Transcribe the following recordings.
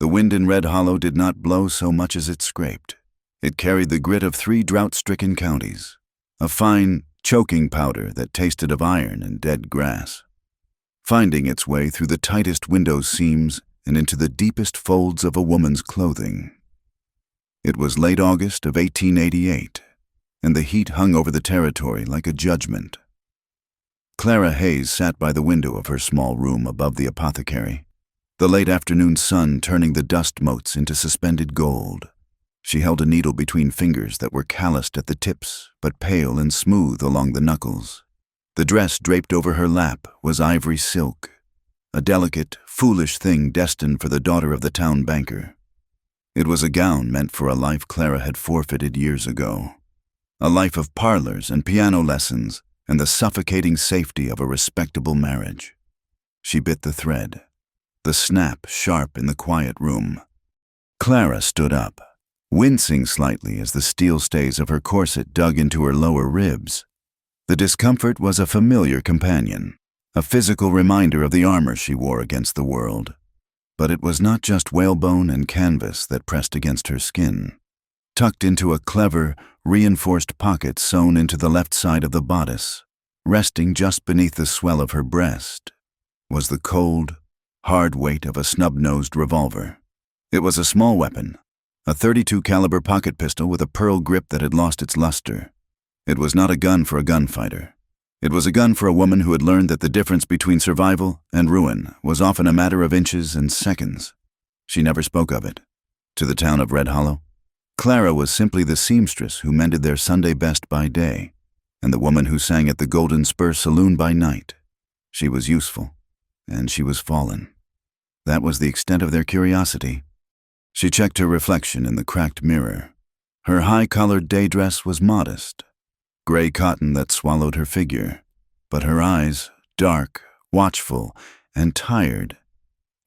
The wind in Red Hollow did not blow so much as it scraped. It carried the grit of 3 drought-stricken counties, a fine, choking powder that tasted of iron and dead grass, finding its way through the tightest window seams and into the deepest folds of a woman's clothing. It was late August of 1888, and the heat hung over the territory like a judgment. Clara Hayes sat by the window of her small room above the apothecary, the late afternoon sun turning the dust motes into suspended gold. She held a needle between fingers that were calloused at the tips, but pale and smooth along the knuckles. The dress draped over her lap was ivory silk, a delicate, foolish thing destined for the daughter of the town banker. It was a gown meant for a life Clara had forfeited years ago, a life of parlors and piano lessons and the suffocating safety of a respectable marriage. She bit the thread, the snap sharp in the quiet room. Clara stood up, wincing slightly as the steel stays of her corset dug into her lower ribs. The discomfort was a familiar companion, a physical reminder of the armor she wore against the world. But it was not just whalebone and canvas that pressed against her skin. Tucked into a clever, reinforced pocket sewn into the left side of the bodice, resting just beneath the swell of her breast, was the cold, hard weight of a snub-nosed revolver. It was a small weapon, a .32 caliber pocket pistol with a pearl grip that had lost its luster. It was not a gun for a gunfighter. It was a gun for a woman who had learned that the difference between survival and ruin was often a matter of inches and seconds. She never spoke of it. To the town of Red Hollow, Clara was simply the seamstress who mended their Sunday best by day, and the woman who sang at the Golden Spur Saloon by night. She was useful, and she was fallen. That was the extent of their curiosity. She checked her reflection in the cracked mirror. Her high-collared day dress was modest, gray cotton that swallowed her figure, but her eyes, dark, watchful, and tired,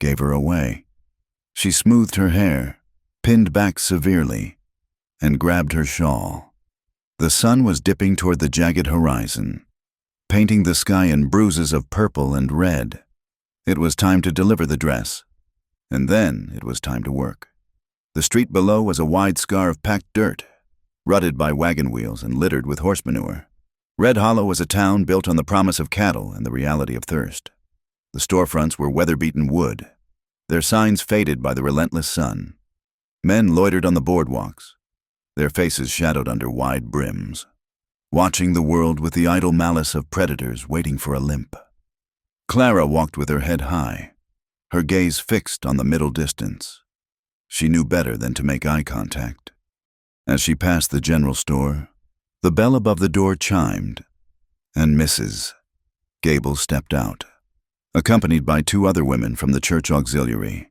gave her away. She smoothed her hair, pinned back severely, and grabbed her shawl. The sun was dipping toward the jagged horizon, painting the sky in bruises of purple and red. It was time to deliver the dress, and then it was time to work. The street below was a wide scar of packed dirt, rutted by wagon wheels and littered with horse manure. Red Hollow was a town built on the promise of cattle and the reality of thirst. The storefronts were weather-beaten wood, their signs faded by the relentless sun. Men loitered on the boardwalks, their faces shadowed under wide brims, watching the world with the idle malice of predators waiting for a limp. Clara walked with her head high, her gaze fixed on the middle distance. She knew better than to make eye contact. As she passed the general store, the bell above the door chimed, and Mrs. Gable stepped out, accompanied by 2 other women from the church auxiliary.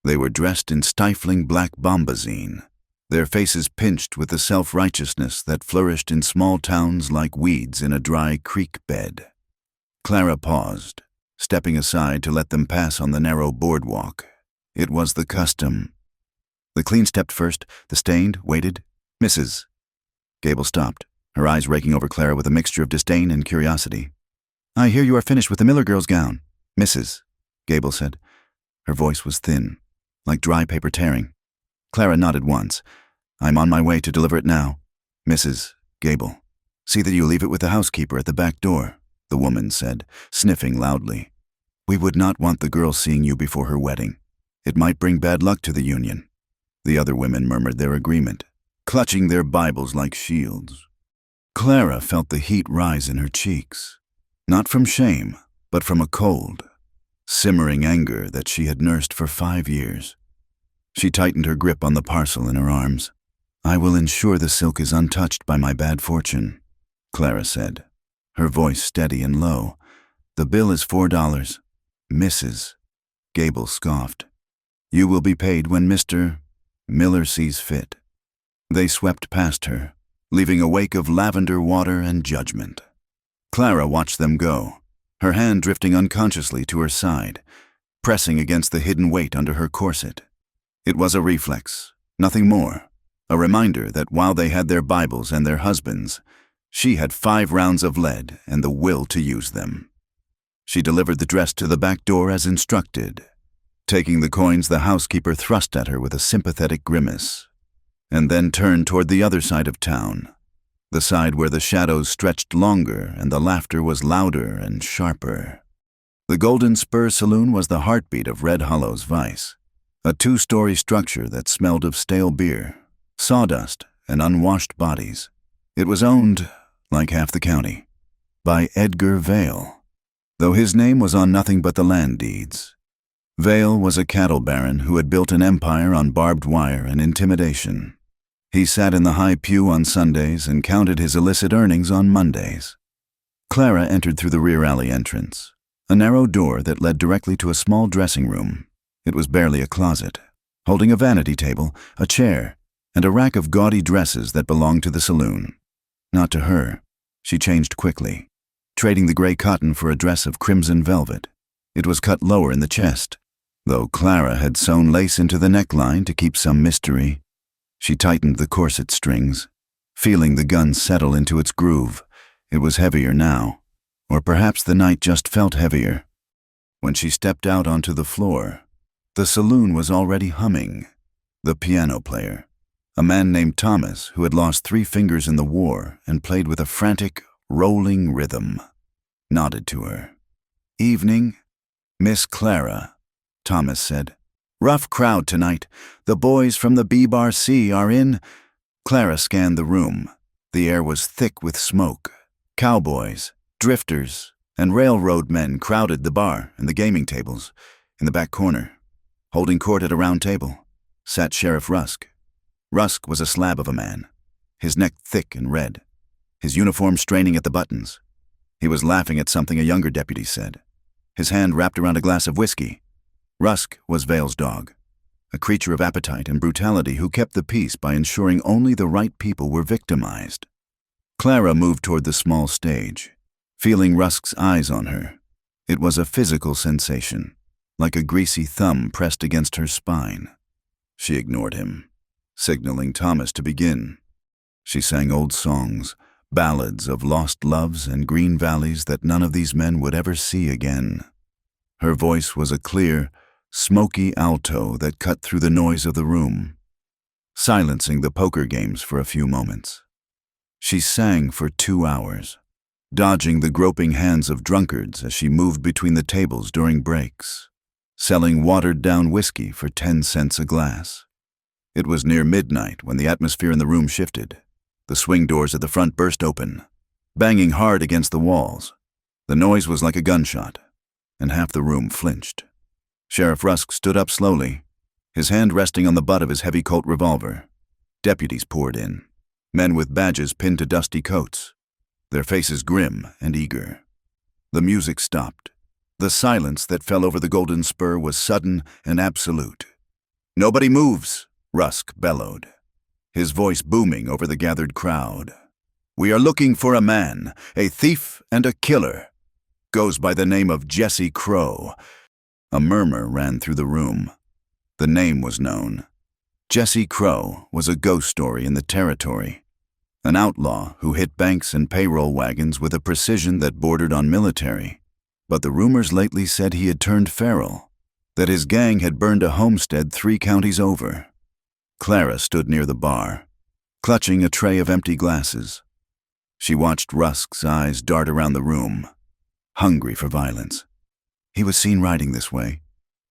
They were dressed in stifling black bombazine, their faces pinched with the self-righteousness that flourished in small towns like weeds in a dry creek bed. Clara paused, stepping aside to let them pass on the narrow boardwalk. It was the custom. The clean stepped first, the stained waited. Mrs. Gable stopped, her eyes raking over Clara with a mixture of disdain and curiosity. "I hear you are finished with the Miller girl's gown, Mrs. Gable said. Her voice was thin, like dry paper tearing. Clara nodded once. "I'm on my way to deliver it now, Mrs. Gable. See that you leave it with the housekeeper at the back door," the woman said, sniffing loudly. "We would not want the girl seeing you before her wedding. It might bring bad luck to the union." The other women murmured their agreement, clutching their Bibles like shields. Clara felt the heat rise in her cheeks, not from shame, but from a cold, simmering anger that she had nursed for 5 years. She tightened her grip on the parcel in her arms. "I will ensure the silk is untouched by my bad fortune," Clara said, her voice steady and low. "The bill is $4, Mrs. Gable scoffed. "You will be paid when Mr. Miller sees fit." They swept past her, leaving a wake of lavender water and judgment. Clara watched them go, her hand drifting unconsciously to her side, pressing against the hidden weight under her corset. It was a reflex, nothing more, a reminder that while they had their Bibles and their husbands, she had 5 rounds of lead and the will to use them. She delivered the dress to the back door as instructed, Taking the coins, the housekeeper thrust at her with a sympathetic grimace, and then turned toward the other side of town, the side where the shadows stretched longer and the laughter was louder and sharper. The Golden Spur Saloon was the heartbeat of Red Hollow's vice, a 2-story structure that smelled of stale beer, sawdust, and unwashed bodies. It was owned, like half the county, by Edgar Vale, though his name was on nothing but the land deeds. Vale was a cattle baron who had built an empire on barbed wire and intimidation. He sat in the high pew on Sundays and counted his illicit earnings on Mondays. Clara entered through the rear alley entrance, a narrow door that led directly to a small dressing room. It was barely a closet, holding a vanity table, a chair, and a rack of gaudy dresses that belonged to the saloon. Not to her. She changed quickly, trading the gray cotton for a dress of crimson velvet. It was cut lower in the chest, though Clara had sewn lace into the neckline to keep some mystery. She tightened the corset strings, feeling the gun settle into its groove. It was heavier now, or perhaps the night just felt heavier. When she stepped out onto the floor, the saloon was already humming. The piano player, a man named Thomas who had lost 3 fingers in the war and played with a frantic, rolling rhythm, nodded to her. "Evening, Miss Clara," Thomas said. "Rough crowd tonight. The boys from the B-Bar C are in." Clara scanned the room. The air was thick with smoke. Cowboys, drifters, and railroad men crowded the bar and the gaming tables. In the back corner, holding court at a round table, sat Sheriff Rusk. Rusk was a slab of a man, his neck thick and red, his uniform straining at the buttons. He was laughing at something a younger deputy said, his hand wrapped around a glass of whiskey. Rusk was Vale's dog, a creature of appetite and brutality who kept the peace by ensuring only the right people were victimized. Clara moved toward the small stage, feeling Rusk's eyes on her. It was a physical sensation, like a greasy thumb pressed against her spine. She ignored him, signaling Thomas to begin. She sang old songs, ballads of lost loves and green valleys that none of these men would ever see again. Her voice was a clear, smoky alto that cut through the noise of the room, silencing the poker games for a few moments. She sang for 2 hours, dodging the groping hands of drunkards as she moved between the tables during breaks, selling watered-down whiskey for 10 cents a glass. It was near midnight when the atmosphere in the room shifted. The swing doors at the front burst open, banging hard against the walls. The noise was like a gunshot, and half the room flinched. Sheriff Rusk stood up slowly, his hand resting on the butt of his heavy Colt revolver. Deputies poured in, men with badges pinned to dusty coats, their faces grim and eager. The music stopped. The silence that fell over the Golden Spur was sudden and absolute. "Nobody moves," Rusk bellowed, his voice booming over the gathered crowd. "We are looking for a man, a thief and a killer. Goes by the name of Jesse Crow." A murmur ran through the room. The name was known. Jesse Crow was a ghost story in the territory, an outlaw who hit banks and payroll wagons with a precision that bordered on military. But the rumors lately said he had turned feral, that his gang had burned a homestead 3 counties over. Clara stood near the bar, clutching a tray of empty glasses. She watched Rusk's eyes dart around the room, hungry for violence. "He was seen riding this way,"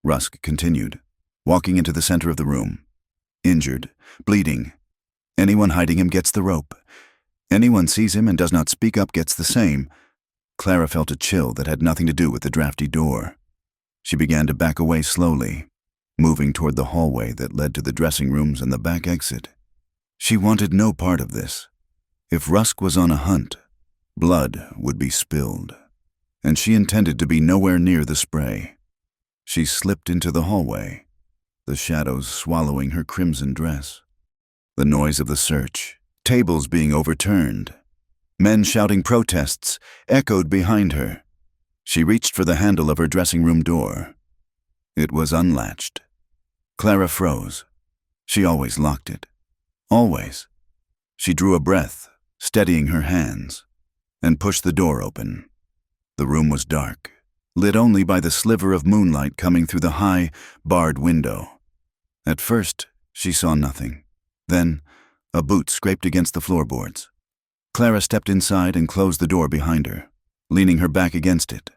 Rusk continued, walking into the center of the room. "Injured, bleeding. Anyone hiding him gets the rope. Anyone sees him and does not speak up gets the same." Clara felt a chill that had nothing to do with the drafty door. She began to back away slowly, moving toward the hallway that led to the dressing rooms and the back exit. She wanted no part of this. If Rusk was on a hunt, blood would be spilled, and she intended to be nowhere near the spray. She slipped into the hallway, the shadows swallowing her crimson dress. The noise of the search, tables being overturned, men shouting protests, echoed behind her. She reached for the handle of her dressing room door. It was unlatched. Clara froze. She always locked it. Always. She drew a breath, steadying her hands, and pushed the door open. The room was dark, lit only by the sliver of moonlight coming through the high, barred window. At first, she saw nothing. Then, a boot scraped against the floorboards. Clara stepped inside and closed the door behind her, leaning her back against it.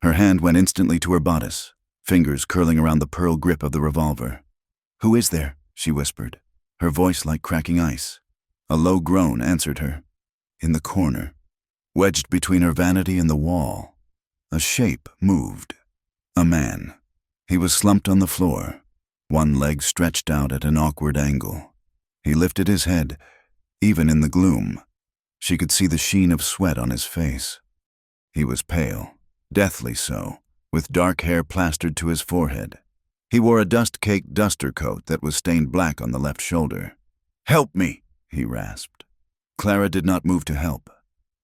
Her hand went instantly to her bodice, fingers curling around the pearl grip of the revolver. "Who is there?" she whispered, her voice like cracking ice. A low groan answered her. In the corner, wedged between her vanity and the wall, a shape moved. A man. He was slumped on the floor, one leg stretched out at an awkward angle. He lifted his head. Even in the gloom, she could see the sheen of sweat on his face. He was pale, deathly so, with dark hair plastered to his forehead. He wore a dust-caked duster coat that was stained black on the left shoulder. "Help me!" he rasped. Clara did not move to help.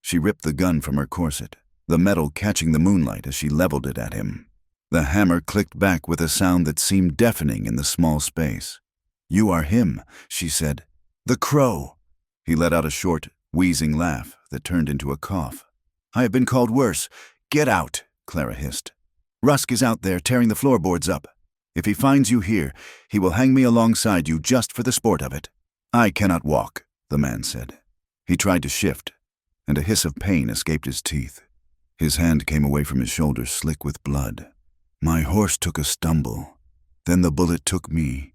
She ripped the gun from her corset, the metal catching the moonlight as she leveled it at him. The hammer clicked back with a sound that seemed deafening in the small space. "You are him," she said. "The Crow." He let out a short, wheezing laugh that turned into a cough. "I have been called worse. Get out," Clara hissed. "Rusk is out there tearing the floorboards up. If he finds you here, he will hang me alongside you just for the sport of it." "I cannot walk," the man said. He tried to shift, and a hiss of pain escaped his teeth. His hand came away from his shoulder slick with blood. "My horse took a stumble. Then the bullet took me."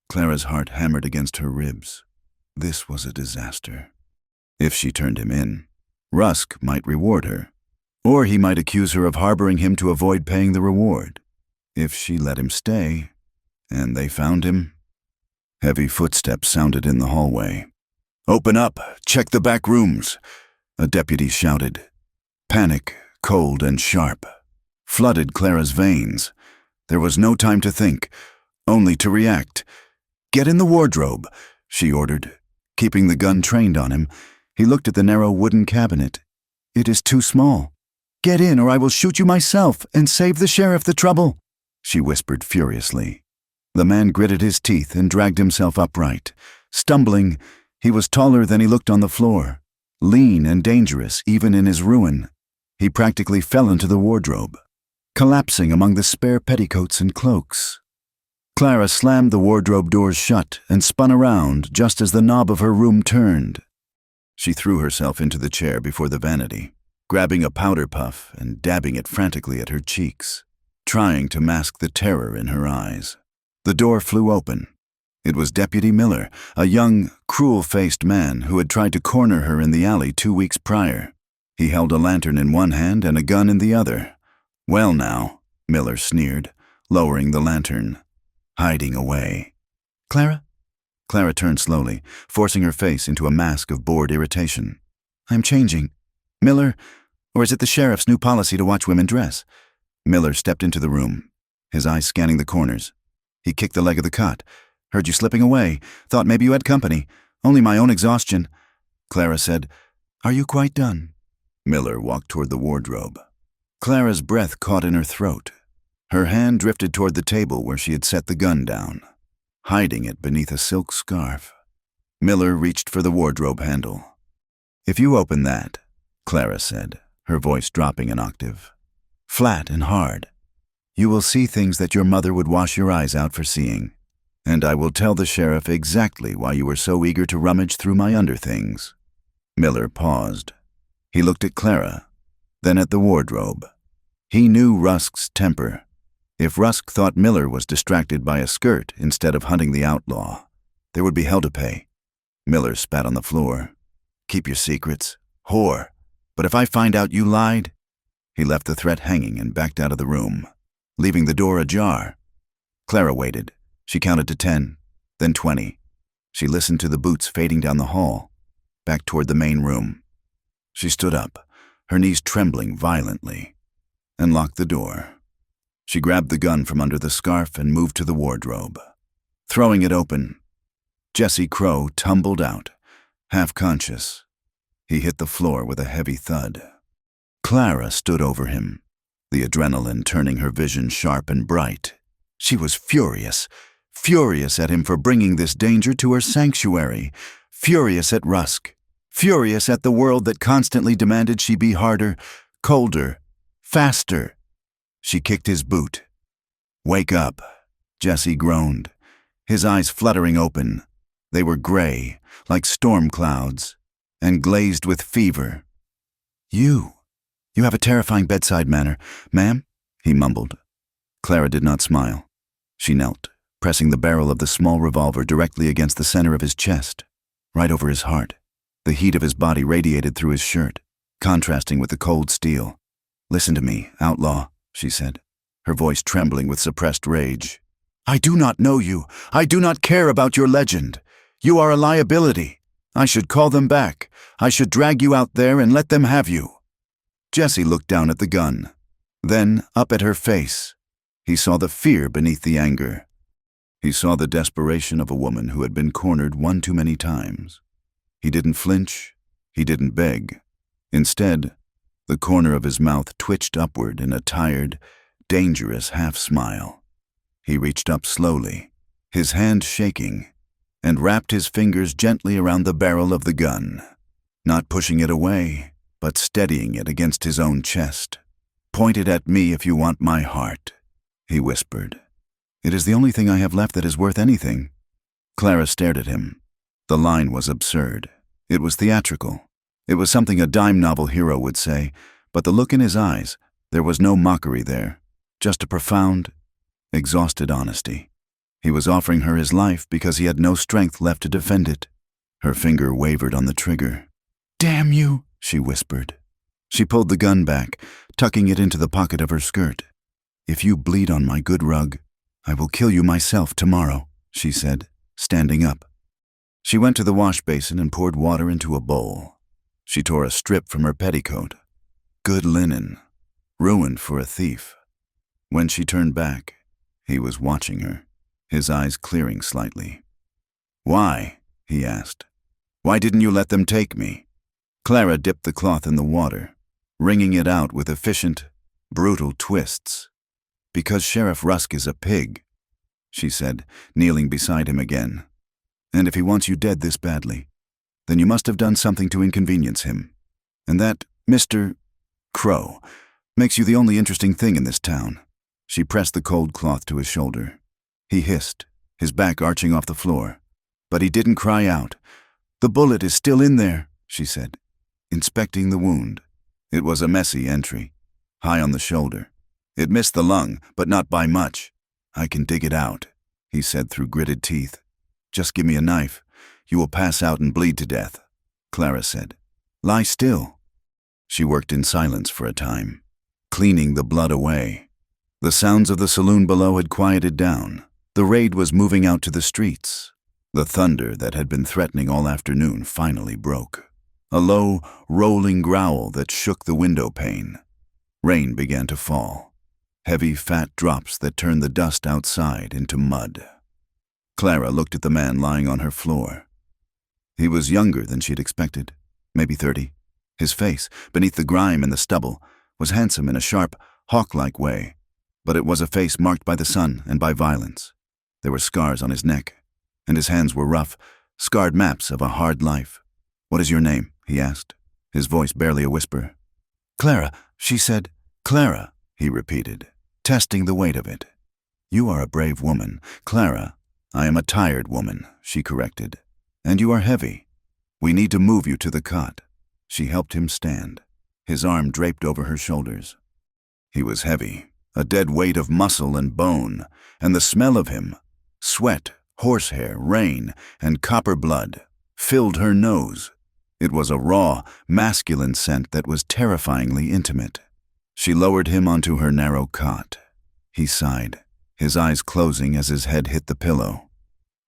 Clara's heart hammered against her ribs. This was a disaster. If she turned him in, Rusk might reward her, or he might accuse her of harboring him to avoid paying the reward. If she let him stay, and they found him. Heavy footsteps sounded in the hallway. "Open up! Check the back rooms!" a deputy shouted. Panic, cold and sharp, flooded Clara's veins. There was no time to think, only to react. "Get in the wardrobe," she ordered. Keeping the gun trained on him, he looked at the narrow wooden cabinet. "It is too small." "Get in or I will shoot you myself and save the sheriff the trouble," she whispered furiously. The man gritted his teeth and dragged himself upright. Stumbling, he was taller than he looked on the floor, lean and dangerous even in his ruin. He practically fell into the wardrobe, collapsing among the spare petticoats and cloaks. Clara slammed the wardrobe doors shut and spun around just as the knob of her room turned. She threw herself into the chair before the vanity, grabbing a powder puff and dabbing it frantically at her cheeks, trying to mask the terror in her eyes. The door flew open. It was Deputy Miller, a young, cruel-faced man who had tried to corner her in the alley 2 weeks prior. He held a lantern in one hand and a gun in the other. "Well now," Miller sneered, lowering the lantern. "Hiding away." "Clara?" Clara turned slowly, forcing her face into a mask of bored irritation. "I'm changing. Miller, or is it the sheriff's new policy to watch women dress?" Miller stepped into the room, his eyes scanning the corners. He kicked the leg of the cot. "Heard you slipping away. Thought maybe you had company. Only my own exhaustion." Clara said, "Are you quite done?" Miller walked toward the wardrobe. Clara's breath caught in her throat. Her hand drifted toward the table where she had set the gun down, hiding it beneath a silk scarf. Miller reached for the wardrobe handle. "If you open that," Clara said, her voice dropping an octave, "flat and hard, you will see things that your mother would wash your eyes out for seeing. And I will tell the sheriff exactly why you were so eager to rummage through my underthings." Miller paused. He looked at Clara, then at the wardrobe. He knew Rusk's temper. If Rusk thought Miller was distracted by a skirt instead of hunting the outlaw, there would be hell to pay. Miller spat on the floor. "Keep your secrets, whore. But if I find out you lied..." He left the threat hanging and backed out of the room, leaving the door ajar. Clara waited. She counted to 10, then 20. She listened to the boots fading down the hall, back toward the main room. She stood up, her knees trembling violently, and locked the door. She grabbed the gun from under the scarf and moved to the wardrobe. Throwing it open, Jesse Crow tumbled out, half-conscious. He hit the floor with a heavy thud. Clara stood over him, the adrenaline turning her vision sharp and bright. She was furious at him for bringing this danger to her sanctuary, furious at Rusk, furious at the world that constantly demanded she be harder, colder, faster. She kicked his boot. "Wake up," Jesse groaned, his eyes fluttering open. They were gray, like storm clouds, and glazed with fever. You have a terrifying bedside manner, ma'am," he mumbled. Clara did not smile. She knelt, pressing the barrel of the small revolver directly against the center of his chest, right over his heart. The heat of his body radiated through his shirt, contrasting with the cold steel. "Listen to me, outlaw," she said, her voice trembling with suppressed rage. "I do not know you. I do not care about your legend. You are a liability. I should call them back. I should drag you out there and let them have you." Jesse looked down at the gun, then up at her face. He saw the fear beneath the anger. He saw the desperation of a woman who had been cornered one too many times. He didn't flinch. He didn't beg. Instead, the corner of his mouth twitched upward in a tired, dangerous half-smile. He reached up slowly, his hand shaking, and wrapped his fingers gently around the barrel of the gun, not pushing it away, but steadying it against his own chest. "Point it at me if you want my heart," he whispered. "It is the only thing I have left that is worth anything." Clara stared at him. The line was absurd. It was theatrical. It was something a dime novel hero would say, but the look in his eyes, there was no mockery there, just a profound, exhausted honesty. He was offering her his life because he had no strength left to defend it. Her finger wavered on the trigger. "Damn you," she whispered. She pulled the gun back, tucking it into the pocket of her skirt. "If you bleed on my good rug, I will kill you myself tomorrow," she said, standing up. She went to the wash basin and poured water into a bowl. She tore a strip from her petticoat. Good linen, ruined for a thief. When she turned back, he was watching her, his eyes clearing slightly. "Why?" he asked. "Why didn't you let them take me?" Clara dipped the cloth in the water, wringing it out with efficient, brutal twists. "Because Sheriff Rusk is a pig," she said, kneeling beside him again. "And if he wants you dead this badly, then you must have done something to inconvenience him. And that, Mr. Crow, makes you the only interesting thing in this town." She pressed the cold cloth to his shoulder. He hissed, his back arching off the floor. But he didn't cry out. "The bullet is still in there," she said, inspecting the wound. It was a messy entry, high on the shoulder. It missed the lung, but not by much. "I can dig it out," he said through gritted teeth. "Just give me a knife. You will pass out and bleed to death," Clara said. "Lie still." She worked in silence for a time, cleaning the blood away. The sounds of the saloon below had quieted down. The raid was moving out to the streets. The thunder that had been threatening all afternoon finally broke. A low, rolling growl that shook the window pane. Rain began to fall. Heavy, fat drops that turned the dust outside into mud. Clara looked at the man lying on her floor. He was younger than she'd expected, maybe 30. His face, beneath the grime and the stubble, was handsome in a sharp, hawk-like way, but it was a face marked by the sun and by violence. There were scars on his neck, and his hands were rough, scarred maps of a hard life. "What is your name?" he asked, his voice barely a whisper. "Clara," she said. "Clara," he repeated, testing the weight of it. "You are a brave woman, Clara." "I am a tired woman," she corrected. "And you are heavy. We need to move you to the cot." She helped him stand, his arm draped over her shoulders. He was heavy, a dead weight of muscle and bone, and the smell of him, sweat, horsehair, rain, and copper blood, filled her nose. It was a raw, masculine scent that was terrifyingly intimate. She lowered him onto her narrow cot. He sighed, his eyes closing as his head hit the pillow.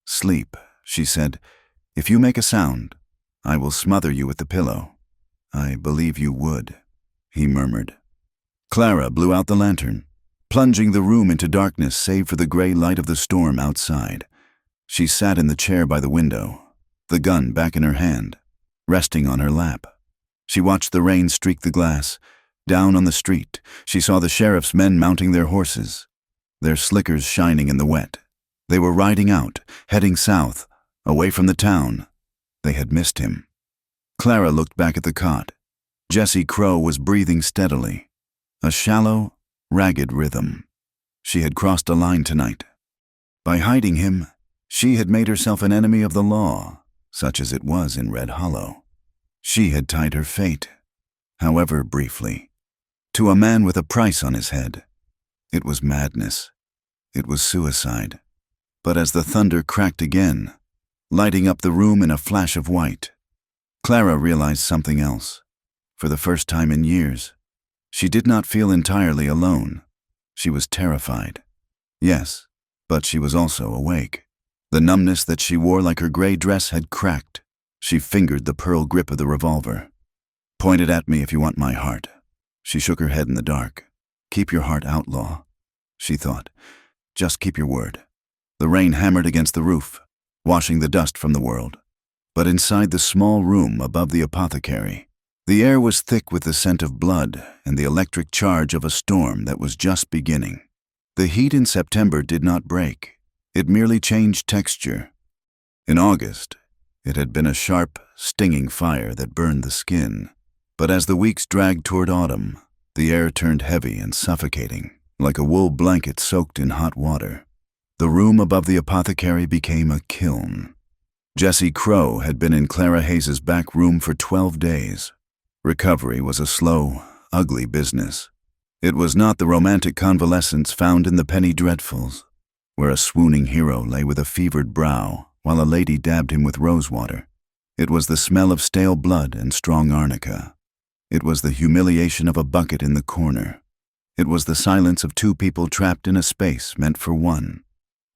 "Sleep," she said. "If you make a sound, I will smother you with the pillow." "I believe you would," he murmured. Clara blew out the lantern, plunging the room into darkness save for the gray light of the storm outside. She sat in the chair by the window, the gun back in her hand, resting on her lap. She watched the rain streak the glass. Down on the street, she saw the sheriff's men mounting their horses, their slickers shining in the wet. They were riding out, heading south, away from the town. They had missed him. Clara looked back at the cot. Jesse Crow was breathing steadily, a shallow, ragged rhythm. She had crossed a line tonight. By hiding him, she had made herself an enemy of the law, such as it was in Red Hollow. She had tied her fate, however briefly, to a man with a price on his head. It was madness. It was suicide. But as the thunder cracked again, lighting up the room in a flash of white, Clara realized something else. For the first time in years, she did not feel entirely alone. She was terrified. Yes, but she was also awake. The numbness that she wore like her gray dress had cracked. She fingered the pearl grip of the revolver. "Point it at me if you want my heart." She shook her head in the dark. "Keep your heart, Outlaw," she thought. "Just keep your word." The rain hammered against the roof, washing the dust from the world. But inside the small room above the apothecary, the air was thick with the scent of blood and the electric charge of a storm that was just beginning. The heat in September did not break. It merely changed texture. In August, it had been a sharp, stinging fire that burned the skin. But as the weeks dragged toward autumn, the air turned heavy and suffocating, like a wool blanket soaked in hot water. The room above the apothecary became a kiln. Jesse Crow had been in Clara Hayes's back room for 12 days. Recovery was a slow, ugly business. It was not the romantic convalescence found in the penny dreadfuls, where a swooning hero lay with a fevered brow while a lady dabbed him with rosewater. It was the smell of stale blood and strong arnica. It was the humiliation of a bucket in the corner. It was the silence of two people trapped in a space meant for one,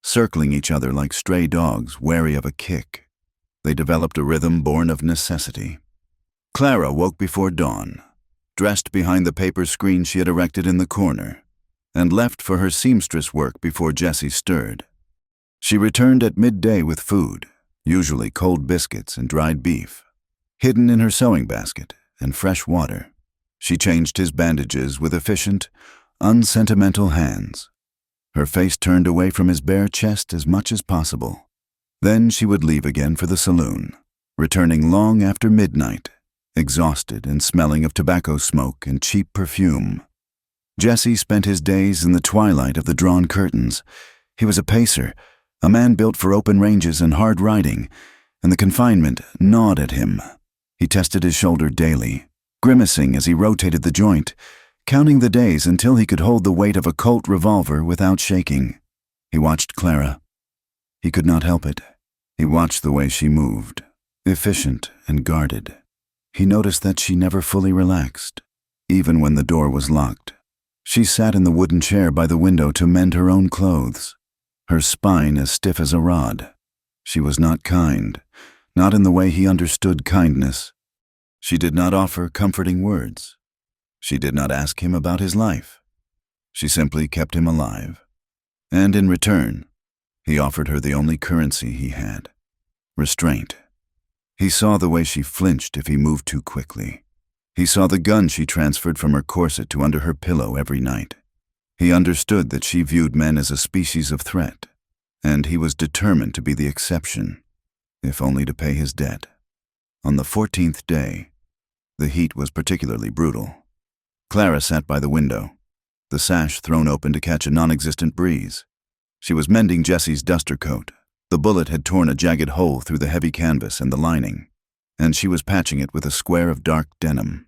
circling each other like stray dogs wary of a kick. They developed a rhythm born of necessity. Clara woke before dawn, dressed behind the paper screen she had erected in the corner, and left for her seamstress work before Jesse stirred. She returned at midday with food, usually cold biscuits and dried beef, hidden in her sewing basket, and fresh water. She changed his bandages with efficient, unsentimental hands, her face turned away from his bare chest as much as possible. Then she would leave again for the saloon, returning long after midnight, exhausted and smelling of tobacco smoke and cheap perfume. Jesse spent his days in the twilight of the drawn curtains. He was a pacer, a man built for open ranges and hard riding, and the confinement gnawed at him. He tested his shoulder daily, grimacing as he rotated the joint, counting the days until he could hold the weight of a Colt revolver without shaking. He watched Clara. He could not help it. He watched the way she moved, efficient and guarded. He noticed that she never fully relaxed, even when the door was locked. She sat in the wooden chair by the window to mend her own clothes, her spine as stiff as a rod. She was not kind, not in the way he understood kindness. She did not offer comforting words. She did not ask him about his life. She simply kept him alive. And in return, he offered her the only currency he had: restraint. He saw the way she flinched if he moved too quickly. He saw the gun she transferred from her corset to under her pillow every night. He understood that she viewed men as a species of threat, and he was determined to be the exception, if only to pay his debt. On the 14th day, the heat was particularly brutal. Clara sat by the window, the sash thrown open to catch a non-existent breeze. She was mending Jesse's duster coat. The bullet had torn a jagged hole through the heavy canvas and the lining, and she was patching it with a square of dark denim.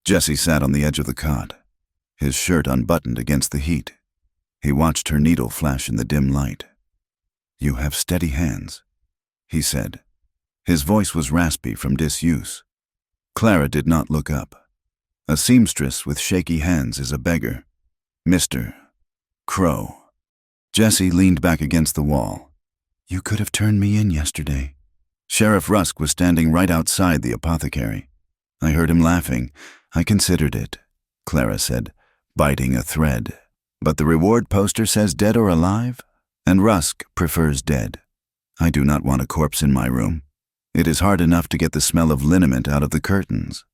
Jesse sat on the edge of the cot, his shirt unbuttoned against the heat. He watched her needle flash in the dim light. "You have steady hands," he said. His voice was raspy from disuse. Clara did not look up. A seamstress with shaky hands is a beggar. Mr. Crow. Jesse leaned back against the wall. "You could have turned me in yesterday." Sheriff Rusk was standing right outside the apothecary. "I heard him laughing. I considered it," Clara said, biting a thread. "But the reward poster says dead or alive, and Rusk prefers dead. I do not want a corpse in my room. It is hard enough to get the smell of liniment out of the curtains."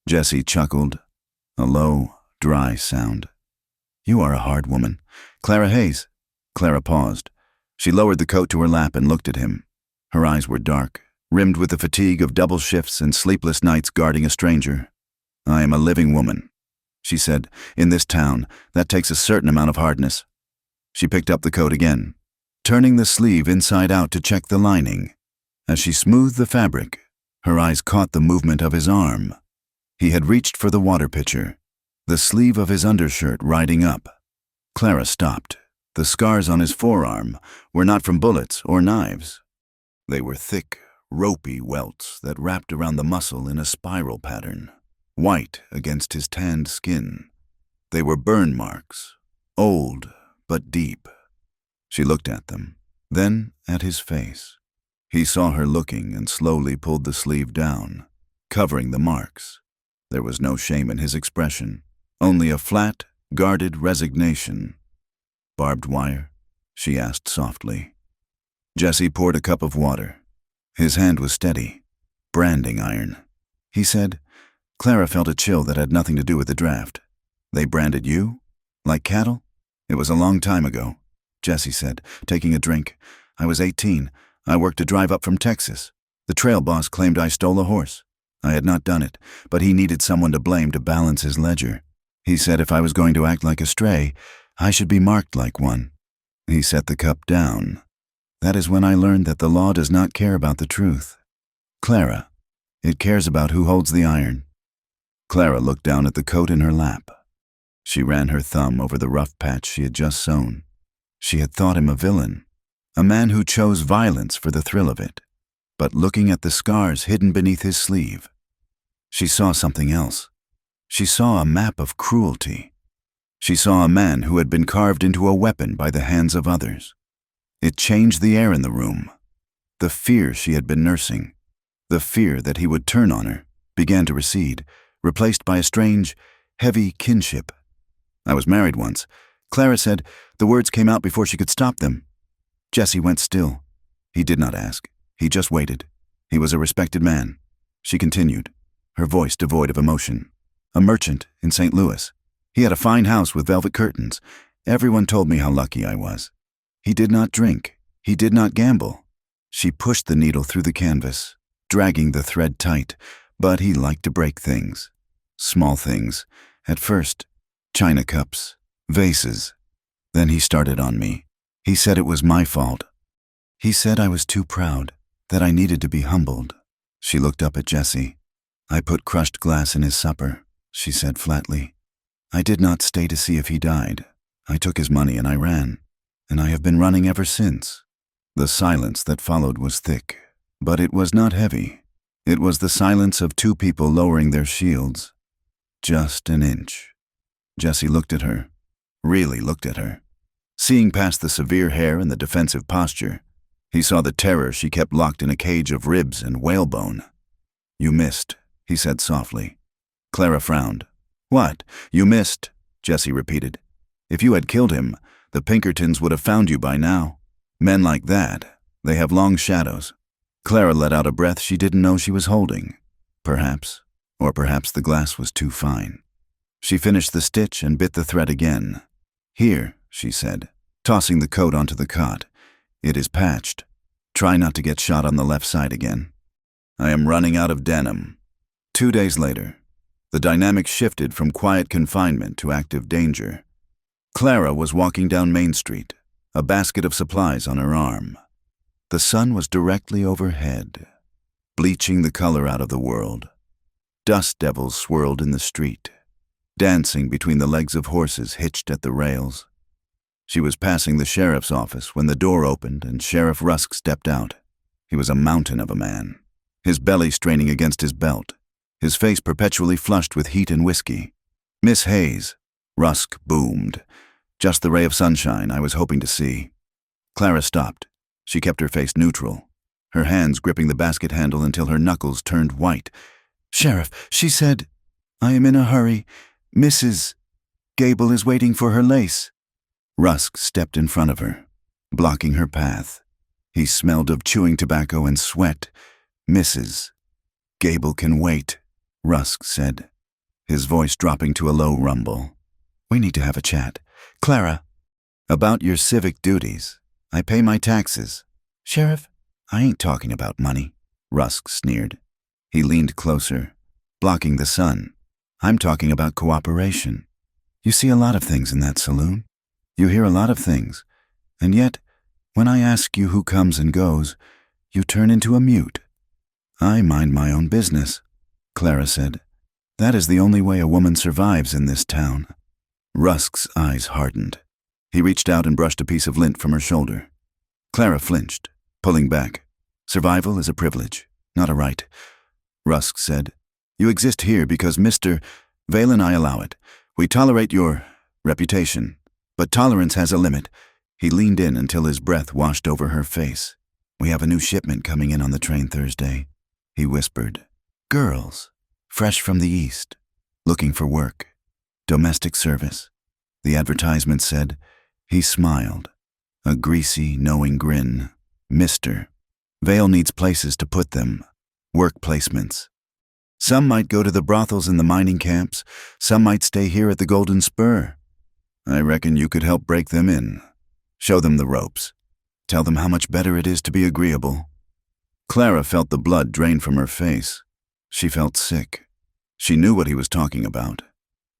Jesse chuckled, a low, dry sound. "You are a hard woman. Clara Hayes." Clara paused. She lowered the coat to her lap and looked at him. Her eyes were dark, rimmed with the fatigue of double shifts and sleepless nights guarding a stranger. "I am a living woman." she said. "In this town, that takes a certain amount of hardness." She picked up the coat again, turning the sleeve inside out to check the lining. As she smoothed the fabric, her eyes caught the movement of his arm. He had reached for the water pitcher, the sleeve of his undershirt riding up. Clara stopped. The scars on his forearm were not from bullets or knives. They were thick, ropey welts that wrapped around the muscle in a spiral pattern, white against his tanned skin. They were burn marks, old but deep. She looked at them, then at his face. He saw her looking and slowly pulled the sleeve down, covering the marks. There was no shame in his expression, only a flat, guarded resignation. "Barbed wire?" she asked softly. Jesse poured a cup of water. His hand was steady. "Branding iron." He said. Clara felt a chill that had nothing to do with the draft. "They branded you? Like cattle?" "It was a long time ago," Jesse said, taking a drink. "I was 18. I worked a drive up from Texas. The trail boss claimed I stole a horse. I had not done it, but he needed someone to blame to balance his ledger. He said if I was going to act like a stray, I should be marked like one." He set the cup down. "That is when I learned that the law does not care about the truth. Clara, it cares about who holds the iron." Clara looked down at the coat in her lap. She ran her thumb over the rough patch she had just sewn. She had thought him a villain, a man who chose violence for the thrill of it. But looking at the scars hidden beneath his sleeve, she saw something else. She saw a map of cruelty. She saw a man who had been carved into a weapon by the hands of others. It changed the air in the room. The fear she had been nursing, the fear that he would turn on her, began to recede, replaced by a strange, heavy kinship. "I was married once," Clara said. The words came out before she could stop them. Jesse went still. He did not ask. He just waited. He was a respected man. She continued, her voice devoid of emotion. "A merchant in St. Louis. He had a fine house with velvet curtains. Everyone told me how lucky I was. He did not drink. He did not gamble." She pushed the needle through the canvas, dragging the thread tight, but he liked to break things. Small things. At first, china cups, vases. Then he started on me. He said it was my fault. He said I was too proud, that I needed to be humbled. She looked up at Jesse. "I put crushed glass in his supper," she said flatly. "I did not stay to see if he died. I took his money and I ran, and I have been running ever since." The silence that followed was thick, but it was not heavy. It was the silence of two people lowering their shields. Just an inch. Jesse looked at her, really looked at her. Seeing past the severe hair and the defensive posture, he saw the terror she kept locked in a cage of ribs and whalebone. "You missed," he said softly. Clara frowned. "What? You missed?" Jesse repeated. "If you had killed him, the Pinkertons would have found you by now. Men like that, they have long shadows." Clara let out a breath she didn't know she was holding. Perhaps, or perhaps the glass was too fine. She finished the stitch and bit the thread again. "Here," she said, tossing the coat onto the cot. "It is patched. Try not to get shot on the left side again." "I am running out of denim." 2 days later, the dynamic shifted from quiet confinement to active danger. Clara was walking down Main Street, a basket of supplies on her arm. The sun was directly overhead, bleaching the color out of the world. Dust devils swirled in the street, dancing between the legs of horses hitched at the rails. She was passing the sheriff's office when the door opened and Sheriff Rusk stepped out. He was a mountain of a man, his belly straining against his belt, his face perpetually flushed with heat and whiskey. "Miss Hayes," Rusk boomed. "Just the ray of sunshine I was hoping to see." Clara stopped. She kept her face neutral, her hands gripping the basket handle until her knuckles turned white. "Sheriff," she said, "I am in a hurry. Mrs. Gable is waiting for her lace." Rusk stepped in front of her, blocking her path. He smelled of chewing tobacco and sweat. "Mrs. Gable can wait," Rusk said, his voice dropping to a low rumble. "We need to have a chat. Clara." "About your civic duties. I pay my taxes." "Sheriff, I ain't talking about money," Rusk sneered. He leaned closer, blocking the sun. I'm talking about cooperation. You see a lot of things in that saloon. You hear a lot of things. And yet, when I ask you who comes and goes, you turn into a mute. I mind my own business, Clara said. That is the only way a woman survives in this town. Rusk's eyes hardened. He reached out and brushed a piece of lint from her shoulder. Clara flinched, pulling back. Survival is a privilege, not a right. Rusk said, You exist here because Mr. Vale and I allow it. We tolerate your reputation, but tolerance has a limit. He leaned in until his breath washed over her face. We have a new shipment coming in on the train Thursday, he whispered. Girls, fresh from the east, looking for work. Domestic service, the advertisement said. He smiled, a greasy, knowing grin. Mr. Vale needs places to put them, work placements. Some might go to the brothels in the mining camps, some might stay here at the Golden Spur. I reckon you could help break them in. Show them the ropes. Tell them how much better it is to be agreeable. Clara felt the blood drain from her face. She felt sick. She knew what he was talking about.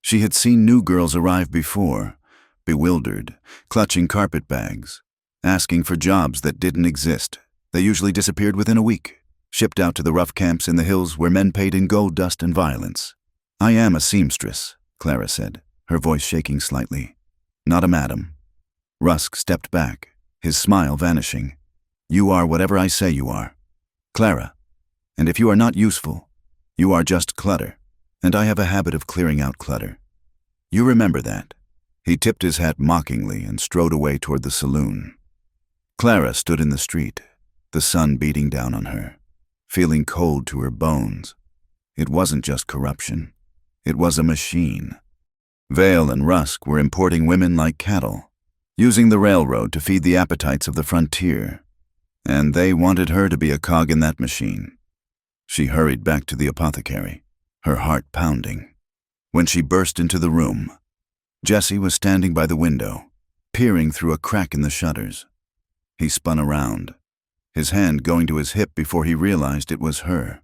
She had seen new girls arrive before, bewildered, clutching carpet bags, asking for jobs that didn't exist. They usually disappeared within a week, shipped out to the rough camps in the hills where men paid in gold dust and violence. I am a seamstress, Clara said, her voice shaking slightly. Not a madam. Rusk stepped back, his smile vanishing. You are whatever I say you are, Clara. And if you are not useful, you are just clutter. And I have a habit of clearing out clutter. You remember that. He tipped his hat mockingly and strode away toward the saloon. Clara stood in the street, the sun beating down on her, feeling cold to her bones. It wasn't just corruption. It was a machine. Vale and Rusk were importing women like cattle, using the railroad to feed the appetites of the frontier. And they wanted her to be a cog in that machine. She hurried back to the apothecary, her heart pounding. When she burst into the room, Jesse was standing by the window, peering through a crack in the shutters. He spun around, his hand going to his hip before he realized it was her.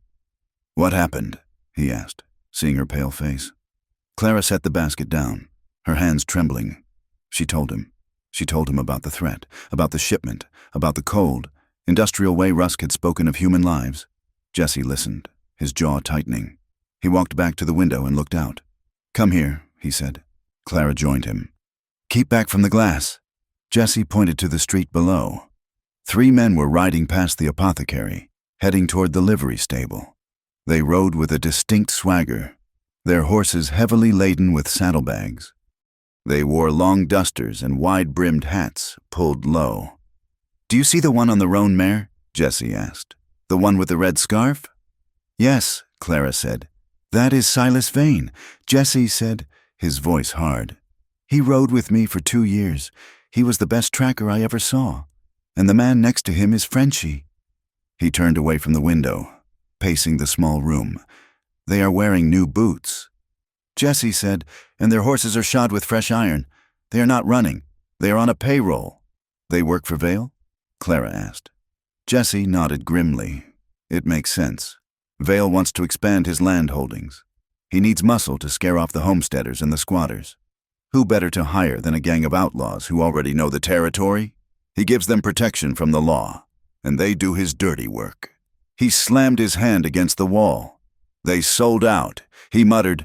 What happened? He asked, seeing her pale face. Clara set the basket down, her hands trembling. She told him. She told him about the threat, about the shipment, about the cold, industrial way Rusk had spoken of human lives. Jesse listened, his jaw tightening. He walked back to the window and looked out. Come here, he said. Clara joined him. Keep back from the glass. Jesse pointed to the street below. 3 men were riding past the apothecary, heading toward the livery stable. They rode with a distinct swagger, their horses heavily laden with saddlebags. They wore long dusters and wide-brimmed hats, pulled low. Do you see the one on the roan mare? Jesse asked. The one with the red scarf? Yes, Clara said. That is Silas Vane, Jesse said, his voice hard. He rode with me for 2 years. He was the best tracker I ever saw. And the man next to him is Frenchie. He turned away from the window, pacing the small room. They are wearing new boots. Jesse said, and their horses are shod with fresh iron. They are not running. They are on a payroll. They work for Vale? Clara asked. Jesse nodded grimly. It makes sense. Vale wants to expand his land holdings. He needs muscle to scare off the homesteaders and the squatters. Who better to hire than a gang of outlaws who already know the territory? He gives them protection from the law, and they do his dirty work. He slammed his hand against the wall. They sold out. He muttered,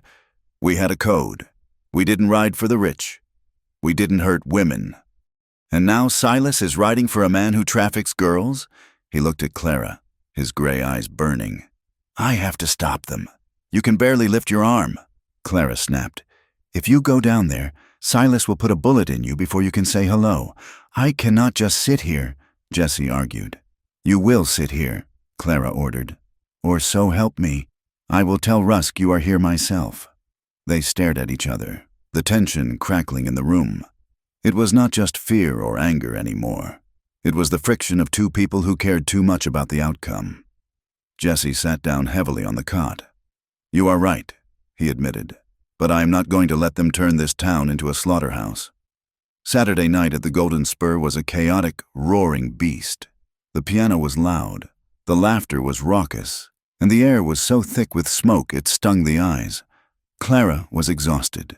We had a code. We didn't ride for the rich. We didn't hurt women. And now Silas is riding for a man who traffics girls? He looked at Clara, his gray eyes burning. I have to stop them. You can barely lift your arm. Clara snapped. If you go down there, Silas will put a bullet in you before you can say hello. I cannot just sit here, Jesse argued. You will sit here, Clara ordered. Or so help me. I will tell Rusk you are here myself. They stared at each other, the tension crackling in the room. It was not just fear or anger anymore. It was the friction of 2 people who cared too much about the outcome. Jesse sat down heavily on the cot. You are right, he admitted, but I am not going to let them turn this town into a slaughterhouse. Saturday night at the Golden Spur was a chaotic, roaring beast. The piano was loud, the laughter was raucous, and the air was so thick with smoke it stung the eyes. Clara was exhausted.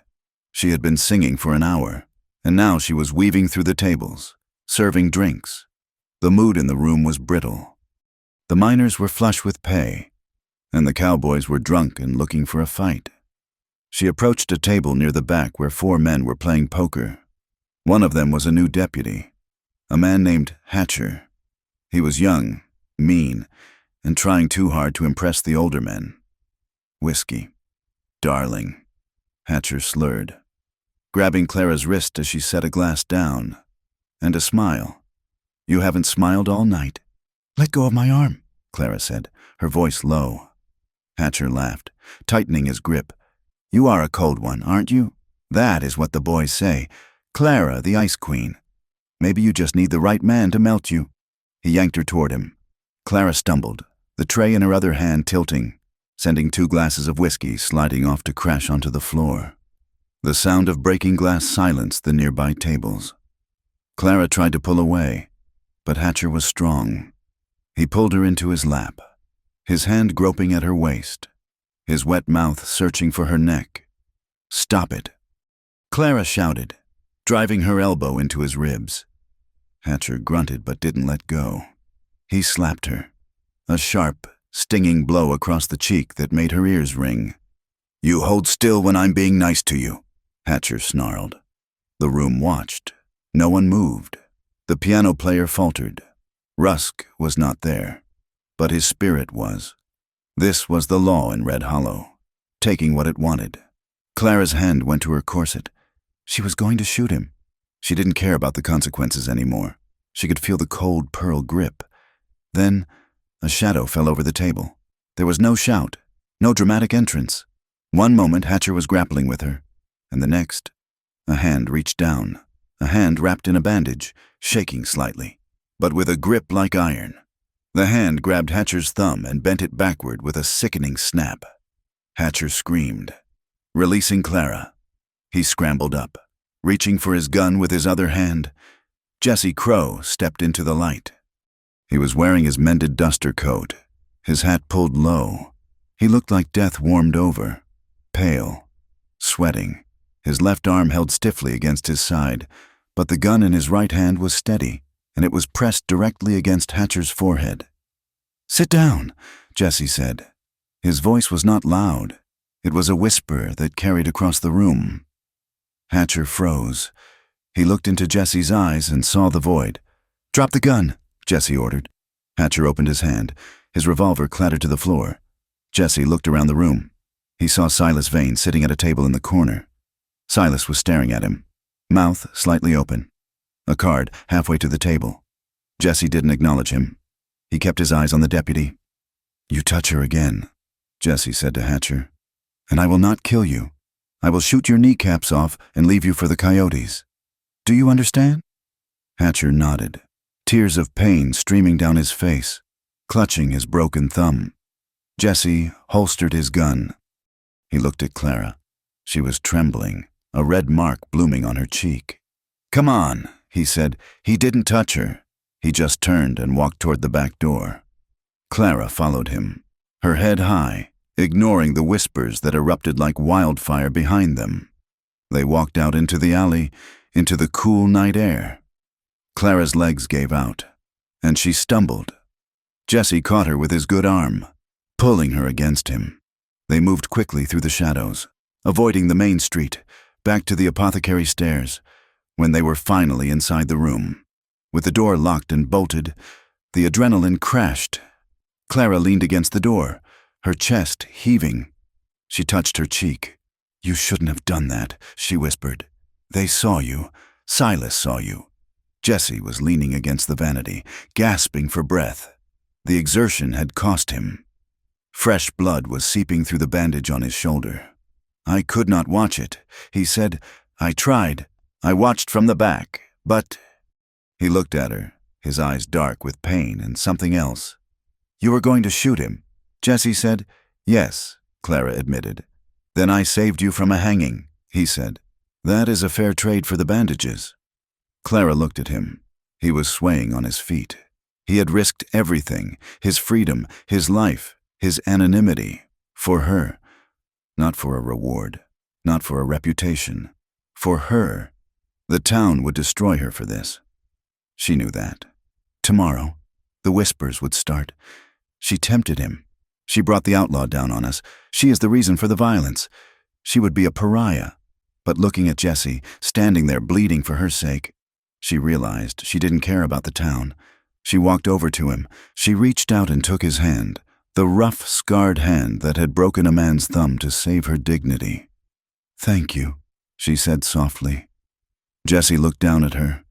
She had been singing for an hour, and now she was weaving through the tables, serving drinks. The mood in the room was brittle. The miners were flush with pay, and the cowboys were drunk and looking for a fight. She approached a table near the back where 4 men were playing poker. One of them was a new deputy, a man named Hatcher. He was young, mean, and trying too hard to impress the older men. "Whiskey. Darling," Hatcher slurred, grabbing Clara's wrist as she set a glass down, and a smile. "You haven't smiled all night." "Let go of my arm," Clara said, her voice low. Hatcher laughed, tightening his grip. "You are a cold one, aren't you? That is what the boys say. Clara, the Ice Queen. Maybe you just need the right man to melt you." He yanked her toward him. Clara stumbled, the tray in her other hand tilting, sending 2 glasses of whiskey sliding off to crash onto the floor. The sound of breaking glass silenced the nearby tables. Clara tried to pull away, but Hatcher was strong. He pulled her into his lap, his hand groping at her waist, his wet mouth searching for her neck. "Stop it," Clara shouted, driving her elbow into his ribs. Hatcher grunted but didn't let go. He slapped her, a sharp, stinging blow across the cheek that made her ears ring. "You hold still when I'm being nice to you," Hatcher snarled. The room watched. No one moved. The piano player faltered. Rusk was not there, but his spirit was. This was the law in Red Hollow, taking what it wanted. Clara's hand went to her corset. She was going to shoot him. She didn't care about the consequences anymore. She could feel the cold pearl grip. Then, a shadow fell over the table. There was no shout, no dramatic entrance. One moment Hatcher was grappling with her, and the next, a hand reached down, a hand wrapped in a bandage, shaking slightly, but with a grip like iron. The hand grabbed Hatcher's thumb and bent it backward with a sickening snap. Hatcher screamed, releasing Clara. He scrambled up, reaching for his gun with his other hand. Jesse Crow stepped into the light. He was wearing his mended duster coat, his hat pulled low. He looked like death warmed over, pale, sweating, his left arm held stiffly against his side, but the gun in his right hand was steady, and it was pressed directly against Hatcher's forehead. "Sit down," Jesse said. His voice was not loud. It was a whisper that carried across the room. Hatcher froze. He looked into Jesse's eyes and saw the void. "Drop the gun," Jesse ordered. Hatcher opened his hand. His revolver clattered to the floor. Jesse looked around the room. He saw Silas Vane sitting at a table in the corner. Silas was staring at him, mouth slightly open, a card halfway to the table. Jesse didn't acknowledge him. He kept his eyes on the deputy. "You touch her again," Jesse said to Hatcher, "and I will not kill you. I will shoot your kneecaps off and leave you for the coyotes. Do you understand?" Hatcher nodded, tears of pain streaming down his face, clutching his broken thumb. Jesse holstered his gun. He looked at Clara. She was trembling, a red mark blooming on her cheek. "Come on," he said. He didn't touch her. He just turned and walked toward the back door. Clara followed him, her head high, ignoring the whispers that erupted like wildfire behind them. They walked out into the alley, into the cool night air. Clara's legs gave out, and she stumbled. Jesse caught her with his good arm, pulling her against him. They moved quickly through the shadows, avoiding the main street, back to the apothecary stairs, when they were finally inside the room. With the door locked and bolted, the adrenaline crashed. Clara leaned against the door, her chest heaving. She touched her cheek. "You shouldn't have done that," she whispered. "They saw you. Silas saw you." Jesse was leaning against the vanity, gasping for breath. The exertion had cost him. Fresh blood was seeping through the bandage on his shoulder. "I could not watch it," he said. "I tried. I watched from the back, but—" He looked at her, his eyes dark with pain and something else. "You were going to shoot him," Jesse said. "Yes," Clara admitted. "Then I saved you from a hanging," he said. "That is a fair trade for the bandages." Clara looked at him. He was swaying on his feet. He had risked everything, his freedom, his life, his anonymity, for her. Not for a reward, not for a reputation. For her. The town would destroy her for this. She knew that. Tomorrow, the whispers would start. She tempted him. She brought the outlaw down on us. She is the reason for the violence. She would be a pariah. But looking at Jesse, standing there bleeding for her sake, she realized she didn't care about the town. She walked over to him. She reached out and took his hand, the rough, scarred hand that had broken a man's thumb to save her dignity. "Thank you," she said softly. Jesse looked down at her.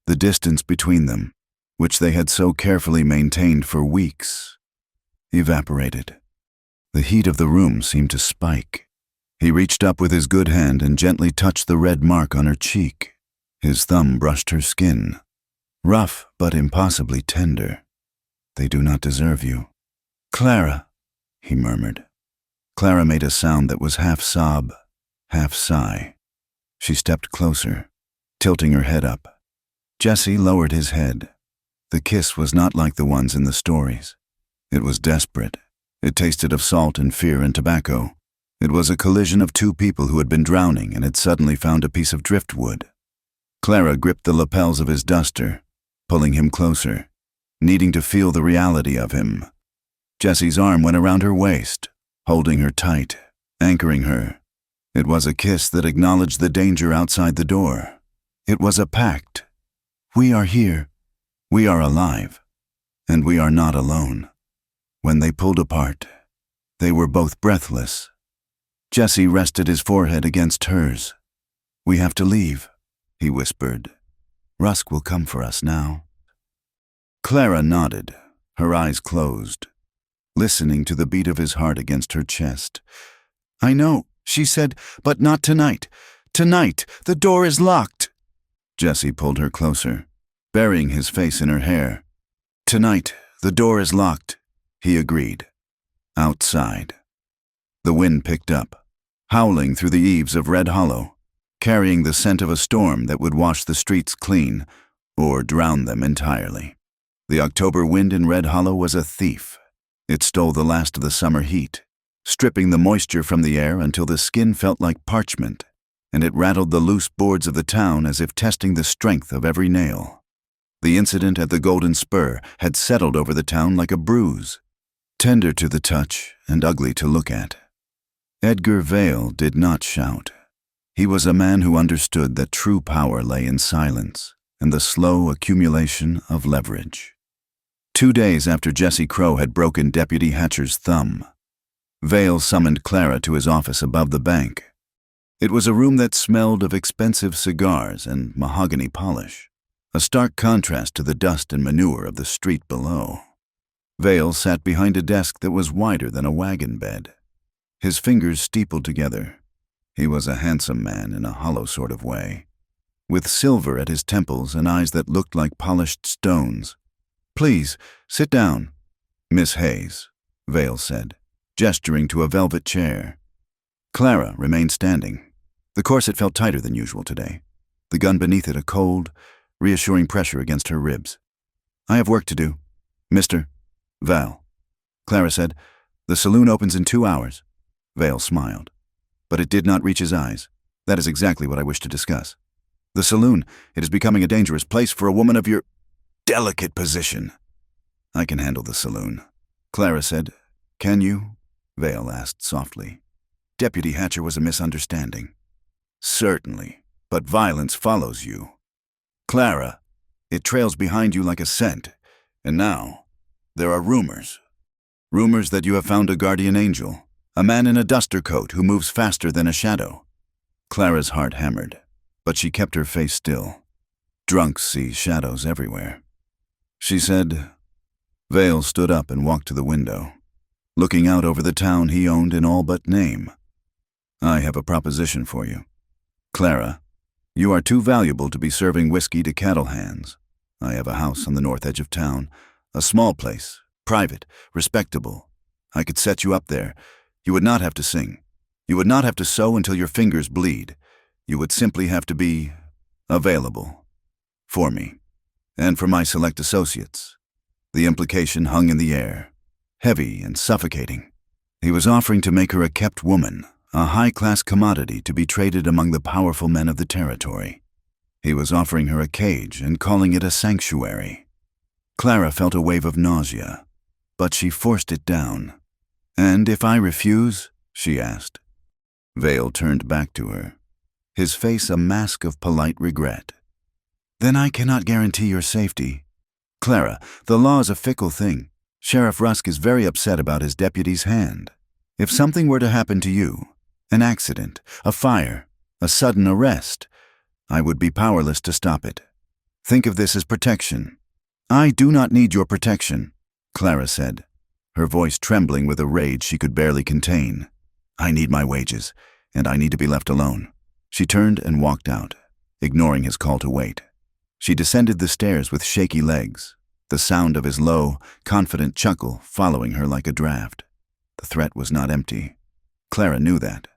The distance between them, which they had so carefully maintained for weeks, evaporated. The heat of the room seemed to spike. He reached up with his good hand and gently touched the red mark on her cheek. His thumb brushed her skin. Rough, but impossibly tender. "They do not deserve you." "Clara," he murmured. Clara made a sound that was half sob, half sigh. She stepped closer, tilting her head up. Jesse lowered his head. The kiss was not like the ones in the stories. It was desperate. It tasted of salt and fear and tobacco. It was a collision of two people who had been drowning and had suddenly found a piece of driftwood. Clara gripped the lapels of his duster, pulling him closer, needing to feel the reality of him. Jesse's arm went around her waist, holding her tight, anchoring her. It was a kiss that acknowledged the danger outside the door. It was a pact. We are here. We are alive. And we are not alone. When they pulled apart, they were both breathless. Jesse rested his forehead against hers. "We have to leave," he whispered. "Rusk will come for us now." Clara nodded, her eyes closed, listening to the beat of his heart against her chest. "I know," she said, "but not tonight. Tonight, the door is locked." Jesse pulled her closer, burying his face in her hair. "Tonight, the door is locked," he agreed. Outside. The wind picked up, howling through the eaves of Red Hollow, carrying the scent of a storm that would wash the streets clean or drown them entirely. The October wind in Red Hollow was a thief. It stole the last of the summer heat, stripping the moisture from the air until the skin felt like parchment, and it rattled the loose boards of the town as if testing the strength of every nail. The incident at the Golden Spur had settled over the town like a bruise, tender to the touch and ugly to look at. Edgar Vale did not shout. He was a man who understood that true power lay in silence and the slow accumulation of leverage. 2 days after Jesse Crow had broken Deputy Hatcher's thumb, Vale summoned Clara to his office above the bank. It was a room that smelled of expensive cigars and mahogany polish, a stark contrast to the dust and manure of the street below. Vale sat behind a desk that was wider than a wagon bed, his fingers steepled together. He was a handsome man in a hollow sort of way, with silver at his temples and eyes that looked like polished stones. "Please, sit down, Miss Hayes," Vale said, gesturing to a velvet chair. Clara remained standing. The corset felt tighter than usual today, the gun beneath it a cold, reassuring pressure against her ribs. "I have work to do, Mr. Val," Clara said. "The saloon opens in 2 hours." Vale smiled, but it did not reach his eyes. "That is exactly what I wish to discuss. The saloon, it is becoming a dangerous place for a woman of your delicate position." "I can handle the saloon," Clara said. "Can you?" Vale asked softly. "Deputy Hatcher was a misunderstanding." "Certainly, but violence follows you. Clara, it trails behind you like a scent, and now there are rumors. Rumors that you have found a guardian angel, a man in a duster coat who moves faster than a shadow." Clara's heart hammered, but she kept her face still. Drunks see shadows everywhere. She said. Vale stood up and walked to the window, looking out over the town he owned in all but name. "I have a proposition for you. Clara, you are too valuable to be serving whiskey to cattle hands. I have a house on the north edge of town, a small place, private, respectable. I could set you up there. You would not have to sing. You would not have to sew until your fingers bleed. You would simply have to be available for me and for my select associates." The implication hung in the air, heavy and suffocating. He was offering to make her a kept woman, a high-class commodity to be traded among the powerful men of the territory. He was offering her a cage and calling it a sanctuary. Clara felt a wave of nausea, but she forced it down. "And if I refuse?" she asked. Vale turned back to her, his face a mask of polite regret. "Then I cannot guarantee your safety. Clara, the law is a fickle thing. Sheriff Rusk is very upset about his deputy's hand. If something were to happen to you, an accident, a fire, a sudden arrest, I would be powerless to stop it. Think of this as protection." "I do not need your protection," Clara said, her voice trembling with a rage she could barely contain. "I need my wages, and I need to be left alone." She turned and walked out, ignoring his call to wait. She descended the stairs with shaky legs, the sound of his low, confident chuckle following her like a draft. The threat was not empty. Clara knew that.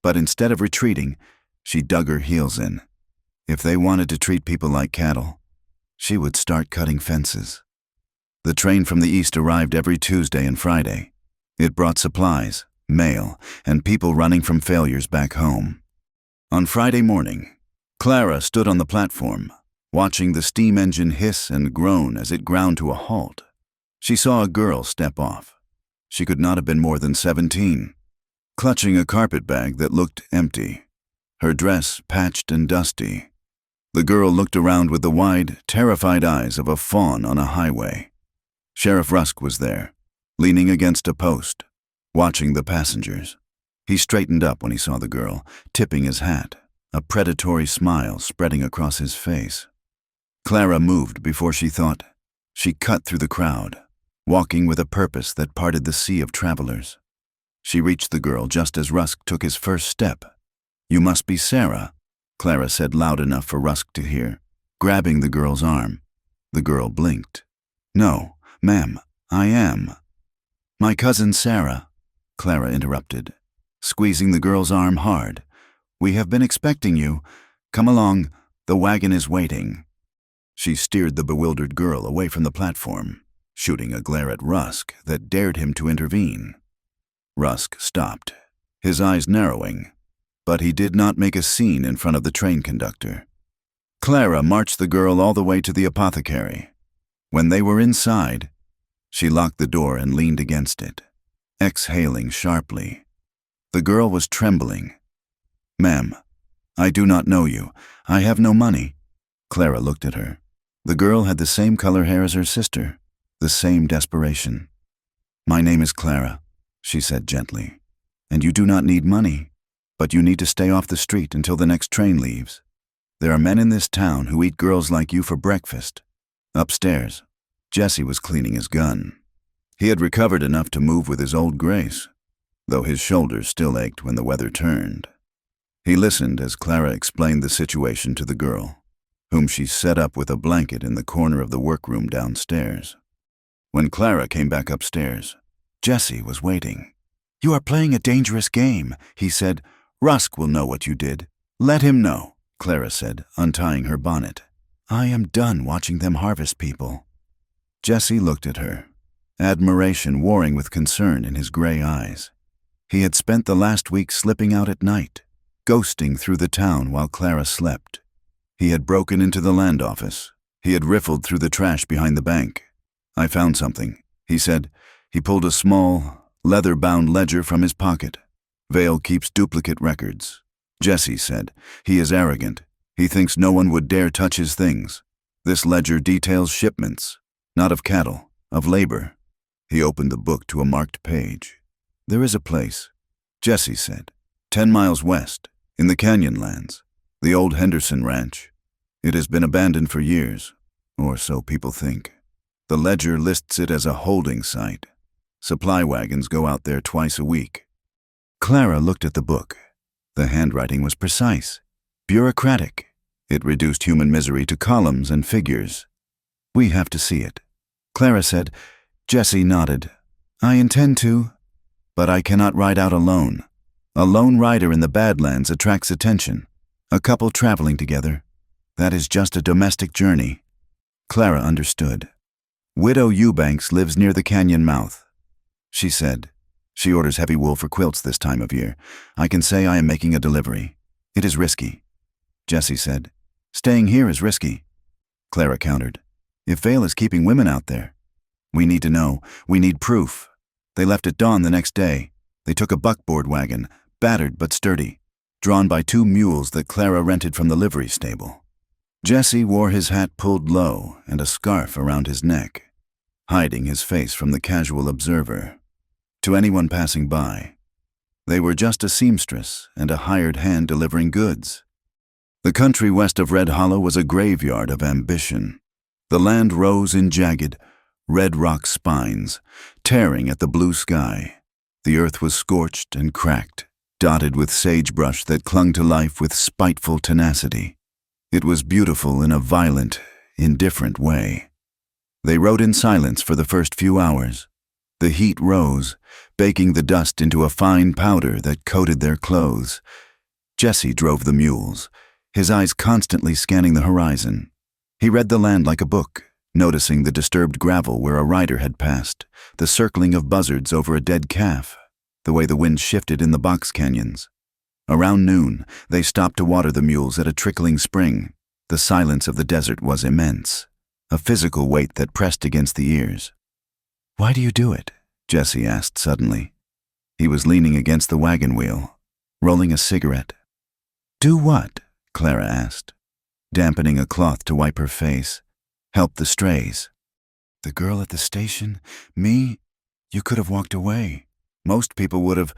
But instead of retreating, she dug her heels in. If they wanted to treat people like cattle, she would start cutting fences. The train from the east arrived every Tuesday and Friday. It brought supplies, mail, and people running from failures back home. On Friday morning, Clara stood on the platform, watching the steam engine hiss and groan as it ground to a halt. She saw a girl step off. She could not have been more than 17, clutching a carpet bag that looked empty, her dress patched and dusty. The girl looked around with the wide, terrified eyes of a fawn on a highway. Sheriff Rusk was there, leaning against a post, watching the passengers. He straightened up when he saw the girl, tipping his hat, a predatory smile spreading across his face. Clara moved before she thought. She cut through the crowd, walking with a purpose that parted the sea of travelers. She reached the girl just as Rusk took his first step. "You must be Sarah," Clara said loud enough for Rusk to hear, grabbing the girl's arm. The girl blinked. "No, ma'am, I am." "My cousin Sarah," Clara interrupted, squeezing the girl's arm hard. "We have been expecting you. Come along, the wagon is waiting." She steered the bewildered girl away from the platform, shooting a glare at Rusk that dared him to intervene. Rusk stopped, his eyes narrowing, but he did not make a scene in front of the train conductor. Clara marched the girl all the way to the apothecary. When they were inside, she locked the door and leaned against it, exhaling sharply. The girl was trembling. "Ma'am, I do not know you. I have no money." Clara looked at her. The girl had the same color hair as her sister, the same desperation. "My name is Clara," she said gently, "and you do not need money, but you need to stay off the street until the next train leaves. There are men in this town who eat girls like you for breakfast." Upstairs, Jesse was cleaning his gun. He had recovered enough to move with his old grace, though his shoulders still ached when the weather turned. He listened as Clara explained the situation to the girl, whom she set up with a blanket in the corner of the workroom downstairs. When Clara came back upstairs, Jesse was waiting. "You are playing a dangerous game," he said. "Rusk will know what you did." "Let him know," Clara said, untying her bonnet. "I am done watching them harvest people." Jesse looked at her, admiration warring with concern in his gray eyes. He had spent the last week slipping out at night, ghosting through the town while Clara slept. He had broken into the land office. He had riffled through the trash behind the bank. "I found something," he said. He pulled a small, leather-bound ledger from his pocket. "Vale keeps duplicate records." Jesse said, "He is arrogant. He thinks no one would dare touch his things. This ledger details shipments, not of cattle, of labor." He opened the book to a marked page. "There is a place," Jesse said, 10 miles west, in the Canyonlands, the old Henderson Ranch. It has been abandoned for years, or so people think. The ledger lists it as a holding site. Supply wagons go out there twice a week." Clara looked at the book. The handwriting was precise, bureaucratic. It reduced human misery to columns and figures. "We have to see it," Clara said. Jesse nodded. "I intend to, but I cannot ride out alone. A lone rider in the Badlands attracts attention. A couple traveling together. That is just a domestic journey." Clara understood. "Widow Eubanks lives near the canyon mouth," she said. She orders heavy wool for quilts this time of year. I can say I am making a delivery. It is risky. Jesse said. Staying here is risky. Clara countered. If Vale is keeping women out there. We need to know. We need proof. They left at dawn the next day. They took a buckboard wagon, battered but sturdy, drawn by 2 mules that Clara rented from the livery stable. Jesse wore his hat pulled low and a scarf around his neck, hiding his face from the casual observer. To anyone passing by, they were just a seamstress and a hired hand delivering goods. The country west of Red Hollow was a graveyard of ambition. The land rose in jagged, red rock spines, tearing at the blue sky. The earth was scorched and cracked, dotted with sagebrush that clung to life with spiteful tenacity. It was beautiful in a violent, indifferent way. They rode in silence for the first few hours. The heat rose, baking the dust into a fine powder that coated their clothes. Jesse drove the mules, his eyes constantly scanning the horizon. He read the land like a book, noticing the disturbed gravel where a rider had passed, the circling of buzzards over a dead calf, the way the wind shifted in the box canyons. Around noon, they stopped to water the mules at a trickling spring. The silence of the desert was immense, a physical weight that pressed against the ears. Why do you do it? Jesse asked suddenly. He was leaning against the wagon wheel, rolling a cigarette. Do what? Clara asked, dampening a cloth to wipe her face. Help the strays. The girl at the station? Me? You could have walked away. Most people would have.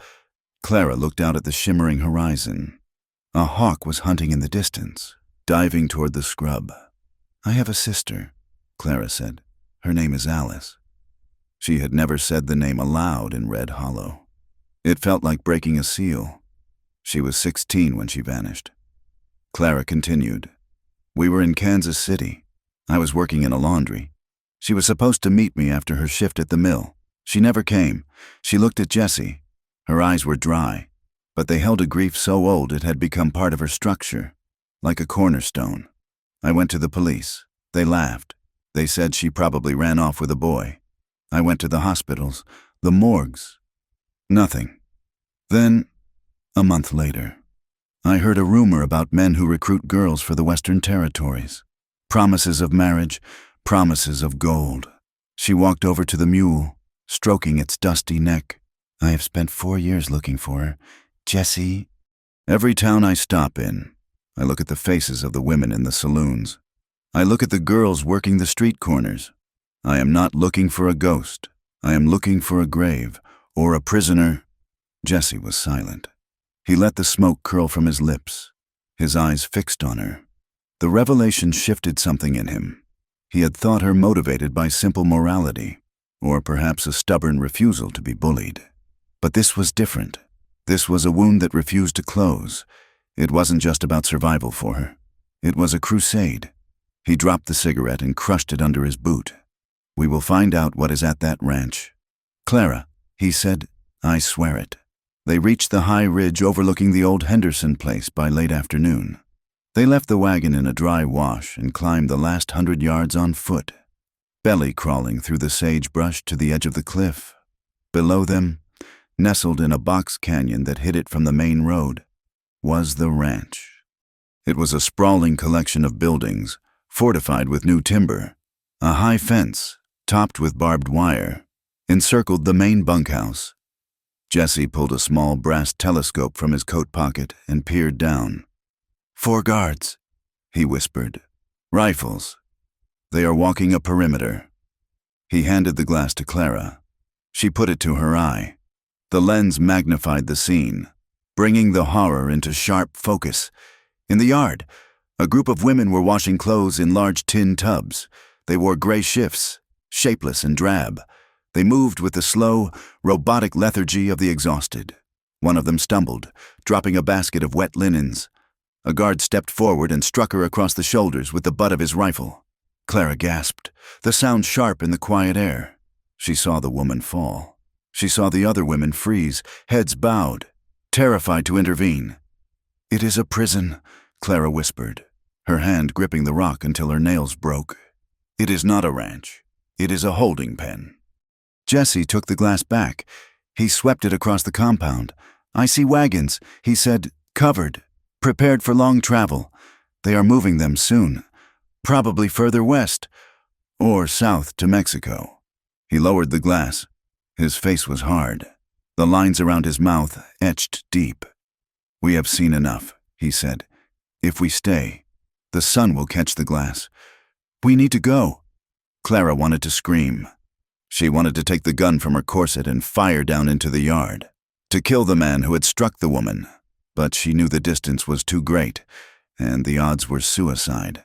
Clara looked out at the shimmering horizon. A hawk was hunting in the distance, diving toward the scrub. I have a sister, Clara said. Her name is Alice. She had never said the name aloud in Red Hollow. It felt like breaking a seal. She was 16 when she vanished. Clara continued. We were in Kansas City. I was working in a laundry. She was supposed to meet me after her shift at the mill. She never came. She looked at Jesse. Her eyes were dry, but they held a grief so old it had become part of her structure, like a cornerstone. I went to the police. They laughed. They said she probably ran off with a boy. I went to the hospitals, the morgues. Nothing. Then, a month later, I heard a rumor about men who recruit girls for the Western Territories. Promises of marriage, promises of gold. She walked over to the mule, stroking its dusty neck. I have spent 4 years looking for her. Jesse. Every town I stop in, I look at the faces of the women in the saloons. I look at the girls working the street corners. I am not looking for a ghost. I am looking for a grave, or a prisoner. Jesse was silent. He let the smoke curl from his lips, his eyes fixed on her. The revelation shifted something in him. He had thought her motivated by simple morality, or perhaps a stubborn refusal to be bullied. But this was different. This was a wound that refused to close. It wasn't just about survival for her. It was a crusade. He dropped the cigarette and crushed it under his boot. We will find out what is at that ranch. Clara, he said, I swear it. They reached the high ridge overlooking the old Henderson place by late afternoon. They left the wagon in a dry wash and climbed the last 100 yards on foot, belly crawling through the sagebrush to the edge of the cliff. Below them, nestled in a box canyon that hid it from the main road, was the ranch. It was a sprawling collection of buildings, fortified with new timber. A high fence, topped with barbed wire, encircled the main bunkhouse. Jesse pulled a small brass telescope from his coat pocket and peered down. 4 guards, he whispered. Rifles. They are walking a perimeter. He handed the glass to Clara. She put it to her eye. The lens magnified the scene, bringing the horror into sharp focus. In the yard, a group of women were washing clothes in large tin tubs. They wore gray shifts, shapeless and drab. They moved with the slow, robotic lethargy of the exhausted. One of them stumbled, dropping a basket of wet linens. A guard stepped forward and struck her across the shoulders with the butt of his rifle. Clara gasped, the sound sharp in the quiet air. She saw the woman fall. She saw the other women freeze, heads bowed, terrified to intervene. It is a prison, Clara whispered, her hand gripping the rock until her nails broke. It is not a ranch. It is a holding pen. Jesse took the glass back. He swept it across the compound. "I see wagons," he said, "covered, prepared for long travel. They are moving them soon, probably further west, or south to Mexico." He lowered the glass. His face was hard, the lines around his mouth etched deep. "We have seen enough," he said. "If we stay, the sun will catch the glass. We need to go." Clara wanted to scream. She wanted to take the gun from her corset and fire down into the yard, to kill the man who had struck the woman, but she knew the distance was too great, and the odds were suicide.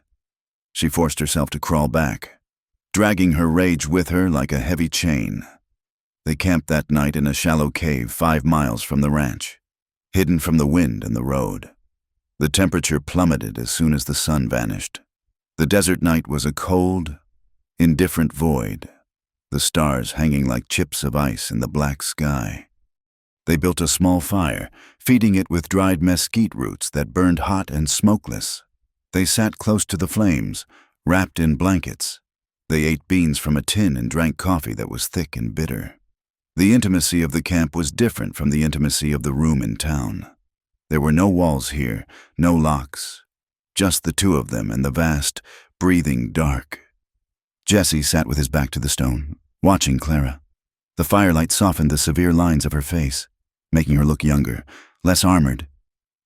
She forced herself to crawl back, dragging her rage with her like a heavy chain. They camped that night in a shallow cave 5 miles from the ranch, hidden from the wind and the road. The temperature plummeted as soon as the sun vanished. The desert night was a cold, indifferent void, the stars hanging like chips of ice in the black sky. They built a small fire, feeding it with dried mesquite roots that burned hot and smokeless. They sat close to the flames, wrapped in blankets. They ate beans from a tin and drank coffee that was thick and bitter. The intimacy of the camp was different from the intimacy of the room in town. There were no walls here, no locks, just the two of them and the vast, breathing dark. Jesse sat with his back to the stone, watching Clara. The firelight softened the severe lines of her face, making her look younger, less armored.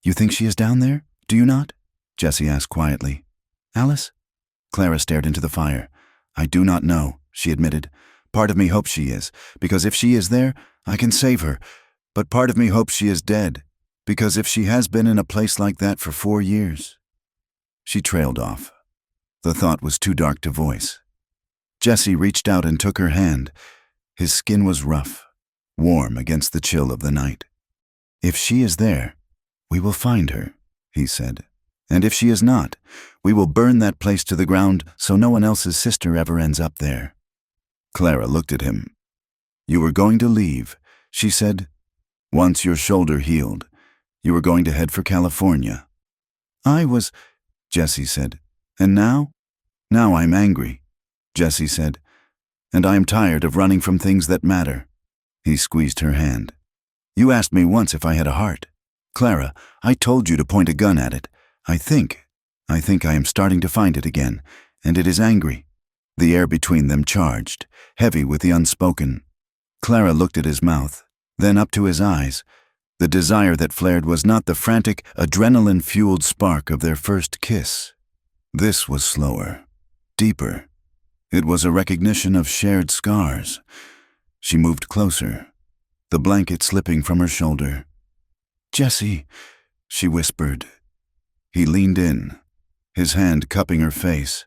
"You think she is down there, do you not?" Jesse asked quietly. "Alice?" Clara stared into the fire. "I do not know," she admitted. "Part of me hopes she is, because if she is there, I can save her. But part of me hopes she is dead, because if she has been in a place like that for 4 years... She trailed off. The thought was too dark to voice. Jesse reached out and took her hand. His skin was rough, warm against the chill of the night. "If she is there, we will find her," he said. "And if she is not, we will burn that place to the ground so no one else's sister ever ends up there." Clara looked at him. "You were going to leave," she said. "Once your shoulder healed, you were going to head for California." "I was," Jesse said. "And now?" "Now I'm angry," Jesse said. "And I am tired of running from things that matter." He squeezed her hand. "You asked me once if I had a heart. Clara, I told you to point a gun at it. I think I am starting to find it again, and it is angry." The air between them charged, heavy with the unspoken. Clara looked at his mouth, then up to his eyes. The desire that flared was not the frantic, adrenaline-fueled spark of their first kiss. This was slower, deeper. It was a recognition of shared scars. She moved closer, the blanket slipping from her shoulder. "Jesse," she whispered. He leaned in, his hand cupping her face,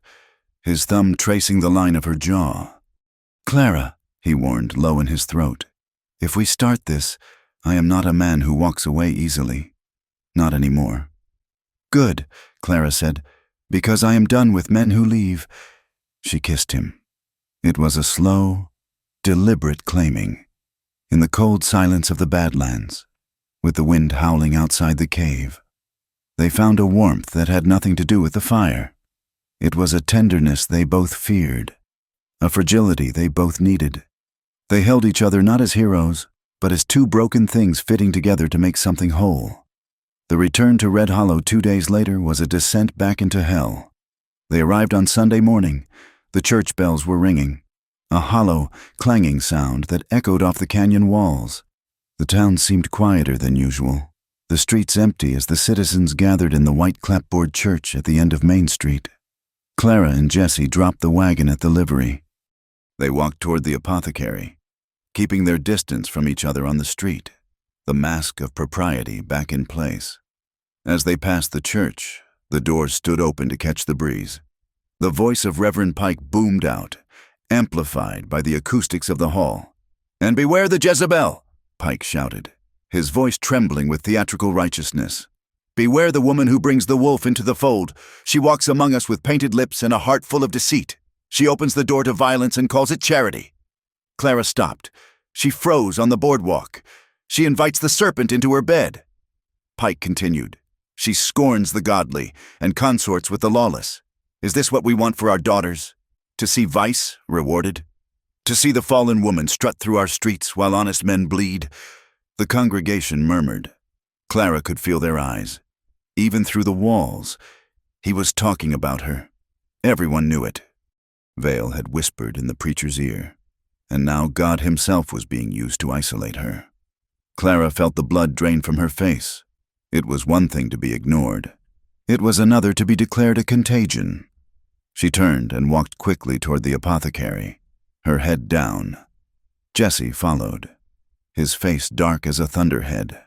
his thumb tracing the line of her jaw. "Clara," he warned, low in his throat, "if we start this, I am not a man who walks away easily. Not anymore." "Good," Clara said, "because I am done with men who leave." She kissed him. It was a slow, deliberate claiming, in the cold silence of the Badlands, with the wind howling outside the cave. They found a warmth that had nothing to do with the fire. It was a tenderness they both feared, a fragility they both needed. They held each other not as heroes, but as two broken things fitting together to make something whole. The return to Red Hollow 2 days later was a descent back into hell. They arrived on Sunday morning. The church bells were ringing, a hollow, clanging sound that echoed off the canyon walls. The town seemed quieter than usual, the streets empty as the citizens gathered in the white clapboard church at the end of Main Street. Clara and Jesse dropped the wagon at the livery. They walked toward the apothecary, keeping their distance from each other on the street, the mask of propriety back in place. As they passed the church, the doors stood open to catch the breeze. The voice of Reverend Pike boomed out, amplified by the acoustics of the hall. "And beware the Jezebel," Pike shouted, his voice trembling with theatrical righteousness. "Beware the woman who brings the wolf into the fold. She walks among us with painted lips and a heart full of deceit. She opens the door to violence and calls it charity." Clara stopped. She froze on the boardwalk. "She invites the serpent into her bed." Pike continued. "She scorns the godly and consorts with the lawless. Is this what we want for our daughters? To see vice rewarded?" To see the fallen woman strut through our streets while honest men bleed. The congregation murmured. Clara could feel their eyes. Even through the walls, he was talking about her. Everyone knew it. Vale had whispered in the preacher's ear, and now God himself was being used to isolate her. Clara felt the blood drain from her face. It was one thing to be ignored. It was another to be declared a contagion. She turned and walked quickly toward the apothecary, her head down. Jesse followed, his face dark as a thunderhead.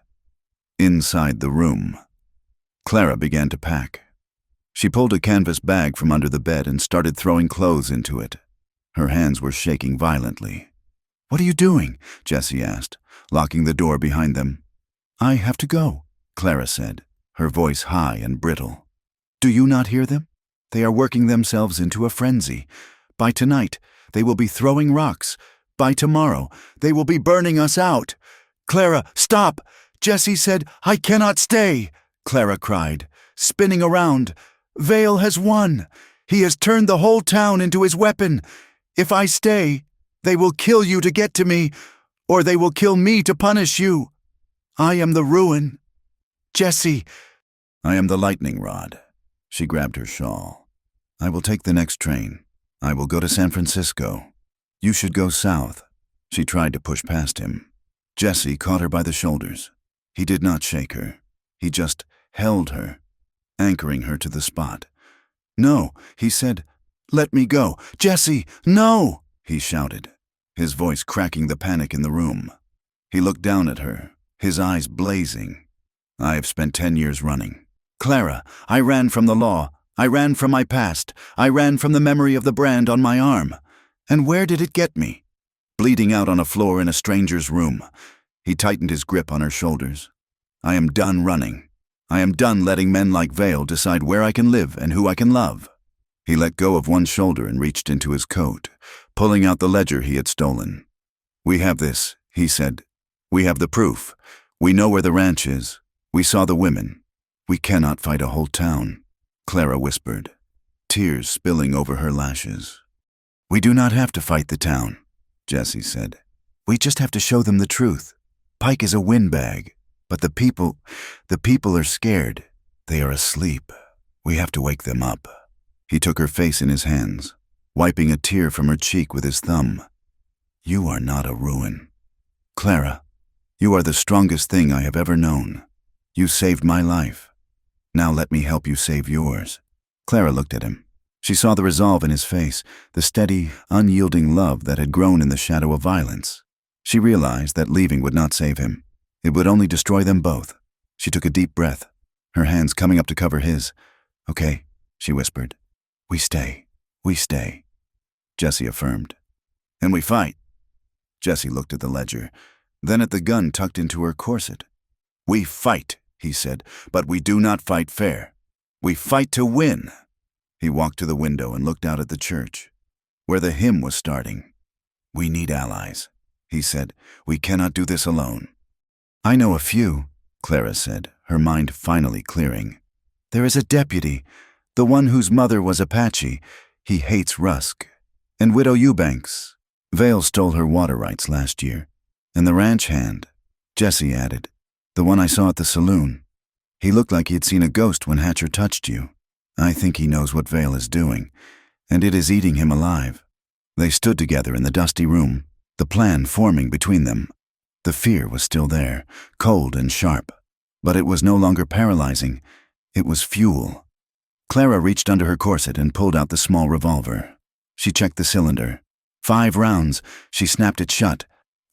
Inside the room, Clara began to pack. She pulled a canvas bag from under the bed and started throwing clothes into it. Her hands were shaking violently. "What are you doing?" Jesse asked, locking the door behind them. "I have to go," Clara said, her voice high and brittle. "Do you not hear them? They are working themselves into a frenzy. By tonight, they will be throwing rocks. By tomorrow, they will be burning us out." "Clara, stop!" Jesse said. "I cannot stay," Clara cried, spinning around. "Vale has won. He has turned the whole town into his weapon. If I stay, they will kill you to get to me, or they will kill me to punish you. I am the ruin. Jesse." "I am the lightning rod." She grabbed her shawl. "I will take the next train. I will go to San Francisco. You should go south." She tried to push past him. Jesse caught her by the shoulders. He did not shake her. He just held her, anchoring her to the spot. "No," he said. "Let me go." "Jesse, no!" he shouted, his voice cracking the panic in the room. He looked down at her, his eyes blazing. "I have spent 10 years running. Clara, I ran from the law. I ran from my past. I ran from the memory of the brand on my arm. And where did it get me? Bleeding out on a floor in a stranger's room." He tightened his grip on her shoulders. "I am done running. I am done letting men like Vale decide where I can live and who I can love." He let go of one shoulder and reached into his coat, pulling out the ledger he had stolen. "We have this," he said. "We have the proof. We know where the ranch is. We saw the women. We cannot fight a whole town," Clara whispered, tears spilling over her lashes. "We do not have to fight the town," Jesse said. "We just have to show them the truth. Pike is a windbag, but the people are scared. They are asleep. We have to wake them up." He took her face in his hands, wiping a tear from her cheek with his thumb. "You are not a ruin. Clara, you are the strongest thing I have ever known. You saved my life. Now let me help you save yours." Clara looked at him. She saw the resolve in his face, the steady, unyielding love that had grown in the shadow of violence. She realized that leaving would not save him. It would only destroy them both. She took a deep breath, her hands coming up to cover his. "Okay," she whispered. We stay. Jesse affirmed. "And we fight." Jesse looked at the ledger, then at the gun tucked into her corset. "We fight," he said, "but we do not fight fair. We fight to win." He walked to the window and looked out at the church, where the hymn was starting. "We need allies," he said. "We cannot do this alone." "I know a few," Clara said, her mind finally clearing. "There is a deputy, the one whose mother was Apache. He hates Rusk. And Widow Eubanks. Vale stole her water rights last year. And the ranch hand," Jesse added, "the one I saw at the saloon. He looked like he had seen a ghost when Hatcher touched you. I think he knows what Vale is doing, and it is eating him alive." They stood together in the dusty room, the plan forming between them. The fear was still there, cold and sharp, but it was no longer paralyzing. It was fuel. Clara reached under her corset and pulled out the small revolver. She checked the cylinder. 5 rounds. She snapped it shut.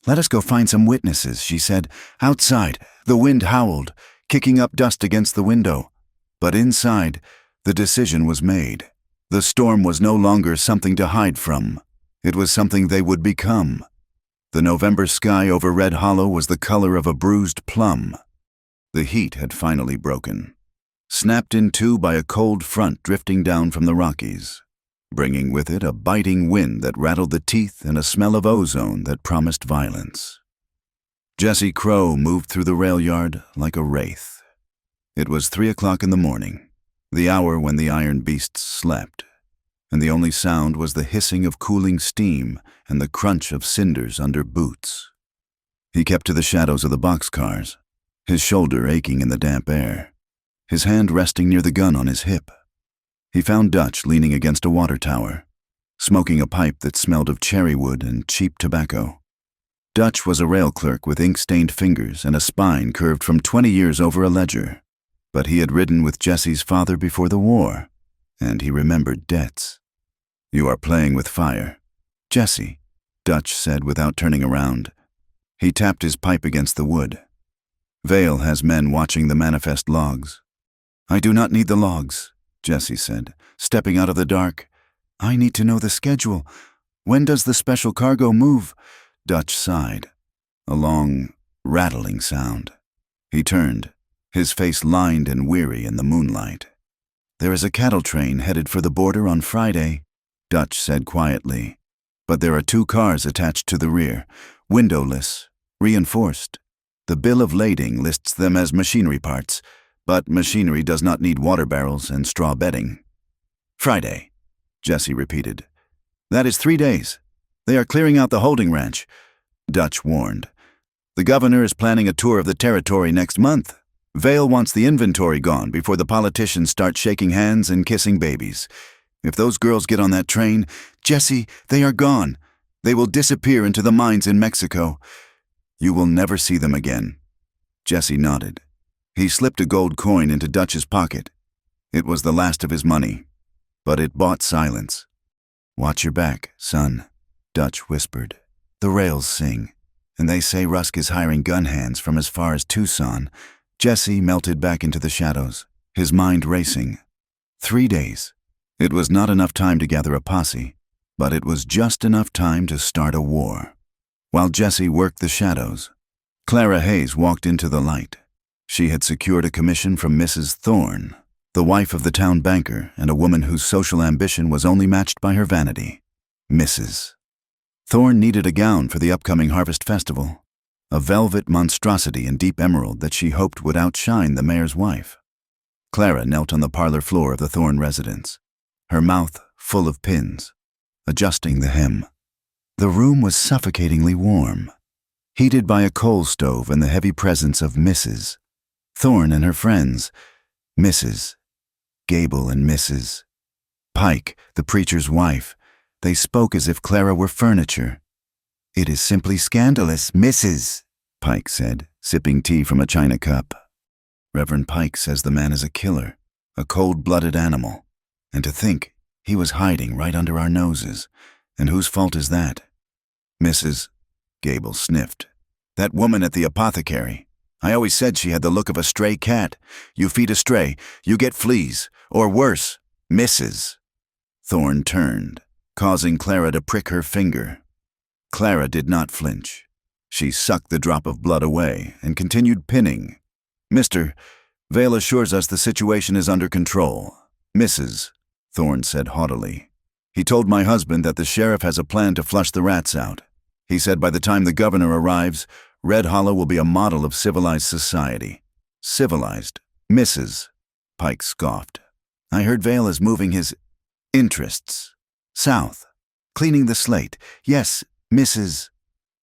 "Let us go find some witnesses," she said. Outside, the wind howled, kicking up dust against the window. But inside, the decision was made. The storm was no longer something to hide from. It was something they would become. The November sky over Red Hollow was the color of a bruised plum. The heat had finally broken, snapped in two by a cold front drifting down from the Rockies, bringing with it a biting wind that rattled the teeth and a smell of ozone that promised violence. Jesse Crow moved through the rail yard like a wraith. It was 3 o'clock in the morning, the hour when the iron beasts slept. and the only sound was the hissing of cooling steam and the crunch of cinders under boots. He kept to the shadows of the boxcars, his shoulder aching in the damp air, his hand resting near the gun on his hip. He found Dutch leaning against a water tower, smoking a pipe that smelled of cherry wood and cheap tobacco. Dutch was a rail clerk with ink-stained fingers and a spine curved from 20 years over a ledger. But he had ridden with Jesse's father before the war, and he remembered debts. "You are playing with fire, Jesse," Dutch said without turning around. He tapped his pipe against the wood. "Vale has men watching the manifest logs." "I do not need the logs," Jesse said, stepping out of the dark. "I need to know the schedule. When does the special cargo move?" Dutch sighed. A long, rattling sound. He turned, his face lined and weary in the moonlight. "There is a cattle train headed for the border on Friday," Dutch said quietly. "But there are 2 cars attached to the rear, windowless, reinforced. The bill of lading lists them as machinery parts, but machinery does not need water barrels and straw bedding." "Friday," Jesse repeated. "That is 3 days. They are clearing out the holding ranch," Dutch warned. "The governor is planning a tour of the territory next month. Vale wants the inventory gone before the politicians start shaking hands and kissing babies. If those girls get on that train, Jesse, they are gone. They will disappear into the mines in Mexico. You will never see them again." Jesse nodded. He slipped a gold coin into Dutch's pocket. It was the last of his money, but it bought silence. "Watch your back, son," Dutch whispered. "The rails sing, and they say Rusk is hiring gun hands from as far as Tucson." Jesse melted back into the shadows, his mind racing. 3 days. It was not enough time to gather a posse, but it was just enough time to start a war. While Jesse worked the shadows, Clara Hayes walked into the light. She had secured a commission from Mrs. Thorne, the wife of the town banker and a woman whose social ambition was only matched by her vanity. Mrs. Thorne needed a gown for the upcoming harvest festival, a velvet monstrosity in deep emerald that she hoped would outshine the mayor's wife. Clara knelt on the parlor floor of the Thorne residence, her mouth full of pins, adjusting the hem. The room was suffocatingly warm, heated by a coal stove and the heavy presence of Mrs. Thorne and her friends, Mrs. Gable and Mrs. Pike, the preacher's wife. They spoke as if Clara were furniture. "It is simply scandalous, Mrs." Pike said, sipping tea from a china cup. "Reverend Pike says the man is a killer, a cold-blooded animal. And to think he was hiding right under our noses. And whose fault is that?" Mrs. Gable sniffed. "That woman at the apothecary. I always said she had the look of a stray cat. You feed a stray, you get fleas, or worse, Mrs." Thorne turned, causing Clara to prick her finger. Clara did not flinch. She sucked the drop of blood away and continued pinning. "Mr. Vale assures us the situation is under control. Mrs. Thorne said haughtily. "He told my husband that the sheriff has a plan to flush the rats out. He said by the time the governor arrives, Red Hollow will be a model of civilized society." "Civilized, Mrs." Pike scoffed. "I heard Vale is moving his interests south, cleaning the slate. Yes, Mrs."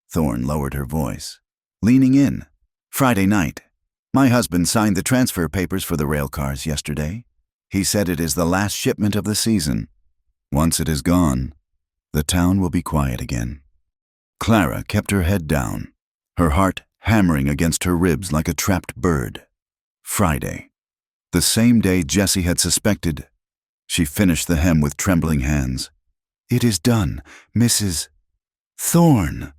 Thorne lowered her voice, leaning in. "Friday night. My husband signed the transfer papers for the rail cars yesterday. He said it is the last shipment of the season. Once it is gone, the town will be quiet again." Clara kept her head down, her heart hammering against her ribs like a trapped bird. Friday. The same day Jesse had suspected. She finished the hem with trembling hands. "It is done, Mrs. Thorne,"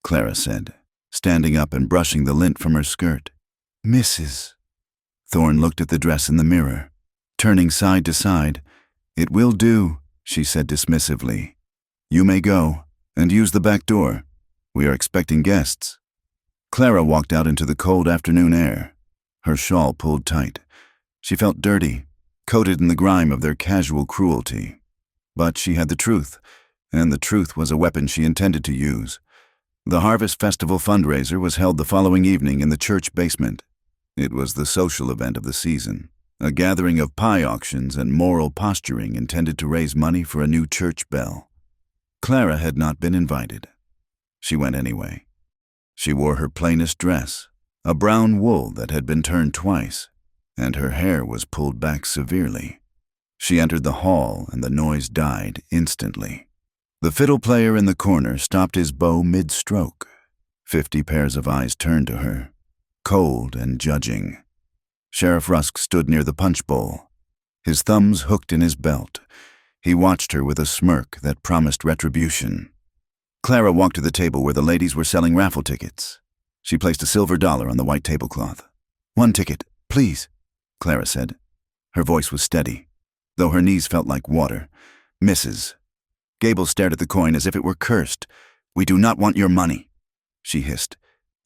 Clara said, standing up and brushing the lint from her skirt. "Mrs." Thorne looked at the dress in the mirror, turning side to side. "It will do," she said dismissively. "You may go, and use the back door. We are expecting guests." Clara walked out into the cold afternoon air, her shawl pulled tight. She felt dirty, coated in the grime of their casual cruelty. But she had the truth, and the truth was a weapon she intended to use. The Harvest Festival fundraiser was held the following evening in the church basement. It was the social event of the season. a gathering of pie auctions and moral posturing intended to raise money for a new church bell. Clara had not been invited. She went anyway. She wore her plainest dress, a brown wool that had been turned twice, and her hair was pulled back severely. She entered the hall, and the noise died instantly. The fiddle player in the corner stopped his bow mid-stroke. 50 pairs of eyes turned to her, cold and judging. Sheriff Rusk stood near the punch bowl, his thumbs hooked in his belt. He watched her with a smirk that promised retribution. Clara walked to the table where the ladies were selling raffle tickets. She placed a silver dollar on the white tablecloth. "1 ticket, please," Clara said. Her voice was steady, though her knees felt like water. "Mrs." Gable stared at the coin as if it were cursed. "We do not want your money," she hissed.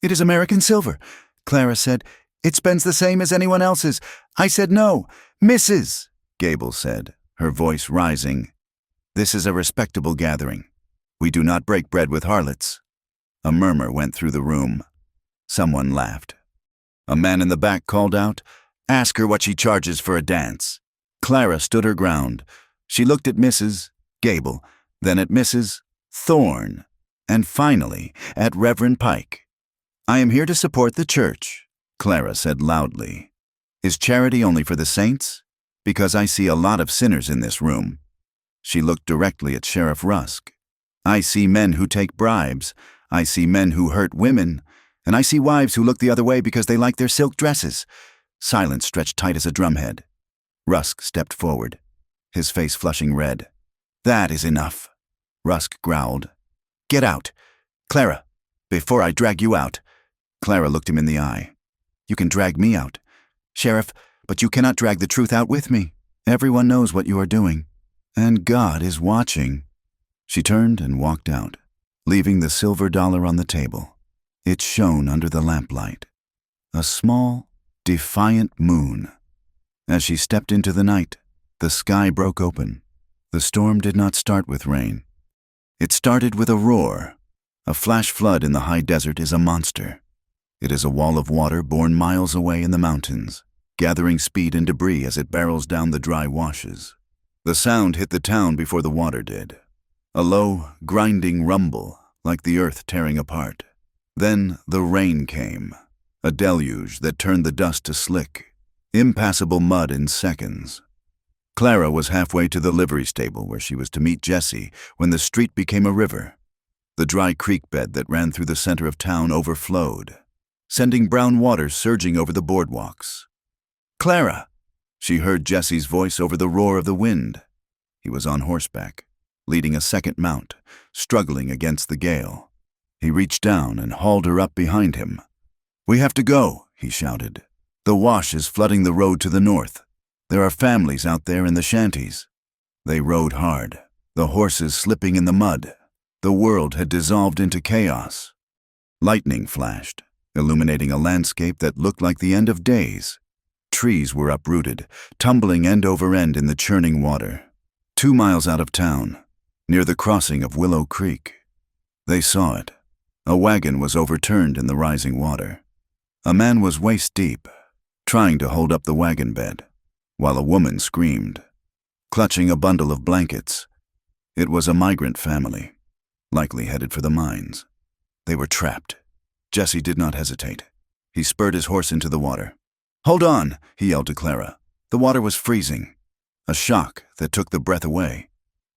"It is American silver," Clara said. "It spends the same as anyone else's." "I said no." "Mrs.," Gable said, her voice rising. "This is a respectable gathering. We do not break bread with harlots." A murmur went through the room. Someone laughed. A man in the back called out, "Ask her what she charges for a dance." Clara stood her ground. She looked at Mrs. Gable, then at Mrs. Thorne, and finally at Reverend Pike. "I am here to support the church," Clara said loudly. "Is charity only for the saints? Because I see a lot of sinners in this room." She looked directly at Sheriff Rusk. "I see men who take bribes. I see men who hurt women. And I see wives who look the other way because they like their silk dresses." Silence stretched tight as a drumhead. Rusk stepped forward, his face flushing red. "That is enough," Rusk growled. "Get out. Clara, before I drag you out." Clara looked him in the eye. "You can drag me out, Sheriff, but you cannot drag the truth out with me. Everyone knows what you are doing, and God is watching." She turned and walked out, leaving the silver dollar on the table. It shone under the lamplight, a small, defiant moon. As she stepped into the night, the sky broke open. The storm did not start with rain. It started with a roar. A flash flood in the high desert is a monster. It is a wall of water born miles away in the mountains, gathering speed and debris as it barrels down the dry washes. The sound hit the town before the water did. A low, grinding rumble, like the earth tearing apart. Then the rain came, a deluge that turned the dust to slick, impassable mud in seconds. Clara was halfway to the livery stable where she was to meet Jessie when the street became a river. The dry creek bed that ran through the center of town overflowed, sending brown water surging over the boardwalks. "Clara!" She heard Jessie's voice over the roar of the wind. He was on horseback, leading a second mount, struggling against the gale. He reached down and hauled her up behind him. "We have to go," he shouted. "The wash is flooding the road to the north. There are families out there in the shanties." They rode hard, the horses slipping in the mud. The world had dissolved into chaos. Lightning flashed, illuminating a landscape that looked like the end of days. Trees were uprooted, tumbling end over end in the churning water. 2 miles out of town, near the crossing of Willow Creek, they saw it. A wagon was overturned in the rising water. A man was waist deep, trying to hold up the wagon bed, while a woman screamed, clutching a bundle of blankets. It was a migrant family, likely headed for the mines. They were trapped. Jessie did not hesitate. He spurred his horse into the water. "Hold on," he yelled to Clara. The water was freezing, a shock that took the breath away.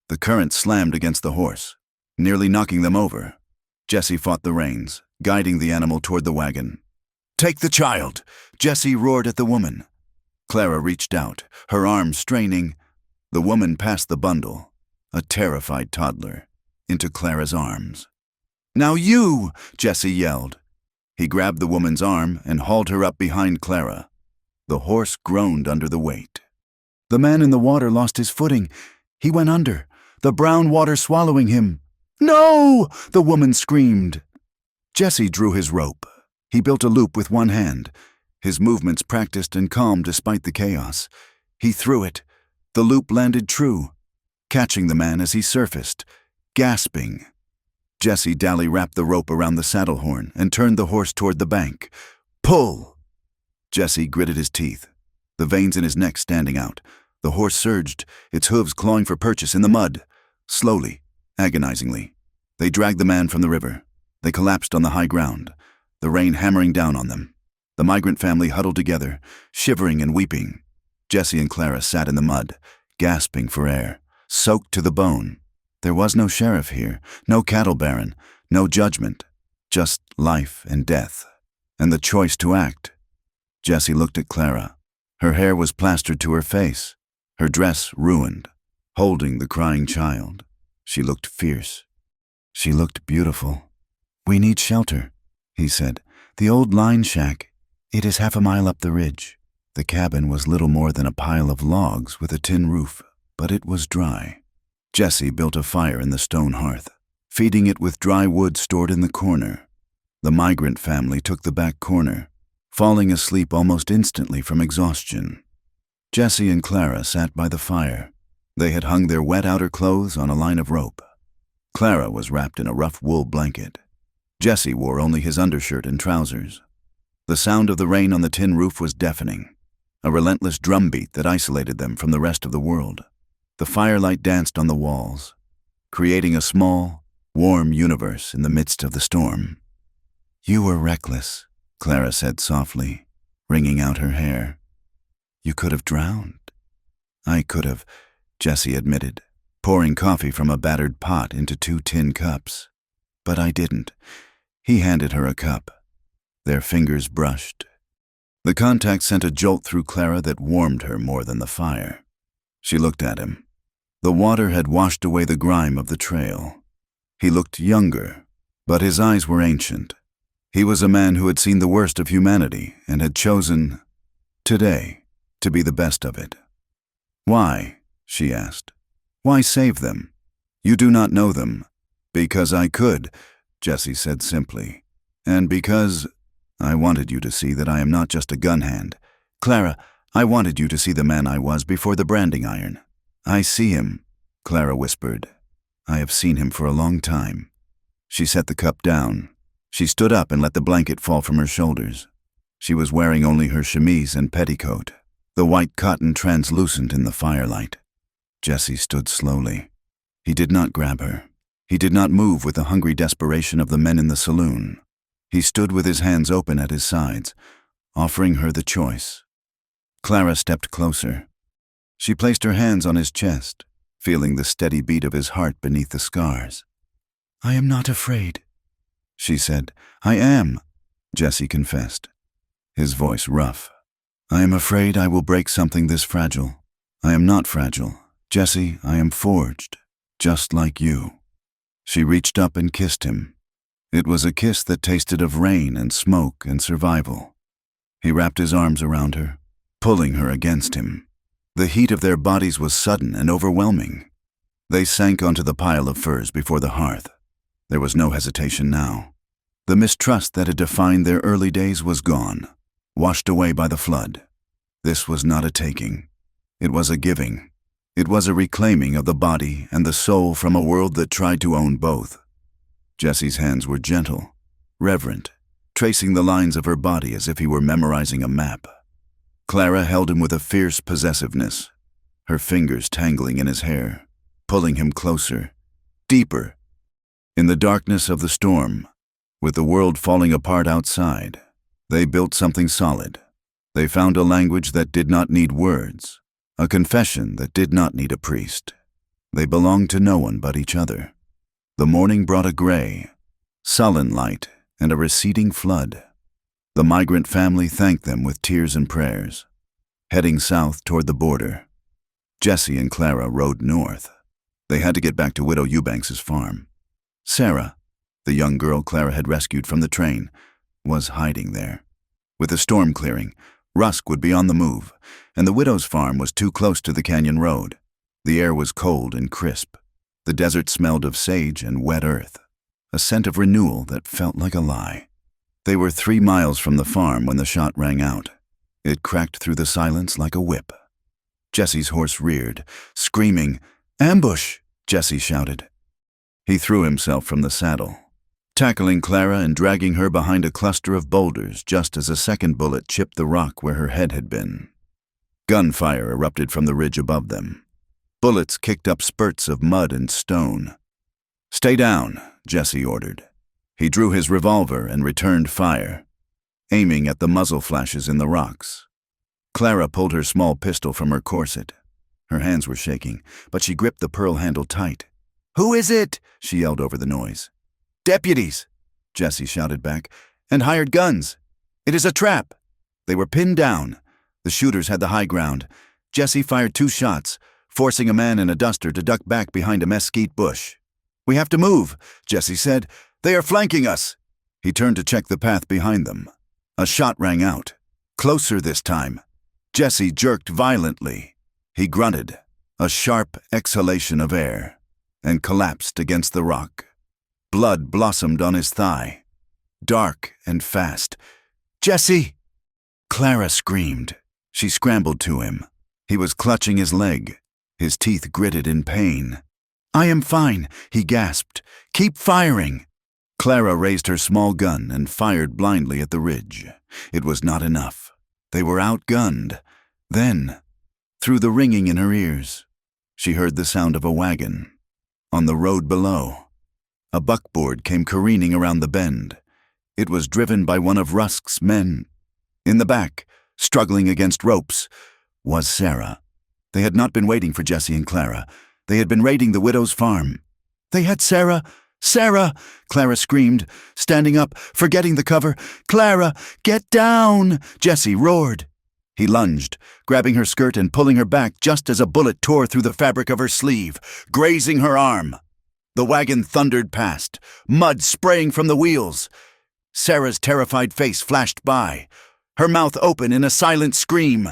The current slammed against the horse, nearly knocking them over. Jessie fought the reins, guiding the animal toward the wagon. "Take the child!" Jessie roared at the woman. Clara reached out, her arms straining. The woman passed the bundle, a terrified toddler, into Clara's arms. "Now you!" Jessie yelled. He grabbed the woman's arm and hauled her up behind Clara. The horse groaned under the weight. The man in the water lost his footing. He went under, the brown water swallowing him. "No!" the woman screamed. Jessie drew his rope. He built a loop with one hand, his movements practiced and calm despite the chaos. He threw it. The loop landed true, catching the man as he surfaced, gasping. Jessie dally-wrapped the rope around the saddle horn and turned the horse toward the bank. "Pull!" Jessie gritted his teeth. the veins in his neck standing out. The horse surged, its hooves clawing for purchase in the mud. Slowly, agonizingly, they dragged the man from the river. They collapsed on the high ground, the rain hammering down on them. The migrant family huddled together, shivering and weeping. Jesse and Clara sat in the mud, gasping for air, soaked to the bone. There was no sheriff here, no cattle baron, no judgment, just life and death, and the choice to act. Jesse looked at Clara. Her hair was plastered to her face, her dress ruined, holding the crying child. She looked fierce. She looked beautiful. "We need shelter," he said. "The old line shack. It is 1/2 mile up the ridge." The cabin was little more than a pile of logs with a tin roof, but it was dry. Jesse built a fire in the stone hearth, feeding it with dry wood stored in the corner. The migrant family took the back corner, falling asleep almost instantly from exhaustion. Jesse and Clara sat by the fire. They had hung their wet outer clothes on a line of rope. Clara was wrapped in a rough wool blanket. Jesse wore only his undershirt and trousers. The sound of the rain on the tin roof was deafening, a relentless drumbeat that isolated them from the rest of the world. The firelight danced on the walls, creating a small, warm universe in the midst of the storm. "You were reckless," Clara said softly, wringing out her hair. "You could have drowned." "I could have," Jesse admitted, pouring coffee from a battered pot into 2 tin cups. "But I didn't." He handed her a cup. Their fingers brushed. The contact sent a jolt through Clara that warmed her more than the fire. She looked at him. The water had washed away the grime of the trail. He looked younger, but his eyes were ancient. He was a man who had seen the worst of humanity and had chosen, today, to be the best of it. "Why?" she asked. "Why save them? You do not know them." "Because I could," Jesse said simply. "And because I wanted you to see that I am not just a gun hand. Clara, I wanted you to see the man I was before the branding iron." "I see him," Clara whispered. "I have seen him for a long time." She set the cup down. She stood up and let the blanket fall from her shoulders. She was wearing only her chemise and petticoat, the white cotton translucent in the firelight. Jesse stood slowly. He did not grab her. He did not move with the hungry desperation of the men in the saloon. He stood with his hands open at his sides, offering her the choice. Clara stepped closer. She placed her hands on his chest, feeling the steady beat of his heart beneath the scars. "I am not afraid," she said. "I am," Jesse confessed, his voice rough. "I am afraid I will break something this fragile." "I am not fragile. Jesse, I am forged, just like you." She reached up and kissed him. It was a kiss that tasted of rain and smoke and survival. He wrapped his arms around her, pulling her against him. The heat of their bodies was sudden and overwhelming. They sank onto the pile of furs before the hearth. There was no hesitation now. The mistrust that had defined their early days was gone, washed away by the flood. This was not a taking. It was a giving. It was a reclaiming of the body and the soul from a world that tried to own both. Jesse's hands were gentle, reverent, tracing the lines of her body as if he were memorizing a map. Clara held him with a fierce possessiveness, her fingers tangling in his hair, pulling him closer, deeper. In the darkness of the storm, with the world falling apart outside, they built something solid. They found a language that did not need words, a confession that did not need a priest. They belonged to no one but each other. The morning brought a gray, sullen light and a receding flood. The migrant family thanked them with tears and prayers. Heading south toward the border, Jesse and Clara rode north. They had to get back to Widow Eubanks's farm. Sarah, the young girl Clara had rescued from the train, was hiding there. With the storm clearing, Rusk would be on the move, and the widow's farm was too close to the canyon road. The air was cold and crisp. The desert smelled of sage and wet earth, a scent of renewal that felt like a lie. They were 3 miles from the farm when the shot rang out. It cracked through the silence like a whip. Jesse's horse reared, screaming. "Ambush!" Jesse shouted. He threw himself from the saddle, tackling Clara and dragging her behind a cluster of boulders just as a second bullet chipped the rock where her head had been. Gunfire erupted from the ridge above them. Bullets kicked up spurts of mud and stone. "Stay down," Jesse ordered. He drew his revolver and returned fire, aiming at the muzzle flashes in the rocks. Clara pulled her small pistol from her corset. Her hands were shaking, but she gripped the pearl handle tight. "Who is it?" she yelled over the noise. "Deputies," Jesse shouted back, "and hired guns. It is a trap." They were pinned down. The shooters had the high ground. Jesse fired 2 shots, forcing a man in a duster to duck back behind a mesquite bush. "We have to move," Jesse said. "They are flanking us." He turned to check the path behind them. A shot rang out. Closer this time. Jesse jerked violently. He grunted, a sharp exhalation of air, and collapsed against the rock. Blood blossomed on his thigh. Dark and fast. "Jesse!" Clara screamed. She scrambled to him. He was clutching his leg, his teeth gritted in pain. "I am fine," he gasped. "Keep firing." Clara raised her small gun and fired blindly at the ridge. It was not enough. They were outgunned. Then, through the ringing in her ears, she heard the sound of a wagon. On the road below, a buckboard came careening around the bend. It was driven by one of Rusk's men. In the back, struggling against ropes, was Sarah. They had not been waiting for Jesse and Clara. They had been raiding the widow's farm. They had Sarah! "Sarah!" Clara screamed, standing up, forgetting the cover. "Clara, get down!" Jesse roared. He lunged, grabbing her skirt and pulling her back just as a bullet tore through the fabric of her sleeve, grazing her arm. The wagon thundered past, mud spraying from the wheels. Sarah's terrified face flashed by, her mouth open in a silent scream.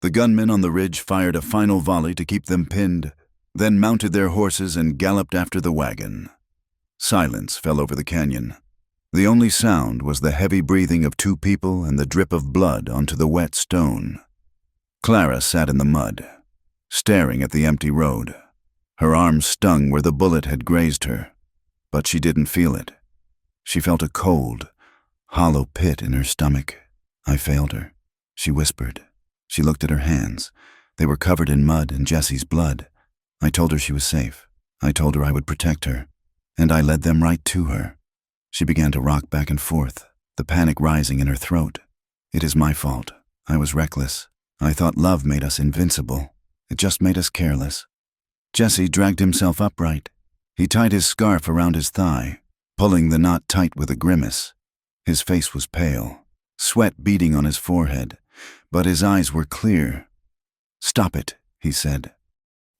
The gunmen on the ridge fired a final volley to keep them pinned, then mounted their horses and galloped after the wagon. Silence fell over the canyon. The only sound was the heavy breathing of 2 people and the drip of blood onto the wet stone. Clara sat in the mud, staring at the empty road. Her arm stung where the bullet had grazed her, but she didn't feel it. She felt a cold, hollow pit in her stomach. "I failed her," she whispered. She looked at her hands. They were covered in mud and Jesse's blood. "I told her she was safe. I told her I would protect her, and I led them right to her." She began to rock back and forth, the panic rising in her throat. "It is my fault. I was reckless. I thought love made us invincible. It just made us careless." Jesse dragged himself upright. He tied his scarf around his thigh, pulling the knot tight with a grimace. His face was pale, sweat beading on his forehead, but his eyes were clear. "Stop it," he said.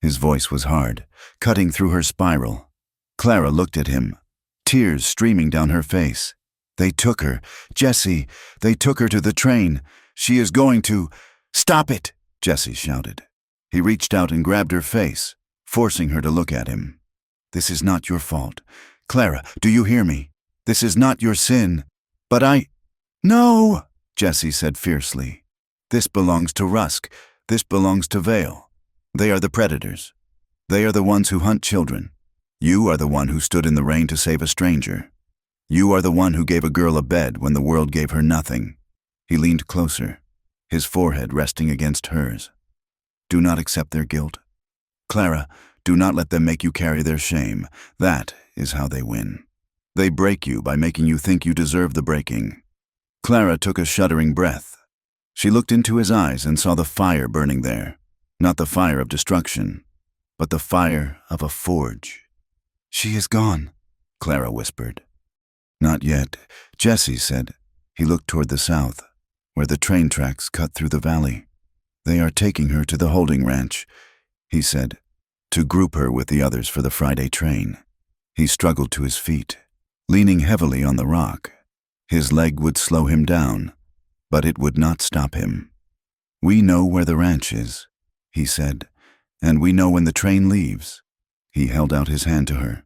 His voice was hard, cutting through her spiral. Clara looked at him, tears streaming down her face. "They took her. Jesse, they took her to the train. She is going to—" "Stop it!" Jesse shouted. He reached out and grabbed her face, forcing her to look at him. "This is not your fault. Clara, do you hear me? This is not your sin. But I—" "No!" Jesse said fiercely. "This belongs to Rusk. This belongs to Vale. They are the predators. They are the ones who hunt children. You are the one who stood in the rain to save a stranger. You are the one who gave a girl a bed when the world gave her nothing." He leaned closer, his forehead resting against hers. "Do not accept their guilt. Clara, do not let them make you carry their shame. That is how they win. They break you by making you think you deserve the breaking." Clara took a shuddering breath. She looked into his eyes and saw the fire burning there. Not the fire of destruction, but the fire of a forge. "She is gone," Clara whispered. "Not yet," Jesse said. He looked toward the south, where the train tracks cut through the valley. "They are taking her to the holding ranch," he said, "to group her with the others for the Friday train." He struggled to his feet, leaning heavily on the rock. His leg would slow him down, but it would not stop him. "We know where the ranch is," he said, "and we know when the train leaves." He held out his hand to her.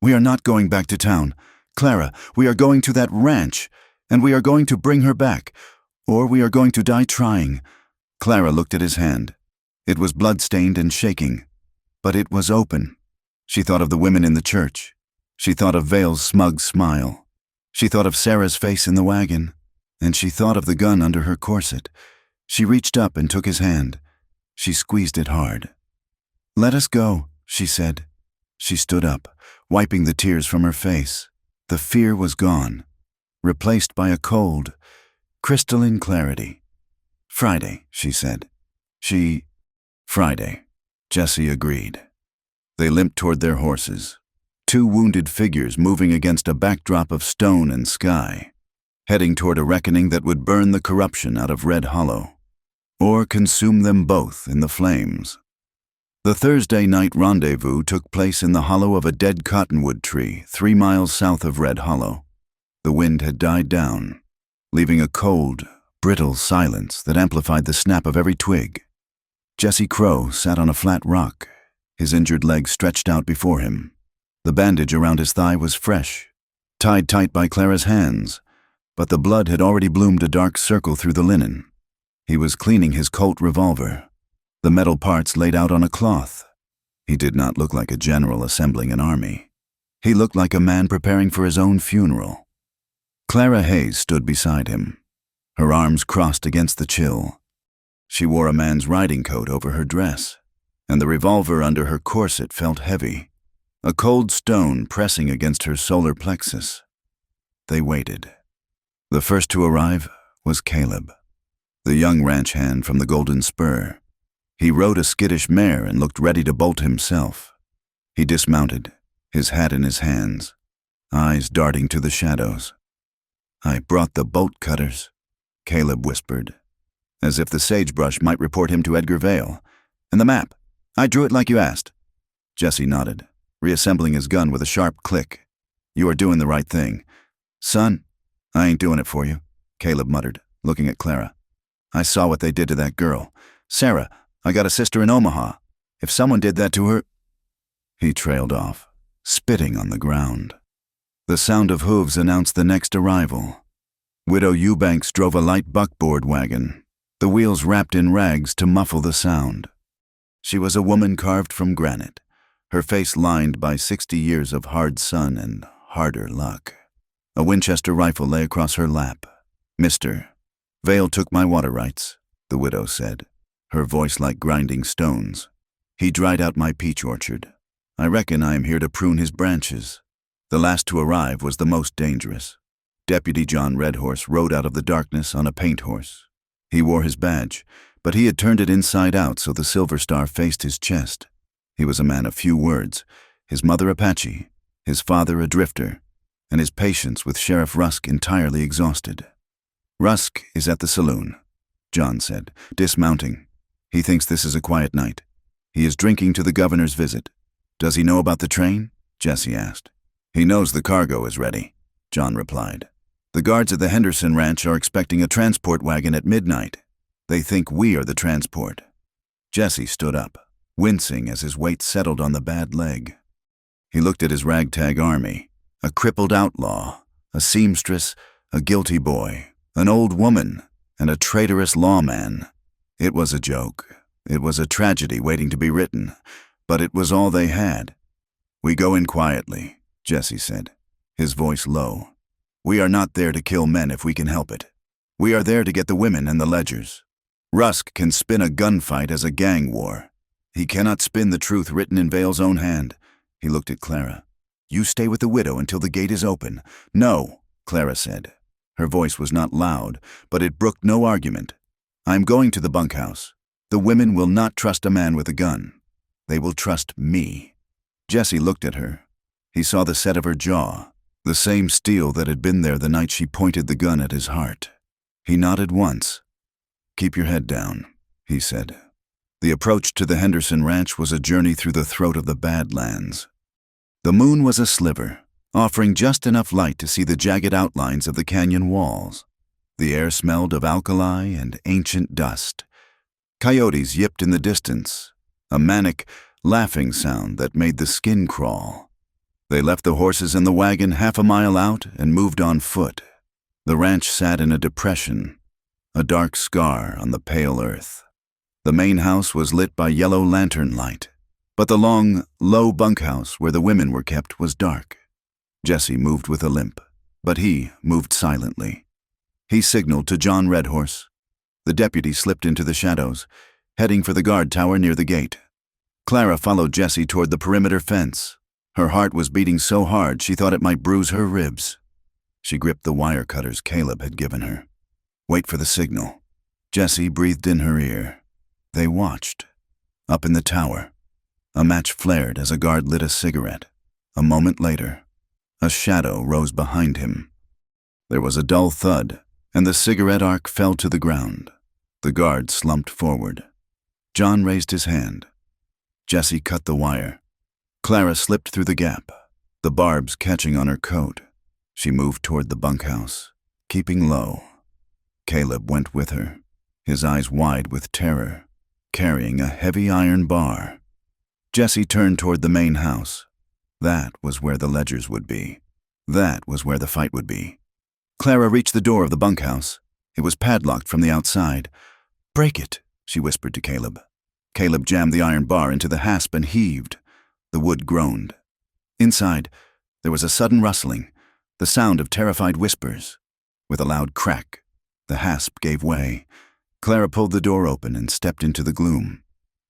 "We are not going back to town. Clara, we are going to that ranch, and we are going to bring her back, or we are going to die trying." Clara looked at his hand. It was blood-stained and shaking, but it was open. She thought of the women in the church. She thought of Vale's smug smile. She thought of Sarah's face in the wagon, and she thought of the gun under her corset. She reached up and took his hand. She squeezed it hard. "Let us go," she said. She stood up, wiping the tears from her face. The fear was gone, replaced by a cold, crystalline clarity. "Friday," she said. Friday. Jesse agreed. They limped toward their horses, two wounded figures moving against a backdrop of stone and sky, heading toward a reckoning that would burn the corruption out of Red Hollow, or consume them both in the flames. The Thursday night rendezvous took place in the hollow of a dead cottonwood tree 3 miles south of Red Hollow. The wind had died down, leaving a cold, brittle silence that amplified the snap of every twig. Jesse Crow sat on a flat rock, his injured leg stretched out before him. The bandage around his thigh was fresh, tied tight by Clara's hands, but the blood had already bloomed a dark circle through the linen. He was cleaning his Colt revolver, the metal parts laid out on a cloth. He did not look like a general assembling an army. He looked like a man preparing for his own funeral. Clara Hayes stood beside him, her arms crossed against the chill. She wore a man's riding coat over her dress, and the revolver under her corset felt heavy, a cold stone pressing against her solar plexus. They waited. The first to arrive was Caleb, the young ranch hand from the Golden Spur. He rode a skittish mare and looked ready to bolt himself. He dismounted, his hat in his hands, eyes darting to the shadows. "I brought the bolt cutters," Caleb whispered, as if the sagebrush might report him to Edgar Vale. "And the map. I drew it like you asked." Jesse nodded, reassembling his gun with a sharp click. "You are doing the right thing." "Son, I ain't doing it for you," Caleb muttered, looking at Clara. "I saw what they did to that girl. Sarah, I got a sister in Omaha. If someone did that to her—" He trailed off, spitting on the ground. The sound of hooves announced the next arrival. Widow Eubanks drove a light buckboard wagon, the wheels wrapped in rags to muffle the sound. She was a woman carved from granite, her face lined by 60 years of hard sun and harder luck. A Winchester rifle lay across her lap. "Mister, Vale took my water rights," the widow said, her voice like grinding stones. "He dried out my peach orchard. I reckon I am here to prune his branches." The last to arrive was the most dangerous. Deputy John Redhorse rode out of the darkness on a paint horse. He wore his badge, but he had turned it inside out so the silver star faced his chest. He was a man of few words, his mother Apache, his father a drifter, and his patience with Sheriff Rusk entirely exhausted. "Rusk is at the saloon," John said, dismounting. "He thinks this is a quiet night. He is drinking to the governor's visit." "Does he know about the train?" Jesse asked. "He knows the cargo is ready," John replied. "The guards at the Henderson Ranch are expecting a transport wagon at midnight. They think we are the transport." Jesse stood up, wincing as his weight settled on the bad leg. He looked at his ragtag army, a crippled outlaw, a seamstress, a guilty boy, an old woman, and a traitorous lawman. It was a joke. It was a tragedy waiting to be written, but it was all they had. "We go in quietly," Jesse said, his voice low. "We are not there to kill men if we can help it. We are there to get the women and the ledgers. Rusk can spin a gunfight as a gang war. He cannot spin the truth written in Vale's own hand." He looked at Clara. "You stay with the widow until the gate is open." "No," Clara said. Her voice was not loud, but it brooked no argument. "I'm going to the bunkhouse. The women will not trust a man with a gun. They will trust me." Jesse looked at her. He saw the set of her jaw, the same steel that had been there the night she pointed the gun at his heart. He nodded once. "Keep your head down," he said. The approach to the Henderson Ranch was a journey through the throat of the Badlands. The moon was a sliver, offering just enough light to see the jagged outlines of the canyon walls. The air smelled of alkali and ancient dust. Coyotes yipped in the distance, a manic, laughing sound that made the skin crawl. They left the horses in the wagon half a mile out and moved on foot. The ranch sat in a depression, a dark scar on the pale earth. The main house was lit by yellow lantern light, but the long, low bunkhouse where the women were kept was dark. Jesse moved with a limp, but he moved silently. He signaled to John Redhorse. The deputy slipped into the shadows, heading for the guard tower near the gate. Clara followed Jessie toward the perimeter fence. Her heart was beating so hard she thought it might bruise her ribs. She gripped the wire cutters Caleb had given her. Wait for the signal. Jessie breathed in her ear. They watched. Up in the tower, a match flared as a guard lit a cigarette. A moment later, a shadow rose behind him. There was a dull thud, and the cigarette arc fell to the ground. The guard slumped forward. John raised his hand. Jessie cut the wire. Clara slipped through the gap, the barbs catching on her coat. She moved toward the bunkhouse, keeping low. Caleb went with her, his eyes wide with terror, carrying a heavy iron bar. Jessie turned toward the main house. That was where the ledgers would be. That was where the fight would be. Clara reached the door of the bunkhouse. It was padlocked from the outside. "Break it," she whispered to Caleb. Caleb jammed the iron bar into the hasp and heaved. The wood groaned. Inside, there was a sudden rustling, the sound of terrified whispers. With a loud crack, the hasp gave way. Clara pulled the door open and stepped into the gloom.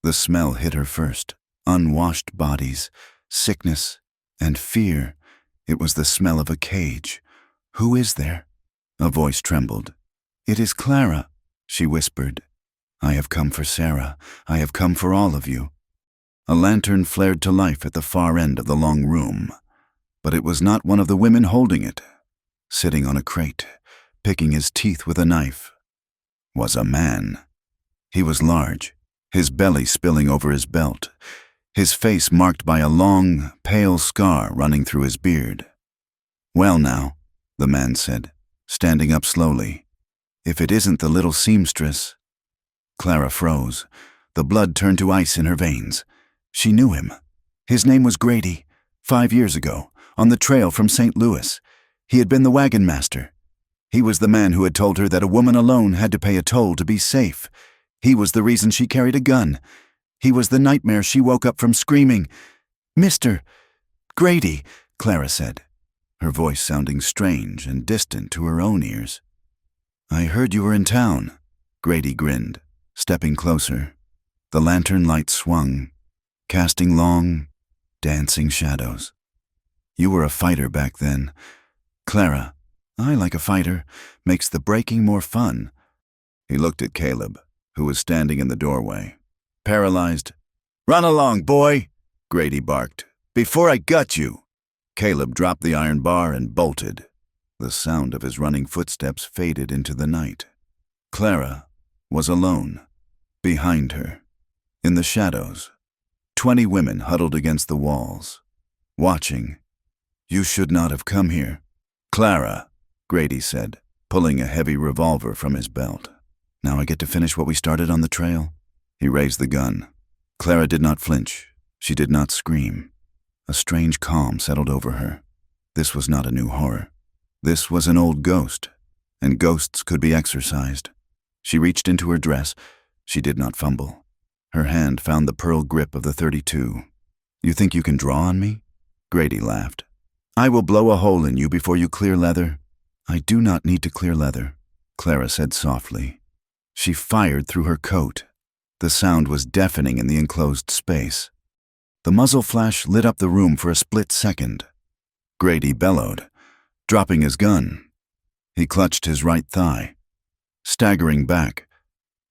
The smell hit her first. Unwashed bodies, sickness, and fear. It was the smell of a cage. "Who is there?" A voice trembled. "It is Clara," she whispered. "I have come for Sarah. I have come for all of you." A lantern flared to life at the far end of the long room, but it was not one of the women holding it. Sitting on a crate, picking his teeth with a knife, was a man. He was large, his belly spilling over his belt, his face marked by a long, pale scar running through his beard. "Well now," the man said, standing up slowly, "if it isn't the little seamstress." Clara froze. The blood turned to ice in her veins. She knew him. His name was Grady. 5 years ago, on the trail from St. Louis, he had been the wagon master. He was the man who had told her that a woman alone had to pay a toll to be safe. He was the reason she carried a gun. He was the nightmare she woke up from screaming. "Mr. Grady," Clara said, her voice sounding strange and distant to her own ears. "I heard you were in town," Grady grinned, stepping closer. The lantern light swung, casting long, dancing shadows. "You were a fighter back then. Clara, I like a fighter. Makes the breaking more fun." He looked at Caleb, who was standing in the doorway, paralyzed. "Run along, boy," Grady barked, "before I gut you." Caleb dropped the iron bar and bolted. The sound of his running footsteps faded into the night. Clara was alone. Behind her, in the shadows, 20 women huddled against the walls, watching. "You should not have come here." "Clara," Grady said, pulling a heavy revolver from his belt. "Now I get to finish what we started on the trail." He raised the gun. Clara did not flinch. She did not scream. A strange calm settled over her. This was not a new horror. This was an old ghost, and ghosts could be exorcised. She reached into her dress. She did not fumble. Her hand found the pearl grip of the .32. "You think you can draw on me?" Grady laughed. "I will blow a hole in you before you clear leather." "I do not need to clear leather," Clara said softly. She fired through her coat. The sound was deafening in the enclosed space. The muzzle flash lit up the room for a split second. Grady bellowed, dropping his gun. He clutched his right thigh. Staggering back,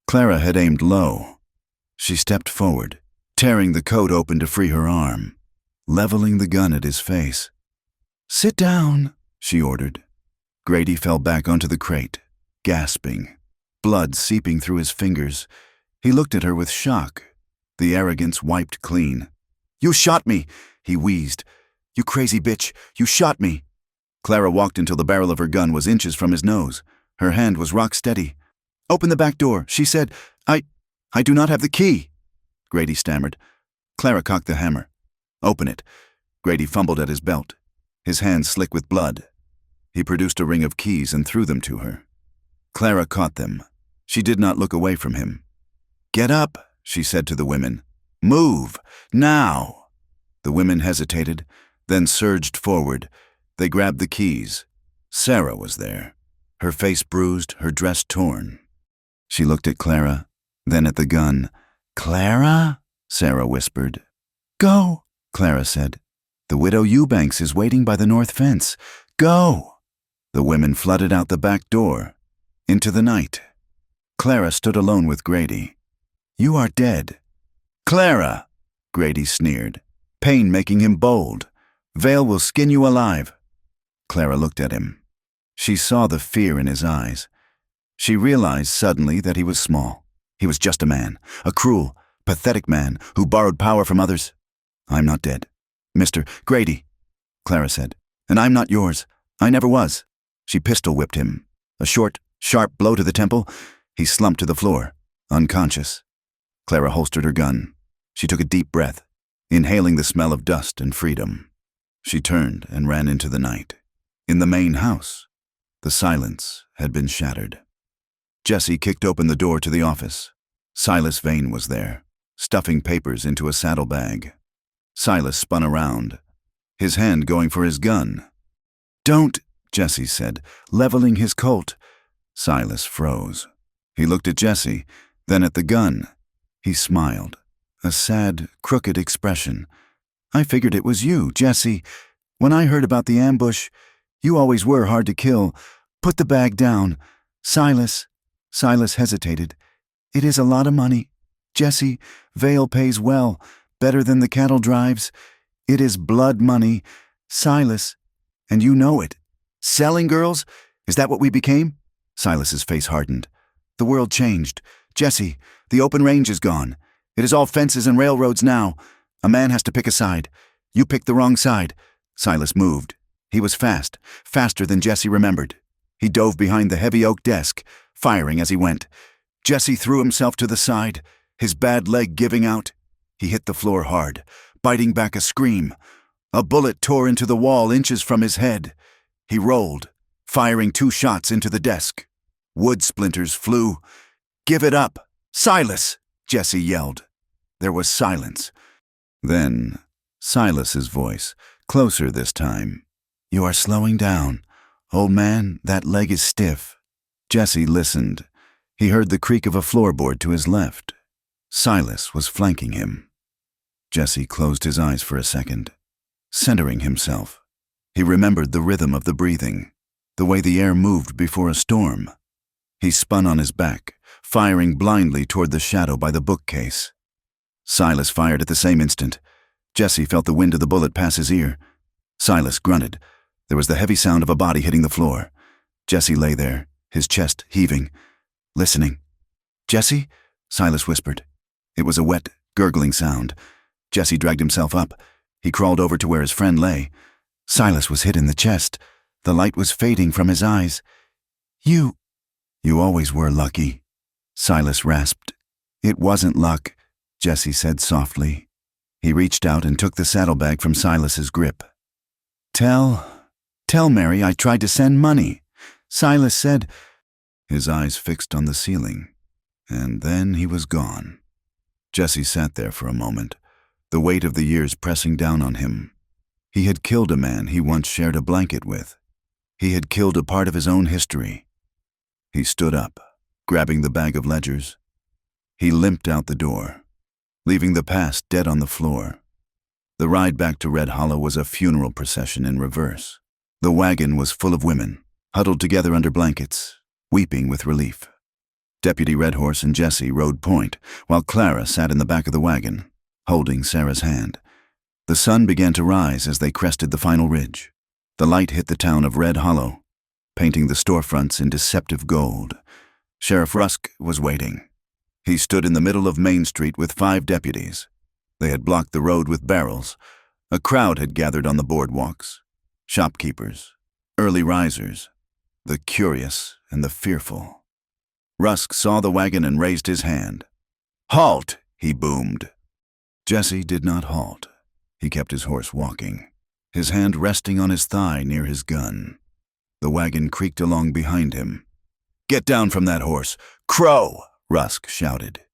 Clara had aimed low. She stepped forward, tearing the coat open to free her arm, leveling the gun at his face. "Sit down," she ordered. Grady fell back onto the crate, gasping, blood seeping through his fingers. He looked at her with shock, the arrogance wiped clean. "You shot me," he wheezed. "You crazy bitch, you shot me." Clara walked until the barrel of her gun was inches from his nose. Her hand was rock steady. "Open the back door," she said. I do not have the key." Grady stammered. Clara cocked the hammer. "Open it." Grady fumbled at his belt, his hands slick with blood. He produced a ring of keys and threw them to her. Clara caught them. She did not look away from him. "Get up," she said to the women. "Move, now." The women hesitated, then surged forward. They grabbed the keys. Sarah was there, her face bruised, her dress torn. She looked at Clara, then at the gun. "Clara?" Sarah whispered. "Go," Clara said. "The widow Eubanks is waiting by the north fence. Go!" The women flooded out the back door, into the night. Clara stood alone with Grady. "You are dead." "Clara!" Grady sneered, pain making him bold. "Vale will skin you alive." Clara looked at him. She saw the fear in his eyes. She realized suddenly that he was small. He was just a man, a cruel, pathetic man who borrowed power from others. "I'm not dead, Mr. Grady," Clara said. "And I'm not yours. I never was." She pistol-whipped him. A short, sharp blow to the temple. He slumped to the floor, unconscious. Clara holstered her gun. She took a deep breath, inhaling the smell of dust and freedom. She turned and ran into the night. In the main house, the silence had been shattered. Jessie kicked open the door to the office. Silas Vane was there, stuffing papers into a saddlebag. Silas spun around, his hand going for his gun. "Don't," Jessie said, leveling his Colt. Silas froze. He looked at Jessie, then at the gun. He smiled, a sad, crooked expression. "I figured it was you, Jessie. When I heard about the ambush, you always were hard to kill. Put the bag down. Silas." Silas hesitated. "It is a lot of money. Jessie, Vale pays well, better than the cattle drives. It is blood money. Silas, and you know it. Selling girls? Is that what we became?" Silas's face hardened. "The world changed. Jessie, the open range is gone. It is all fences and railroads now. A man has to pick a side. You picked the wrong side." Silas moved. He was fast, faster than Jessie remembered. He dove behind the heavy oak desk, firing as he went. Jessie threw himself to the side, his bad leg giving out. He hit the floor hard, biting back a scream. A bullet tore into the wall inches from his head. He rolled, firing 2 shots into the desk. Wood splinters flew. "Give it up! Silas!" Jessie yelled. There was silence. Then, Silas's voice, closer this time. "You are slowing down. Old man, that leg is stiff." Jessie listened. He heard the creak of a floorboard to his left. Silas was flanking him. Jessie closed his eyes for a second, centering himself. He remembered the rhythm of the breathing, the way the air moved before a storm. He spun on his back, firing blindly toward the shadow by the bookcase. Silas fired at the same instant. Jessie felt the wind of the bullet pass his ear. Silas grunted. There was the heavy sound of a body hitting the floor. Jessie lay there, his chest heaving, listening. "Jessie?" Silas whispered. It was a wet, gurgling sound. Jessie dragged himself up. He crawled over to where his friend lay. Silas was hit in the chest. The light was fading from his eyes. You always were lucky," Silas rasped. "It wasn't luck," Jessie said softly. He reached out and took the saddlebag from Silas's grip. Tell Mary I tried to send money. Silas said." His eyes fixed on the ceiling, and then he was gone. Jessie sat there for a moment, the weight of the years pressing down on him. He had killed a man he once shared a blanket with. He had killed a part of his own history. He stood up, grabbing the bag of ledgers. He limped out the door, leaving the past dead on the floor. The ride back to Red Hollow was a funeral procession in reverse. The wagon was full of women, huddled together under blankets, weeping with relief. Deputy Redhorse and Jessie rode point, while Clara sat in the back of the wagon, holding Sarah's hand. The sun began to rise as they crested the final ridge. The light hit the town of Red Hollow, painting the storefronts in deceptive gold. Sheriff Rusk was waiting. He stood in the middle of Main Street with 5 deputies. They had blocked the road with barrels. A crowd had gathered on the boardwalks. Shopkeepers, early risers, the curious and the fearful. Rusk saw the wagon and raised his hand. "Halt!" he boomed. Jessie did not halt. He kept his horse walking, his hand resting on his thigh near his gun. The wagon creaked along behind him. "Get down from that horse! Crow!" Rusk shouted.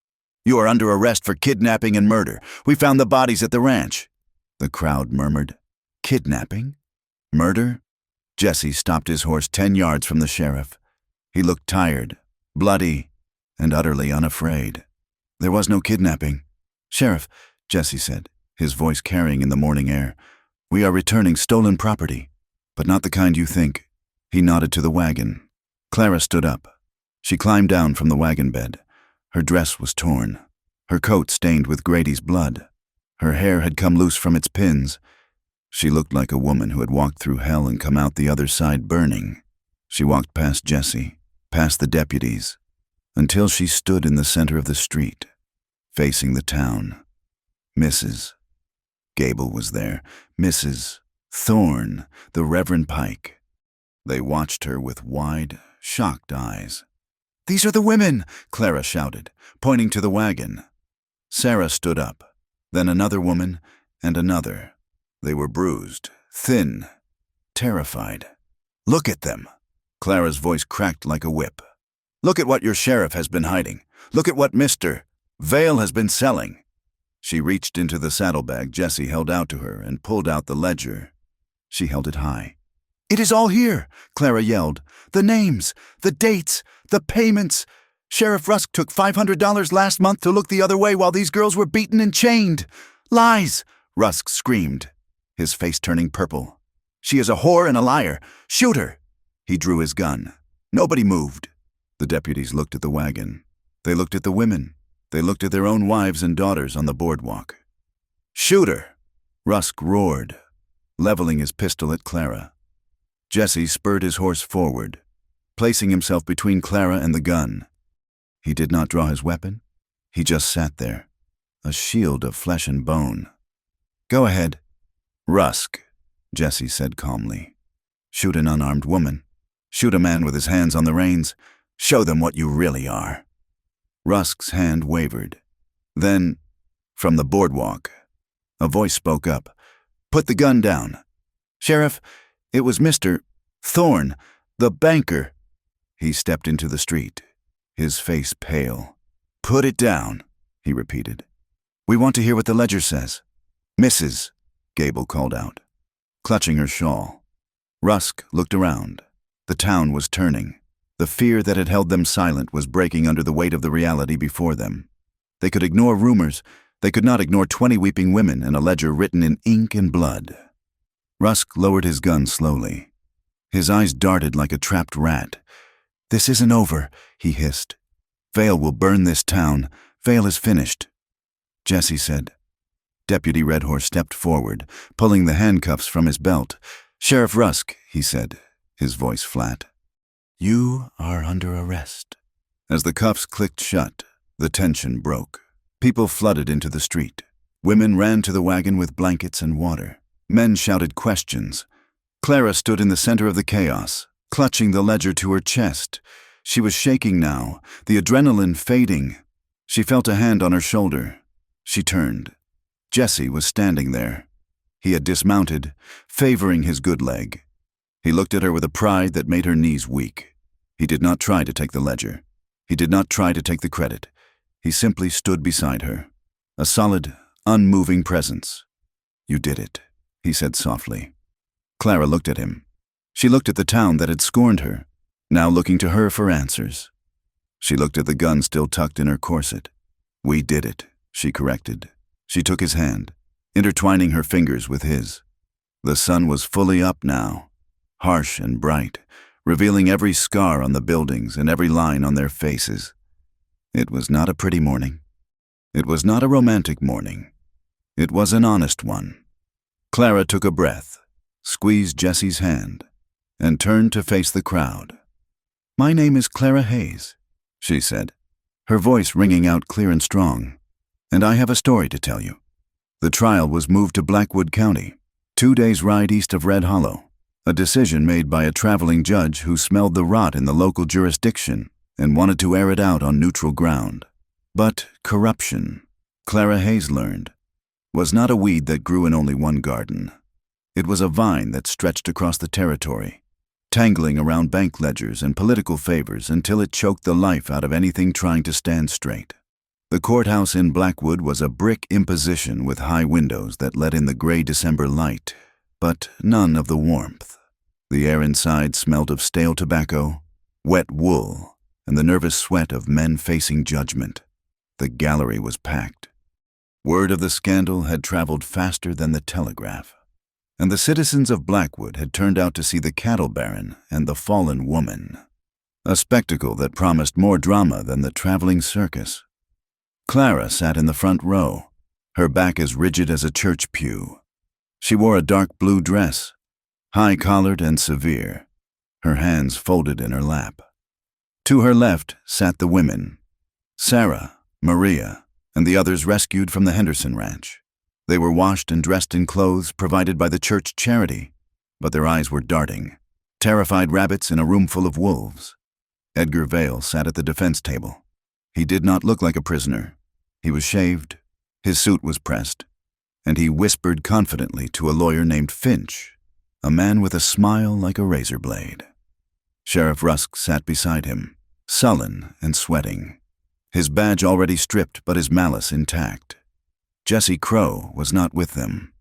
"You are under arrest for kidnapping and murder. We found the bodies at the ranch." The crowd murmured. "Kidnapping? Murder?" Jessie stopped his horse 10 yards from the sheriff. He looked tired, bloody, and utterly unafraid. There was no kidnapping. "Sheriff," Jesse said, his voice carrying in the morning air, "we are returning stolen property, but not the kind you think." He nodded to the wagon. Clara stood up. She climbed down from the wagon bed. Her dress was torn, her coat stained with Grady's blood. Her hair had come loose from its pins. She looked like a woman who had walked through hell and come out the other side burning. She walked past Jesse, past the deputies, until she stood in the center of the street, facing the town. Mrs. Gable was there. Mrs. Thorne, the Reverend Pike. They watched her with wide, shocked eyes. "These are the women!" Clara shouted, pointing to the wagon. Sarah stood up, then another woman, and another. They were bruised, thin, terrified. "Look at them!" Clara's voice cracked like a whip. "Look at what your sheriff has been hiding. Look at what Mr. Vale has been selling." She reached into the saddlebag Jesse held out to her and pulled out the ledger. She held it high. "It is all here," Clara yelled. "The names, the dates, the payments. Sheriff Rusk took $500 last month to look the other way while these girls were beaten and chained. Lies!" Rusk screamed, his face turning purple. "She is a whore and a liar. Shoot her!" He drew his gun. Nobody moved. The deputies looked at the wagon. They looked at the women. They looked at their own wives and daughters on the boardwalk. "Shoot her!" Rusk roared, leveling his pistol at Clara. Jesse spurred his horse forward, placing himself between Clara and the gun. He did not draw his weapon. He just sat there, a shield of flesh and bone. "Go ahead." "Rusk," Jesse said calmly. "Shoot an unarmed woman. Shoot a man with his hands on the reins. Show them what you really are." Rusk's hand wavered. Then, from the boardwalk, a voice spoke up. "Put the gun down." "Sheriff, it was Mr. Thorne, the banker." He stepped into the street, his face pale. "Put it down," he repeated. "We want to hear what the ledger says." "Mrs." Gable called out, clutching her shawl. Rusk looked around. The town was turning. The fear that had held them silent was breaking under the weight of the reality before them. They could ignore rumors. They could not ignore 20 weeping women and a ledger written in ink and blood. Rusk lowered his gun slowly. His eyes darted like a trapped rat. "This isn't over," he hissed. "Vale will burn this town. Vale is finished." Jesse said. Deputy Redhorse stepped forward, pulling the handcuffs from his belt. "Sheriff Rusk," he said, his voice flat. "You are under arrest." As the cuffs clicked shut, the tension broke. People flooded into the street. Women ran to the wagon with blankets and water. Men shouted questions. Clara stood in the center of the chaos, clutching the ledger to her chest. She was shaking now, the adrenaline fading. She felt a hand on her shoulder. She turned. Jesse was standing there. He had dismounted, favoring his good leg. He looked at her with a pride that made her knees weak. He did not try to take the ledger. He did not try to take the credit. He simply stood beside her, a solid, unmoving presence. "You did it," he said softly. Clara looked at him. She looked at the town that had scorned her, now looking to her for answers. She looked at the gun still tucked in her corset. "We did it," she corrected. She took his hand, intertwining her fingers with his. The sun was fully up now, harsh and bright, revealing every scar on the buildings and every line on their faces. It was not a pretty morning. It was not a romantic morning. It was an honest one. Clara took a breath, squeezed Jesse's hand, and turned to face the crowd. "My name is Clara Hayes," she said, her voice ringing out clear and strong, "and I have a story to tell you." The trial was moved to Blackwood County, 2 days' ride east of Red Hollow, a decision made by a traveling judge who smelled the rot in the local jurisdiction and wanted to air it out on neutral ground. But corruption, Clara Hayes learned, was not a weed that grew in only one garden. It was a vine that stretched across the territory, tangling around bank ledgers and political favors until it choked the life out of anything trying to stand straight. The courthouse in Blackwood was a brick imposition with high windows that let in the gray December light, but none of the warmth. The air inside smelled of stale tobacco, wet wool, and the nervous sweat of men facing judgment. The gallery was packed. Word of the scandal had traveled faster than the telegraph, and the citizens of Blackwood had turned out to see the cattle baron and the fallen woman, a spectacle that promised more drama than the traveling circus. Clara sat in the front row, her back as rigid as a church pew. She wore a dark blue dress, high-collared and severe, her hands folded in her lap. To her left sat the women, Sarah, Maria, and the others rescued from the Henderson ranch. They were washed and dressed in clothes provided by the church charity, but their eyes were darting, terrified rabbits in a room full of wolves. Edgar Vale sat at the defense table. He did not look like a prisoner. He was shaved, his suit was pressed, and he whispered confidently to a lawyer named Finch, a man with a smile like a razor blade. Sheriff Rusk sat beside him, sullen and sweating, his badge already stripped but his malice intact. Jesse Crow was not with them.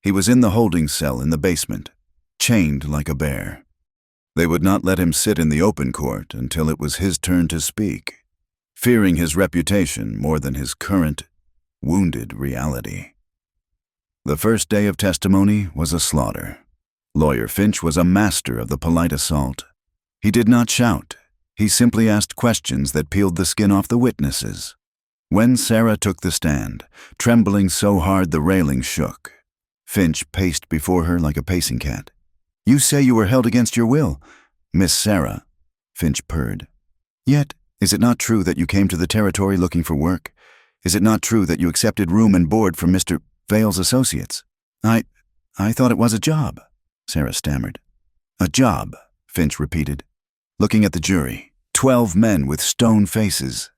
He was in the holding cell in the basement, chained like a bear. They would not let him sit in the open court until it was his turn to speak, fearing his reputation more than his current, wounded reality. The first day of testimony was a slaughter. Lawyer Finch was a master of the polite assault. He did not shout. He simply asked questions that peeled the skin off the witnesses. When Sarah took the stand, trembling so hard the railing shook, Finch paced before her like a pacing cat. "You say you were held against your will, Miss Sarah," Finch purred. "Yet, is it not true that you came to the territory looking for work? Is it not true that you accepted room and board from Mr. Vale's associates?" I thought it was a job," Sarah stammered. "A job," Finch repeated, looking at the jury, 12 men with stone faces.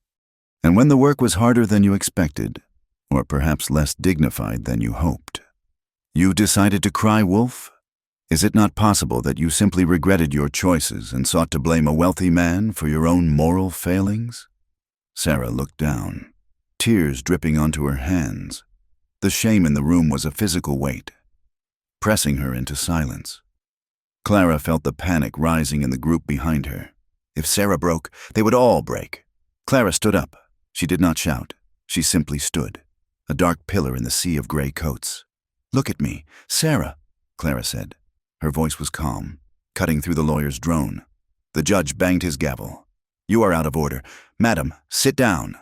"And when the work was harder than you expected, or perhaps less dignified than you hoped, you decided to cry wolf? Is it not possible that you simply regretted your choices and sought to blame a wealthy man for your own moral failings?" Sarah looked down, tears dripping onto her hands. The shame in the room was a physical weight, pressing her into silence. Clara felt the panic rising in the group behind her. If Sarah broke, they would all break. Clara stood up. She did not shout. She simply stood, a dark pillar in the sea of gray coats. "Look at me, Sarah," Clara said. Her voice was calm, cutting through the lawyer's drone. The judge banged his gavel. "You are out of order. Madam, sit down."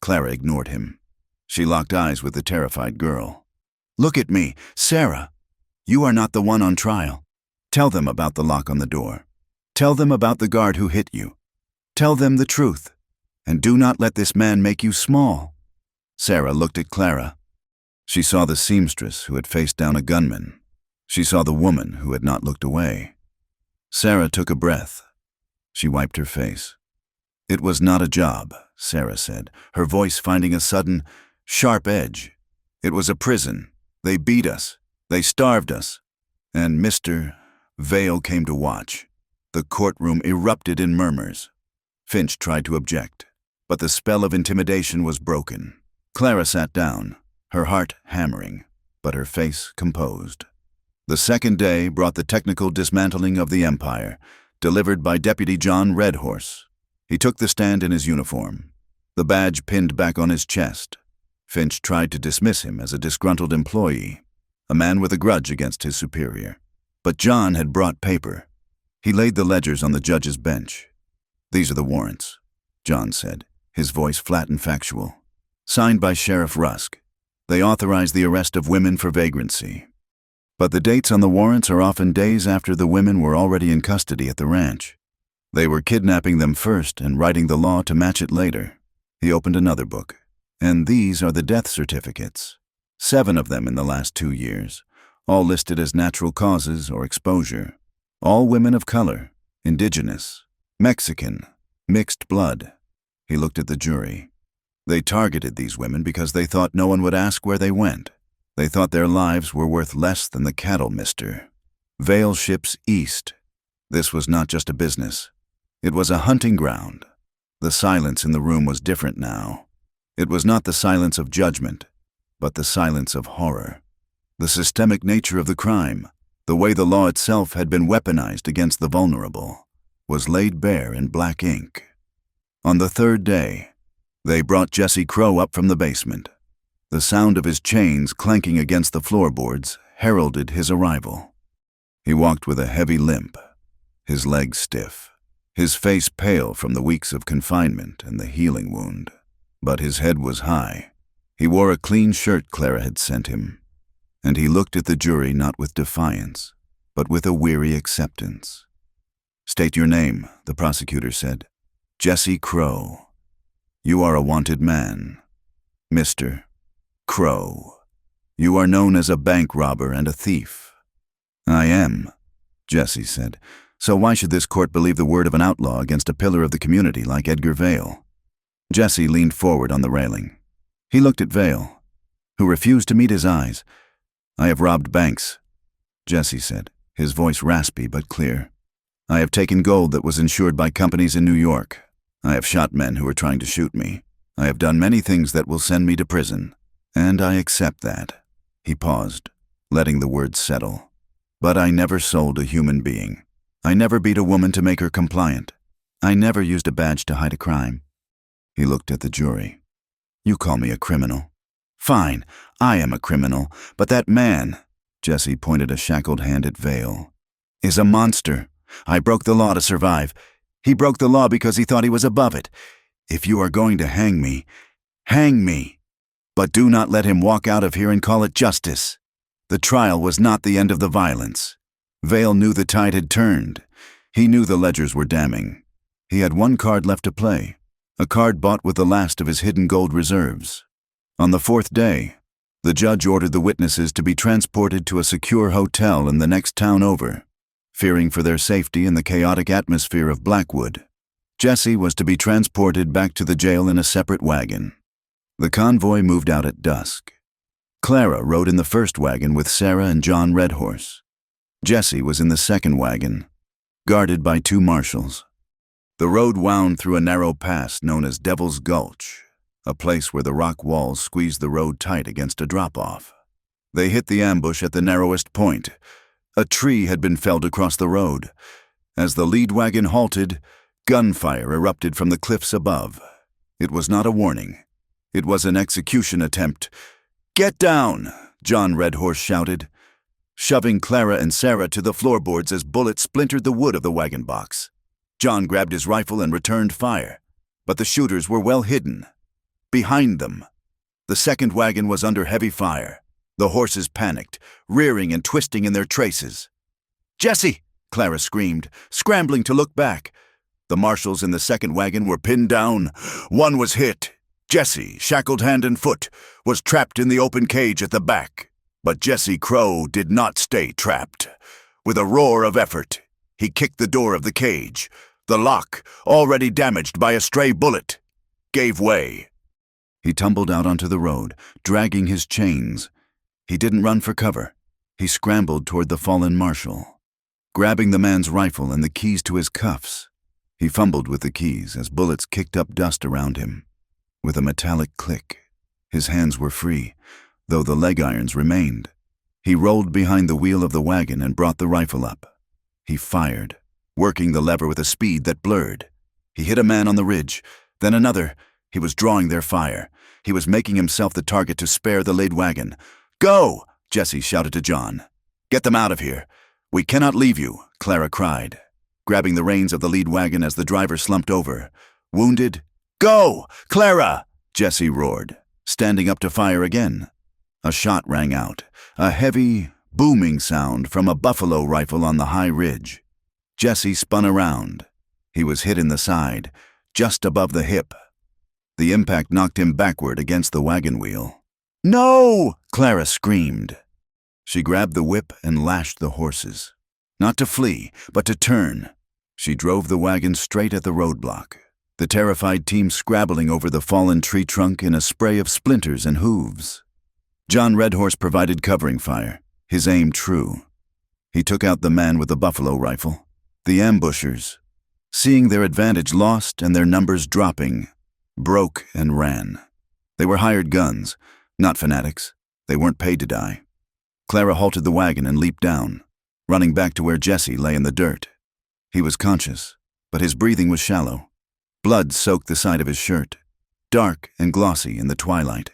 Clara ignored him. She locked eyes with the terrified girl. "Look at me, Sarah. You are not the one on trial. Tell them about the lock on the door. Tell them about the guard who hit you. Tell them the truth. And do not let this man make you small." Sarah looked at Clara. She saw the seamstress who had faced down a gunman. She saw the woman who had not looked away. Sarah took a breath. She wiped her face. "It was not a job," Sarah said, her voice finding a sudden, sharp edge. "It was a prison. They beat us. They starved us. And Mr. Vale came to watch." The courtroom erupted in murmurs. Finch tried to object, but the spell of intimidation was broken. Clara sat down, her heart hammering, but her face composed. The second day brought the technical dismantling of the empire, delivered by Deputy John Redhorse. He took the stand in his uniform, the badge pinned back on his chest. Finch tried to dismiss him as a disgruntled employee, a man with a grudge against his superior. But John had brought paper. He laid the ledgers on the judge's bench. "These are the warrants," John said, his voice flat and factual. "Signed by Sheriff Rusk. They authorize the arrest of women for vagrancy. But the dates on the warrants are often days after the women were already in custody at the ranch. They were kidnapping them first and writing the law to match it later." He opened another book. "And these are the death certificates. 7 of them in the last 2 years, all listed as natural causes or exposure. All women of color, indigenous, Mexican, mixed blood." He looked at the jury. They targeted these women because they thought no one would ask where they went. They thought their lives were worth less than the cattle mister. Vale ships east. This was not just a business. It was a hunting ground. The silence in the room was different now. It was not the silence of judgment, but the silence of horror. The systemic nature of the crime, the way the law itself had been weaponized against the vulnerable, was laid bare in black ink. On the third day, they brought Jesse Crow up from the basement. The sound of his chains clanking against the floorboards heralded his arrival. He walked with a heavy limp, his legs stiff, his face pale from the weeks of confinement and the healing wound. But his head was high. He wore a clean shirt Clara had sent him, and he looked at the jury not with defiance, but with a weary acceptance. "State your name," the prosecutor said. "Jesse Crow. You are a wanted man. Mr. Crow. You are known as a bank robber and a thief." "I am," Jesse said. "So why should this court believe the word of an outlaw against a pillar of the community like Edgar Vale?" Jesse leaned forward on the railing. He looked at Vale, who refused to meet his eyes. "I have robbed banks," Jesse said, his voice raspy but clear. "I have taken gold that was insured by companies in New York. I have shot men who were trying to shoot me. I have done many things that will send me to prison, and I accept that." He paused, letting the words settle. "But I never sold a human being. I never beat a woman to make her compliant. I never used a badge to hide a crime." He looked at the jury. "You call me a criminal. Fine, I am a criminal, but that man," Jesse pointed a shackled hand at Vale, "is a monster. I broke the law to survive. He broke the law because he thought he was above it. If you are going to hang me, hang me. But do not let him walk out of here and call it justice. The trial was not the end of the violence." Vale knew the tide had turned. He knew the ledgers were damning. He had one card left to play, a card bought with the last of his hidden gold reserves. On the fourth day, the judge ordered the witnesses to be transported to a secure hotel in the next town over. Fearing for their safety in the chaotic atmosphere of Blackwood, Jesse was to be transported back to the jail in a separate wagon. The convoy moved out at dusk. Clara rode in the first wagon with Sarah and John Redhorse. Jesse was in the second wagon, guarded by 2 marshals. The road wound through a narrow pass known as Devil's Gulch, a place where the rock walls squeezed the road tight against a drop-off. They hit the ambush at the narrowest point. A tree had been felled across the road. As the lead wagon halted, gunfire erupted from the cliffs above. It was not a warning. It was an execution attempt. "Get down!" John Redhorse shouted, shoving Clara and Sarah to the floorboards as bullets splintered the wood of the wagon box. John grabbed his rifle and returned fire, but the shooters were well hidden. Behind them, the second wagon was under heavy fire. The horses panicked, rearing and twisting in their traces. "Jesse!" Clara screamed, scrambling to look back. The marshals in the second wagon were pinned down. One was hit. Jesse, shackled hand and foot, was trapped in the open cage at the back. But Jesse Crow did not stay trapped. With a roar of effort, he kicked the door of the cage. The lock, already damaged by a stray bullet, gave way. He tumbled out onto the road, dragging his chains. He didn't run for cover. He scrambled toward the fallen marshal, grabbing the man's rifle and the keys to his cuffs. He fumbled with the keys as bullets kicked up dust around him. With a metallic click, his hands were free, though the leg irons remained. He rolled behind the wheel of the wagon and brought the rifle up. He fired, working the lever with a speed that blurred. He hit a man on the ridge, then another. He was drawing their fire. He was making himself the target to spare the lead wagon. "Go!" Jesse shouted to John. "Get them out of here. We cannot leave you," Clara cried, grabbing the reins of the lead wagon as the driver slumped over. Wounded? "Go! Clara!" Jesse roared, standing up to fire again. A shot rang out, a heavy, booming sound from a buffalo rifle on the high ridge. Jesse spun around. He was hit in the side, just above the hip. The impact knocked him backward against the wagon wheel. "No!" Clara screamed. She grabbed the whip and lashed the horses. Not to flee, but to turn. She drove the wagon straight at the roadblock, the terrified team scrabbling over the fallen tree trunk in a spray of splinters and hooves. John Redhorse provided covering fire, his aim true. He took out the man with the buffalo rifle. The ambushers, seeing their advantage lost and their numbers dropping, broke and ran. They were hired guns, not fanatics. They weren't paid to die. Clara halted the wagon and leaped down, running back to where Jesse lay in the dirt. He was conscious, but his breathing was shallow. Blood soaked the side of his shirt, dark and glossy in the twilight.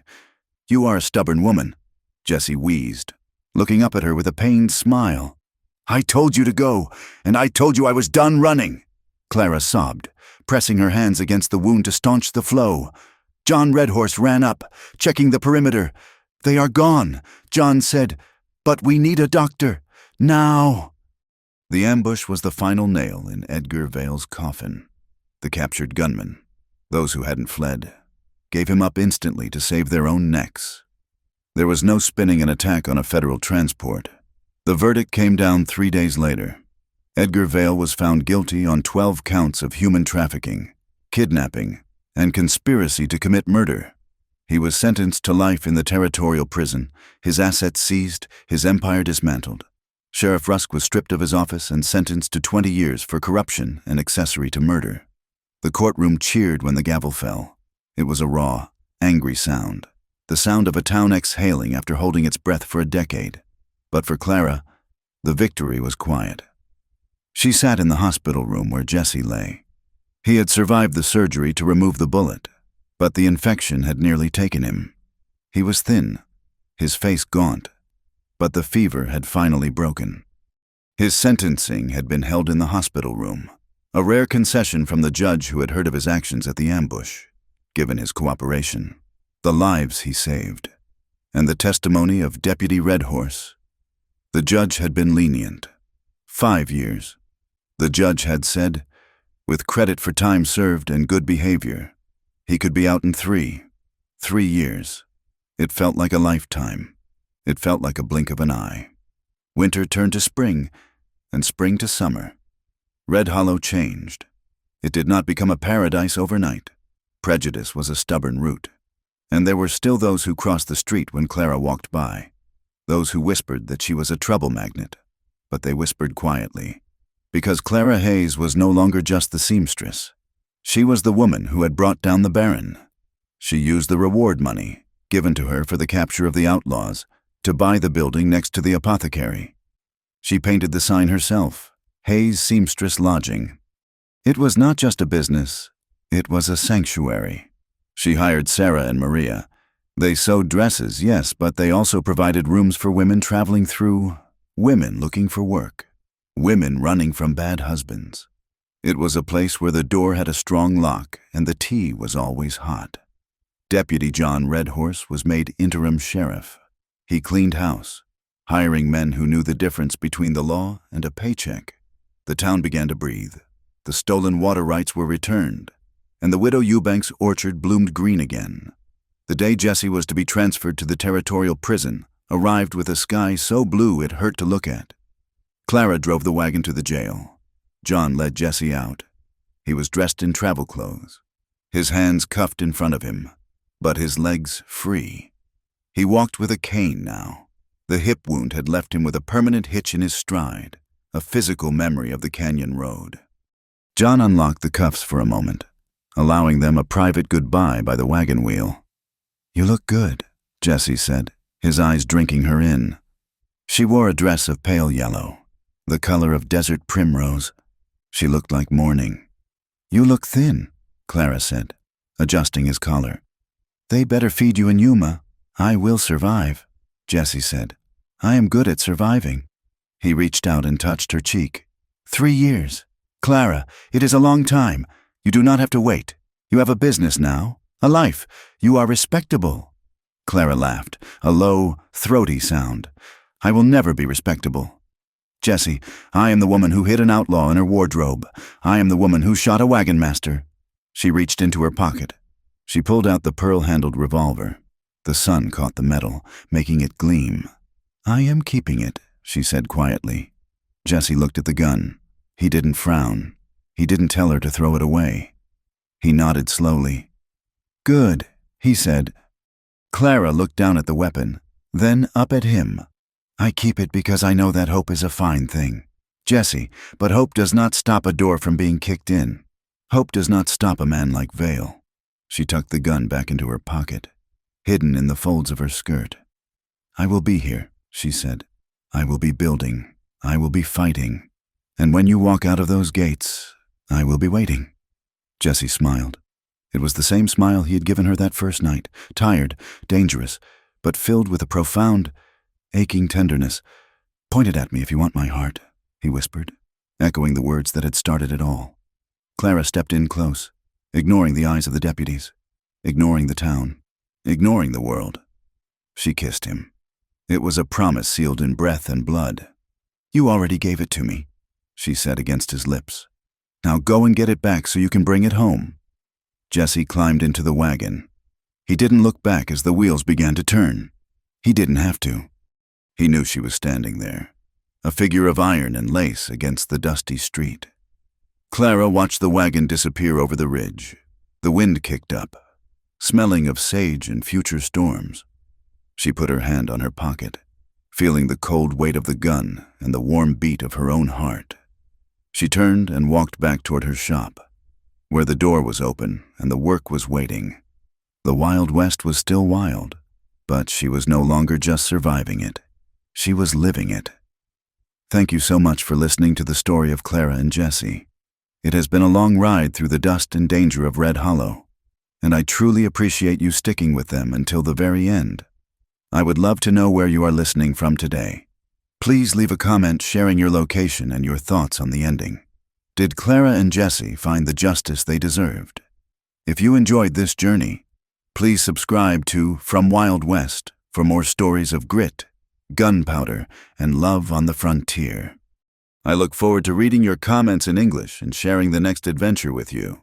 "You are a stubborn woman," Jessie wheezed, looking up at her with a pained smile. "I told you to go, and I told you I was done running," Clara sobbed, pressing her hands against the wound to staunch the flow. John Redhorse ran up, checking the perimeter. "They are gone," John said, "but we need a doctor. Now." The ambush was the final nail in Edgar Vale's coffin. The captured gunmen, those who hadn't fled, gave him up instantly to save their own necks. There was no spinning an attack on a federal transport. The verdict came down 3 days later. Edgar Vale was found guilty on 12 counts of human trafficking, kidnapping, and conspiracy to commit murder. He was sentenced to life in the territorial prison, his assets seized, his empire dismantled. Sheriff Rusk was stripped of his office and sentenced to 20 years for corruption and accessory to murder. The courtroom cheered when the gavel fell. It was a raw, angry sound, the sound of a town exhaling after holding its breath for a decade. But for Clara, the victory was quiet. She sat in the hospital room where Jessie lay. He had survived the surgery to remove the bullet, but the infection had nearly taken him. He was thin, his face gaunt, but the fever had finally broken. His sentencing had been held in the hospital room, a rare concession from the judge who had heard of his actions at the ambush, given his cooperation, the lives he saved, and the testimony of Deputy Redhorse. The judge had been lenient. 5 years. The judge had said, with credit for time served and good behavior, he could be out in 3 years. It felt like a lifetime. It felt like a blink of an eye. Winter turned to spring, and spring to summer. Red Hollow changed. It did not become a paradise overnight. Prejudice was a stubborn root. And there were still those who crossed the street when Clara walked by. Those who whispered that she was a trouble magnet. But they whispered quietly. Because Clara Hayes was no longer just the seamstress. She was the woman who had brought down the Baron. She used the reward money, given to her for the capture of the Outlaws, to buy the building next to the apothecary. She painted the sign herself, Hayes Seamstress Lodging. It was not just a business, it was a sanctuary. She hired Sarah and Maria. They sewed dresses, yes, but they also provided rooms for women traveling through, women looking for work, women running from bad husbands. It was a place where the door had a strong lock and the tea was always hot. Deputy John Redhorse was made interim sheriff. He cleaned house, hiring men who knew the difference between the law and a paycheck. The town began to breathe. The stolen water rights were returned, and the widow Eubank's orchard bloomed green again. The day Jessie was to be transferred to the territorial prison arrived with a sky so blue it hurt to look at. Clara drove the wagon to the jail. John led Jessie out. He was dressed in travel clothes, his hands cuffed in front of him, but his legs free. He walked with a cane now. The hip wound had left him with a permanent hitch in his stride, a physical memory of the canyon road. John unlocked the cuffs for a moment, allowing them a private goodbye by the wagon wheel. "You look good," Jessie said, his eyes drinking her in. She wore a dress of pale yellow, the color of desert primrose. She looked like morning. "You look thin," Clara said, adjusting his collar. "They better feed you in Yuma. I will survive," Jessie said. "I am good at surviving." He reached out and touched her cheek. 3 years. Clara, it is a long time. You do not have to wait. You have a business now, a life. You are respectable. Clara laughed, a low, throaty sound. "I will never be respectable. Jessie, I am the woman who hid an outlaw in her wardrobe. I am the woman who shot a wagon master." She reached into her pocket. She pulled out the pearl-handled revolver. The sun caught the metal, making it gleam. "I am keeping it," she said quietly. Jessie looked at the gun. He didn't frown. He didn't tell her to throw it away. He nodded slowly. "Good," he said. Clara looked down at the weapon, then up at him. "I keep it because I know that hope is a fine thing. Jessie, but hope does not stop a door from being kicked in. Hope does not stop a man like Vale." She tucked the gun back into her pocket, hidden in the folds of her skirt. "I will be here," she said. "I will be building. I will be fighting. And when you walk out of those gates, I will be waiting." Jesse smiled. It was the same smile he had given her that first night, tired, dangerous, but filled with a profound, aching tenderness. "Point it at me if you want my heart," he whispered, echoing the words that had started it all. Clara stepped in close, ignoring the eyes of the deputies, ignoring the town, ignoring the world. She kissed him. It was a promise sealed in breath and blood. "You already gave it to me," she said against his lips. "Now go and get it back so you can bring it home." Jesse climbed into the wagon. He didn't look back as the wheels began to turn. He didn't have to. He knew she was standing there, a figure of iron and lace against the dusty street. Clara watched the wagon disappear over the ridge. The wind kicked up, smelling of sage and future storms. She put her hand on her pocket, feeling the cold weight of the gun and the warm beat of her own heart. She turned and walked back toward her shop, where the door was open and the work was waiting. The Wild West was still wild, but she was no longer just surviving it. She was living it. Thank you so much for listening to the story of Clara and Jesse. It has been a long ride through the dust and danger of Red Hollow, and I truly appreciate you sticking with them until the very end. I would love to know where you are listening from today. Please leave a comment sharing your location and your thoughts on the ending. Did Clara and Jesse find the justice they deserved? If you enjoyed this journey, please subscribe to From Wild West for more stories of grit, gunpowder, and love on the frontier. I look forward to reading your comments in English and sharing the next adventure with you.